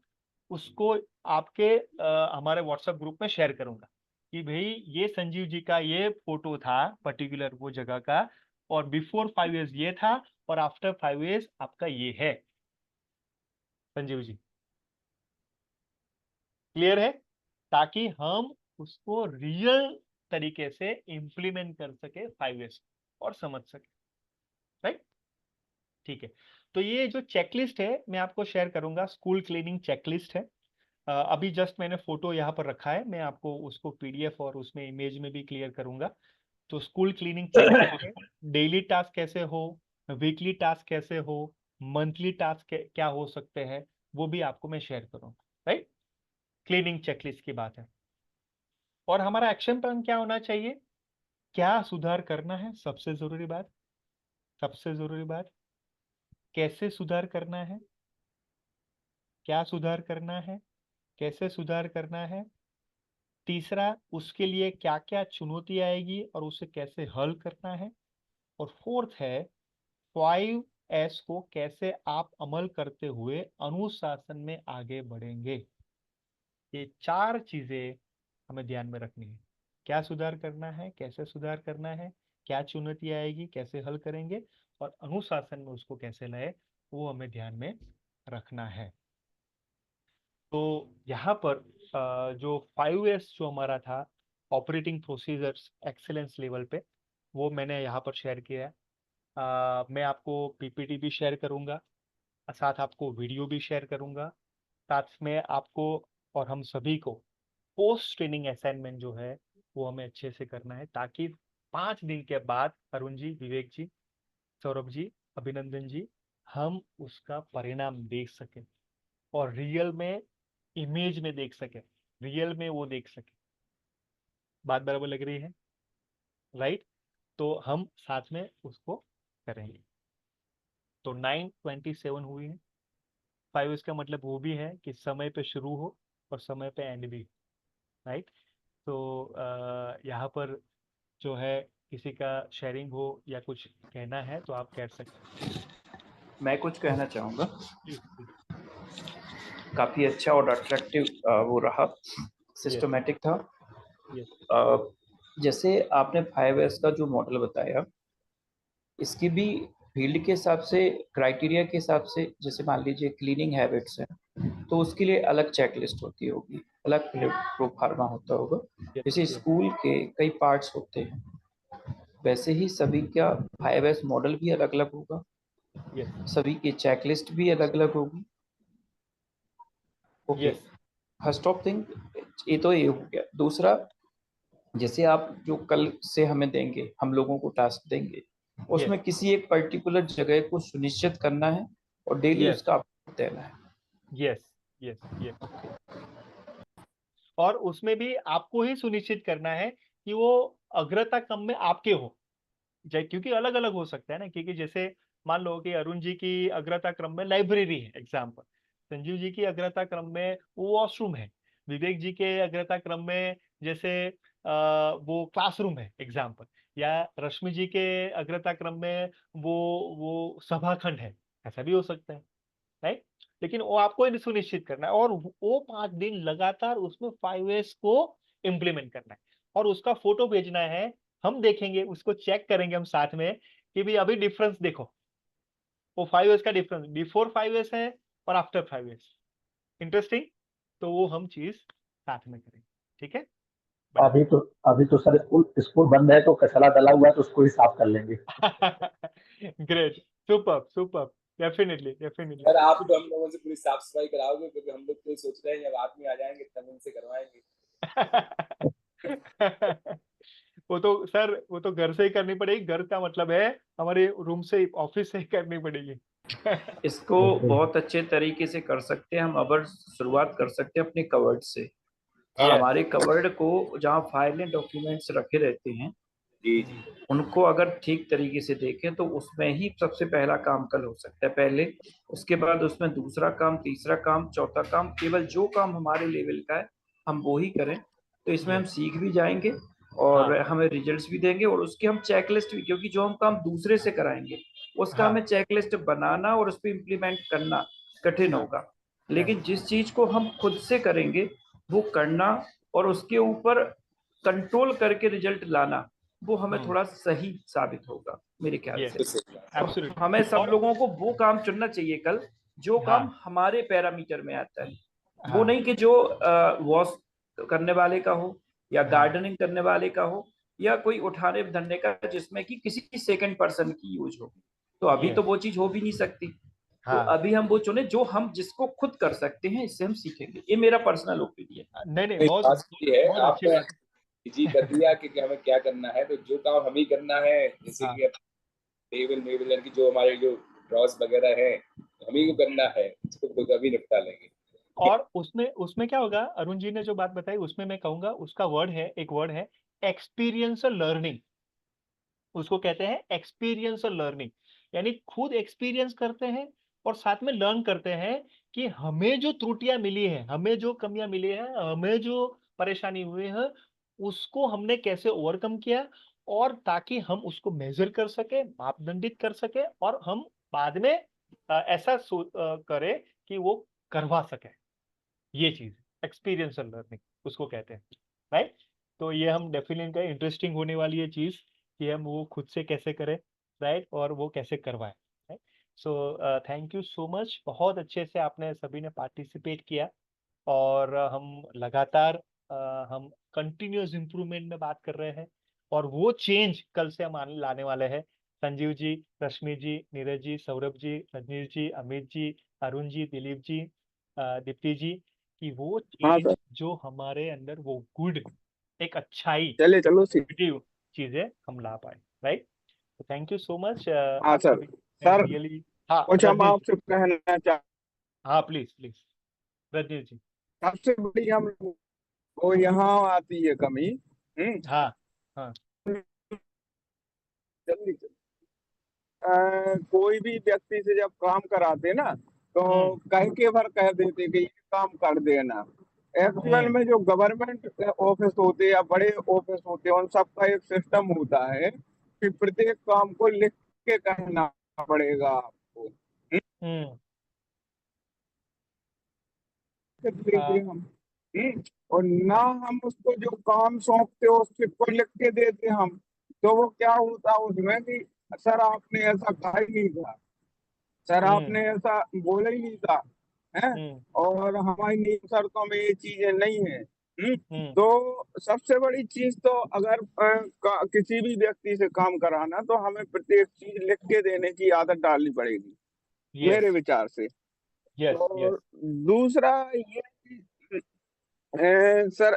[SPEAKER 3] उसको आपके हमारे व्हाट्सएप ग्रुप में शेयर करूंगा कि भाई ये संजीव जी का ये फोटो था पर्टिकुलर वो जगह का, और बिफोर 5 इयर्स ये था, और आफ्टर 5 इयर्स आपका ये है। संजीव जी, क्लियर है, ताकि हम उसको रियल तरीके से इंप्लीमेंट कर सके 5 इयर्स और समझ सके, राइट। ठीक है। तो ये जो चेकलिस्ट है मैं आपको शेयर करूंगा, स्कूल क्लीनिंग चेकलिस्ट है। अभी जस्ट मैंने फोटो यहाँ पर रखा है, मैं आपको उसको पीडीएफ और उसमें इमेज में भी क्लियर करूंगा। तो स्कूल क्लीनिंग चेकलिस्ट है, डेली टास्क कैसे हो, वीकली टास्क कैसे हो, मंथली टास्क क्या हो सकते हैं, वो भी आपको मैं शेयर करूंगा, राइट। क्लीनिंग चेकलिस्ट की बात है। और हमारा एक्शन प्लान क्या होना चाहिए, क्या सुधार करना है, सबसे जरूरी बात, सबसे जरूरी बात, कैसे सुधार करना है, क्या सुधार करना है, कैसे सुधार करना है, तीसरा उसके लिए क्या क्या चुनौती आएगी और उसे कैसे हल करना है, और फोर्थ है 5S को कैसे आप अमल करते हुए अनुशासन में आगे बढ़ेंगे। ये 4 चीजें हमें ध्यान में रखनी है, क्या सुधार करना है, कैसे सुधार करना है, क्या चुनौती आएगी, कैसे हल करेंगे, और अनुशासन में उसको कैसे लाए, वो हमें ध्यान में रखना है। तो यहाँ पर जो 5S जो हमारा था ऑपरेटिंग प्रोसीजर्स एक्सीलेंस लेवल पे, वो मैंने यहाँ पर शेयर किया है। मैं आपको पीपीटी भी शेयर करूँगा, साथ आपको वीडियो भी शेयर करूँगा, साथ में आपको और हम सभी को पोस्ट ट्रेनिंग असाइनमेंट जो है वो हमें अच्छे से करना है, ताकि 5 दिन के बाद अरुण जी, विवेक जी, सौरभ जी, अभिनंदन जी, हम उसका परिणाम देख सकें, और रियल में इमेज में देख सके, रियल में वो देख सके। बात बराबर लग रही है, राइट। तो हम साथ में उसको करेंगे। तो 9:27 हुई है। 5 इसका मतलब वो भी है कि समय पे शुरू हो और समय पे एंड भी, राइट। तो यहाँ पर जो है किसी का शेयरिंग हो या कुछ कहना है तो आप कह सकते हैं।
[SPEAKER 6] मैं कुछ कहना चाहूँगा।
[SPEAKER 3] Please please.
[SPEAKER 6] काफ़ी अच्छा और अट्रैक्टिव वो रहा, सिस्टमेटिक था।
[SPEAKER 3] यस
[SPEAKER 6] जैसे आपने 5S का जो मॉडल बताया, इसकी भी फील्ड के हिसाब से, क्राइटेरिया के हिसाब से, जैसे मान लीजिए क्लीनिंग हैबिट्स है तो उसके लिए अलग चेकलिस्ट होती होगी, अलग प्रोफार्मा होता होगा। जैसे
[SPEAKER 3] यस
[SPEAKER 6] स्कूल के कई पार्ट्स होते हैं, वैसे ही सभी का 5S मॉडल भी अलग अलग होगा,
[SPEAKER 3] यस
[SPEAKER 6] सभी की चेकलिस्ट भी अलग अलग होगी। Okay,
[SPEAKER 3] yes
[SPEAKER 6] first of thing ये तो ये हो गया। दूसरा, जैसे आप जो कल से हमें देंगे, हम लोगों को टास्क देंगे, उसमें किसी एक पर्टिकुलर जगह को सुनिश्चित करना है और डेली
[SPEAKER 3] यस
[SPEAKER 6] उसका अपडेट देना है।
[SPEAKER 3] Yes yes yes. और उसमें भी आपको ही सुनिश्चित करना है कि वो अग्रता क्रम में आपके हो, क्योंकि अलग अलग हो सकता है ना, क्योंकि जैसे मान लो कि अरुण जी की अग्रता क्रम में लाइब्रेरी है एग्जाम्पल, संजीव जी की अग्रता क्रम में वो वॉशरूम है, विवेक जी के अग्रता क्रम में जैसे वो क्लासरूम है एग्जाम्पल, या रश्मि जी के अग्रता क्रम में वो सभाखंड है, ऐसा भी हो सकता है, राइट। लेकिन वो आपको ही सुनिश्चित करना है और वो 5 दिन लगातार उसमें 5S को इम्प्लीमेंट करना है और उसका फोटो भेजना है। हम देखेंगे, उसको चेक करेंगे हम साथ में कि भाई अभी डिफरेंस देखो, वो 5S का डिफरेंस बिफोर 5S है और आफ्टर 5S। इंटरेस्टिंग। तो वो हम चीज साथ में करेंगे, ठीक है।
[SPEAKER 5] अभी तो सर स्कूल बंद है तो कचरा डला हुआ है तो उसको ही साफ कर लेंगे।
[SPEAKER 3] Great, super super, definitely definitely.
[SPEAKER 2] Sir आप तो हम लोगों से पूरी साफ सफाई कराओगे, क्योंकि हम लोग तो सोच रहे हैं जब आदमी आ जाएंगे तब उनसे करवाएंगे।
[SPEAKER 3] वो तो सर, वो तो घर से ही करनी पड़ेगी, घर का मतलब है हमारे रूम से, ऑफिस से ही करनी पड़ेगी।
[SPEAKER 6] इसको बहुत अच्छे तरीके से कर सकते हैं हम। अगर शुरुआत कर सकते हैं अपने कवर्ड से। हमारे कवर्ड को जहाँ फाइलें, डॉक्यूमेंट्स रखे रहते हैं,
[SPEAKER 2] जी जी।
[SPEAKER 6] उनको अगर ठीक तरीके से देखें तो उसमें ही सबसे पहला काम कल हो सकता है पहले। उसके बाद उसमें दूसरा काम, तीसरा काम, चौथा काम, केवल जो काम हमारे लेवल का है हम वो ही करें। तो इसमें हम सीख भी जाएंगे और हमें रिजल्ट्स भी देंगे, और उसकी हम चेकलिस्ट भी, क्योंकि जो हम काम दूसरे से कराएंगे उसका हमें चेकलिस्ट बनाना और उस पर इम्प्लीमेंट करना कठिन होगा। लेकिन जिस चीज को हम खुद से करेंगे वो करना और उसके ऊपर कंट्रोल करके रिजल्ट लाना, वो हमें थोड़ा सही साबित होगा मेरे ख्याल से।
[SPEAKER 3] एब्सोल्युटली।
[SPEAKER 6] तो हमें सब लोगों को वो काम चुनना चाहिए कल जो काम हमारे पैरामीटर में आता है। वो नहीं कि जो वॉश करने वाले का हो या गार्डनिंग करने वाले का हो या कोई उठाने धरने का, जिसमें कि किसी सेकंड पर्सन की यूज हो। तो अभी तो वो चीज हो भी नहीं सकती। तो अभी हम वो चुने जो हम जिसको खुद कर सकते हैं, इससे हम सीखेंगे। ये मेरा पर्सनल ओपिनियन।
[SPEAKER 3] नहीं नहीं,
[SPEAKER 2] बात ये है,
[SPEAKER 3] बहुत अच्छी
[SPEAKER 2] आपने
[SPEAKER 3] बात।
[SPEAKER 2] जी कर दिया कि हमें क्या करना है, तो जो काम हम ही करना है, जैसे कि टेबल मेबल की जो हमारे जो ड्रॉस वगैरह है हम ही को करना है, इसको खुद अभी निपटा लेंगे।
[SPEAKER 3] और उसमें उसमें क्या होगा, अरुण जी ने जो बात बताई उसमें मैं कहूंगा उसका वर्ड है, एक वर्ड है एक्सपीरियंशियल लर्निंग। उसको कहते हैं एक्सपीरियंशियल लर्निंग, यानी खुद एक्सपीरियंस करते हैं और साथ में लर्न करते हैं कि हमें जो त्रुटियां मिली है, हमें जो कमियां मिली है, हमें जो परेशानी हुई है, उसको हमने कैसे ओवरकम किया, और ताकि हम उसको मेजर कर सके, मापदंडित कर सके, और हम बाद में ऐसा करें कि वो करवा सके। ये चीज एक्सपीरियंशियल लर्निंग उसको कहते हैं, राइट। तो ये हम डेफिनेटली इंटरेस्टिंग होने वाली है चीज कि हम वो खुद से कैसे करें, राइट, और वो कैसे करवाएं, right. So thank you so much, बहुत अच्छे से आपने सभी ने पार्टिसिपेट किया। और हम लगातार हम कंटिन्यूअस इम्प्रूवमेंट में बात कर रहे हैं, और वो चेंज कल से हम लाने वाले हैं। संजीव जी, रश्मि जी, नीरज जी, सौरभ जी, रजनीश जी, अमित जी, अरुण जी, दिलीप जी, दीप्ति जी, कि वो चेंज जो हमारे अंदर वो गुड, एक अच्छाई,
[SPEAKER 7] चले चलो
[SPEAKER 3] पॉजिटिव चीजें हम ला पाए, राइट। तो थैंक यू सो मच
[SPEAKER 7] हाँ
[SPEAKER 3] आप
[SPEAKER 7] सर।
[SPEAKER 3] सभी
[SPEAKER 7] सर
[SPEAKER 3] रियली। हाँ
[SPEAKER 7] कुछ हम
[SPEAKER 3] रजनीश जी,
[SPEAKER 7] आपसे कहना चाह,
[SPEAKER 3] हाँ प्लीज प्लीज, रजनीश जी।
[SPEAKER 7] सबसे बड़ी हम लोग को यहाँ आती है कमी।
[SPEAKER 3] हाँ हाँ
[SPEAKER 7] जल्दी कोई भी व्यक्ति से जब काम कराते ना तो कह के भर कह देते कि ये काम कर देना, एक्चुअल में जो गवर्नमेंट ऑफिस होते हैं या बड़े ऑफिस होते हैं उन सबका एक सिस्टम होता है कि प्रत्येक काम को लिख के कहना पड़ेगा आपको।
[SPEAKER 3] हम्म
[SPEAKER 7] लीजिए हम और ना हम उसको जो काम सौंपते हो उसको लिख के देते हम, तो वो क्या होता है उसमें कि सर आपने ऐसा कहा ही नहीं था, सर आपने ऐसा बोला ही नहीं था, है और हमारी नियम शर्तों में ये चीजें नहीं है। तो सबसे बड़ी चीज तो अगर किसी भी व्यक्ति से काम कराना तो हमें प्रत्येक चीज लिख के देने की आदत डालनी पड़ेगी मेरे विचार से।
[SPEAKER 3] यस
[SPEAKER 7] और दूसरा ये कि सर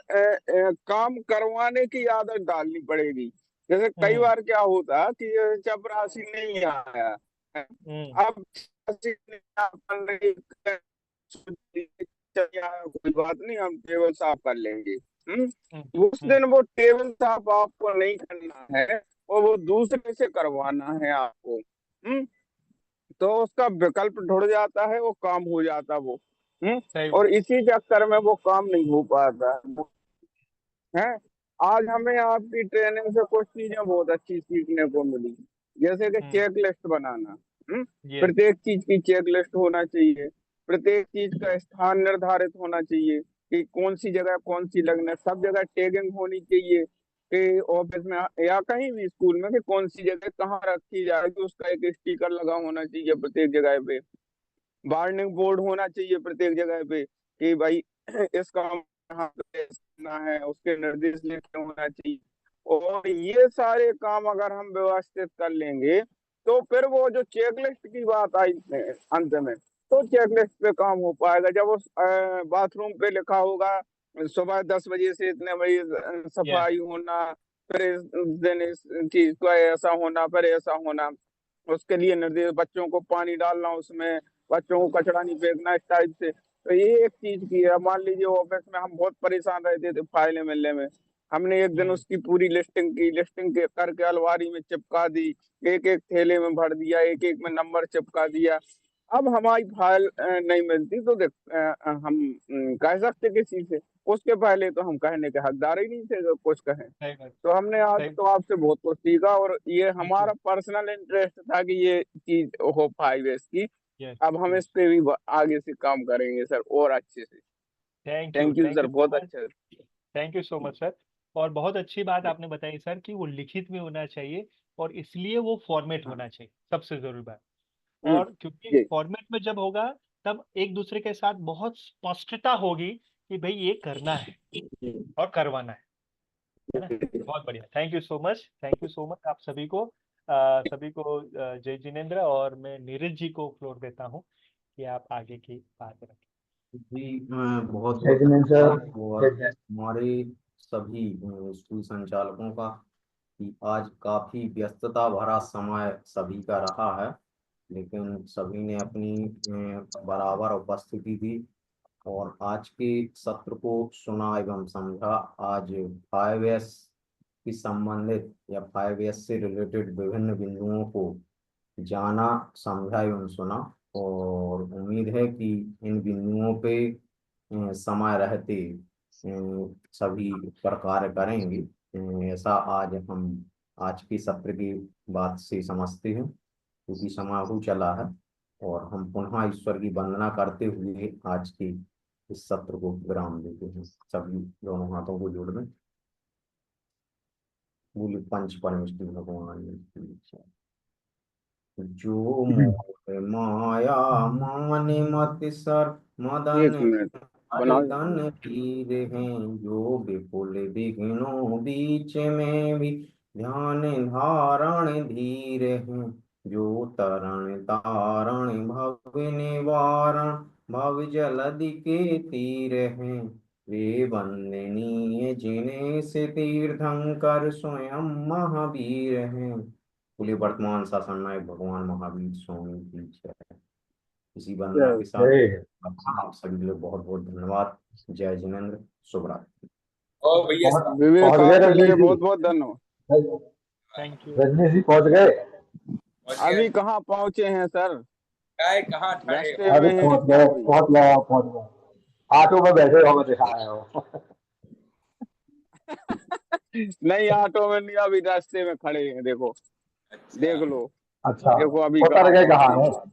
[SPEAKER 7] काम करवाने की आदत डालनी पड़ेगी। जैसे कई बार क्या होता कि ये चपरासी नहीं आया, अब चपरासी नहीं आ पा रही, कोई बात नहीं हम टेबल साफ कर लेंगे। उस दिन वो टेबल साफ आपको नहीं करना है और वो दूसरे से करवाना है आपको। तो उसका विकल्प ढूंढ जाता है, वो काम हो जाता वो। और इसी चक्कर में वो काम नहीं हो पाता है। आज हमें आपकी ट्रेनिंग से कुछ चीजें बहुत अच्छी सीखने को मिली, जैसे कि चेक लिस्ट बनाना। प्रत्येक चीज की चेक लिस्ट होना चाहिए, प्रत्येक चीज का स्थान निर्धारित होना चाहिए कि कौन सी जगह कौन सी लगना है, सब जगह टैगिंग होनी चाहिए कि ऑफिस में या कहीं भी स्कूल में कि कौन सी जगह कहाँ रखी जाएगी, उसका एक स्टिकर लगा होना चाहिए प्रत्येक जगह पे। वार्निंग बोर्ड होना चाहिए प्रत्येक जगह पे कि भाई इस काम यहाँ पे करना है, उसके निर्देश लिखे होना चाहिए। और ये सारे काम अगर हम व्यवस्थित कर लेंगे तो फिर वो जो चेकलिस्ट की बात आई अंत में, तो चेकलिस्ट पे काम हो पाएगा। जब उस बाथरूम पे लिखा होगा सुबह 10 बजे से इतने बजे सफाई होना, फिर इस दिन इस चीज का ऐसा होना, फिर ऐसा होना, उसके लिए निर्देश, बच्चों को पानी डालना, उसमें बच्चों को कचरा नहीं फेंकना, इस टाइप से। तो ये एक चीज की है। मान लीजिए ऑफिस में हम बहुत परेशान रहते थे फाइलें मिलने में, हमने एक दिन उसकी पूरी लिस्टिंग की, लिस्टिंग करके अलमारी में चिपका दी, एक एक थैले में भर दिया, एक एक में नंबर चिपका दिया। अब हमारी फाइल नहीं मिलती तो देख हम कह सकते किसी से, उसके पहले तो हम कहने के हकदार ही नहीं थे जो कुछ कहें। तो हमने आज तो आपसे बहुत कुछ सीखा और ये हमारा पर्सनल इंटरेस्ट था कि ये चीज हो पाए इसकी। अब हम इस पे भी आगे से काम करेंगे सर और अच्छे से। थैंक यू सर, बहुत अच्छा।
[SPEAKER 3] Thank you so much sir. और बहुत अच्छी बात आपने बताई सर कि वो लिखित में होना चाहिए और इसलिए वो फॉर्मेट होना चाहिए, सबसे जरूरी बात। और क्योंकि फॉर्मेट में जब होगा तब एक दूसरे के साथ बहुत स्पष्टता होगी कि भाई ये करना है और करवाना है ना। बहुत बढ़िया, thank you so much, thank you so much आप सभी को जय जिनेंद्र। और मैं नीरज जी को फ्लोर देता हूँ कि आप आगे की बात रखें।
[SPEAKER 1] जी बहुत
[SPEAKER 5] जय
[SPEAKER 1] बहुत
[SPEAKER 5] जिनेंद्र
[SPEAKER 1] धन्यवाद
[SPEAKER 5] सर।
[SPEAKER 1] और हमारे सभी स्कूल संचालकों का कि आज काफी व्यस्तता भरा समय सभी का रहा है, लेकिन सभी ने अपनी बराबर उपस्थिति दी और आज के सत्र को सुना एवं समझा। आज 5S की संबंधित या 5S से रिलेटेड विभिन्न बिंदुओं को जाना, समझा एवं सुना और उम्मीद है कि इन बिंदुओं पे समय रहते सभी पर कार्य करेंगे। ऐसा आज हम आज की सत्र की बात से समझते हैं, क्योंकि समय हो चला है और हम पुनः ईश्वर की वंदना करते हुए आज की इस सत्र को विराम देते हैं। सभी दोनों हाथों को जोड़ दें, बोले पंच परमेष्टि भगवान की जय। जो मोह माया माने मत सर
[SPEAKER 7] एक
[SPEAKER 1] मदन
[SPEAKER 7] मिनट बनाओ।
[SPEAKER 1] मर्दन पीर हैं, जो विपुल विघ्नों बीच में भी ध्यान धारण धीर हैं, जो तरण तारण भव निवारण भव जलधि के तीर हैं, वे वंदनीय जिन्हें से तीर्थंकर स्वयं महावीर हैं। बोले वर्तमान शासन नायक भगवान महावीर स्वामी की जय। इसी वंदना के साथ
[SPEAKER 5] जय
[SPEAKER 1] आप सभी लोग बहुत बहुत धन्यवाद। जय जिनेंद्र, शुभ रात्रि।
[SPEAKER 2] और भैया
[SPEAKER 7] विवेक
[SPEAKER 5] पहुंच गए
[SPEAKER 7] आपके लिए
[SPEAKER 5] रजनीश
[SPEAKER 7] बहुत
[SPEAKER 5] जी।
[SPEAKER 7] बहुत धन्यवाद।
[SPEAKER 3] Thank you.
[SPEAKER 5] रजनीश जी पहुंच गए?
[SPEAKER 7] अभी कहाँ पहुंचे हैं सर,
[SPEAKER 2] क्या कहाँ ठहरे
[SPEAKER 7] रास्ते
[SPEAKER 5] अरे
[SPEAKER 7] में हैं
[SPEAKER 5] पहुंच
[SPEAKER 7] क्या
[SPEAKER 5] गए,
[SPEAKER 7] अभी?
[SPEAKER 5] पहुंच गए, पहुंच गए। ऑटो में बैठे हो दिखाए हो।
[SPEAKER 7] नहीं ऑटो में नहीं, अभी रास्ते में खड़े हैं, देखो
[SPEAKER 2] अच्छा
[SPEAKER 7] देख लो,
[SPEAKER 5] अच्छा,
[SPEAKER 7] देखो अभी
[SPEAKER 5] उतर
[SPEAKER 7] कहाँ
[SPEAKER 5] गए कहाँ
[SPEAKER 7] पहुंचे।
[SPEAKER 5] हो?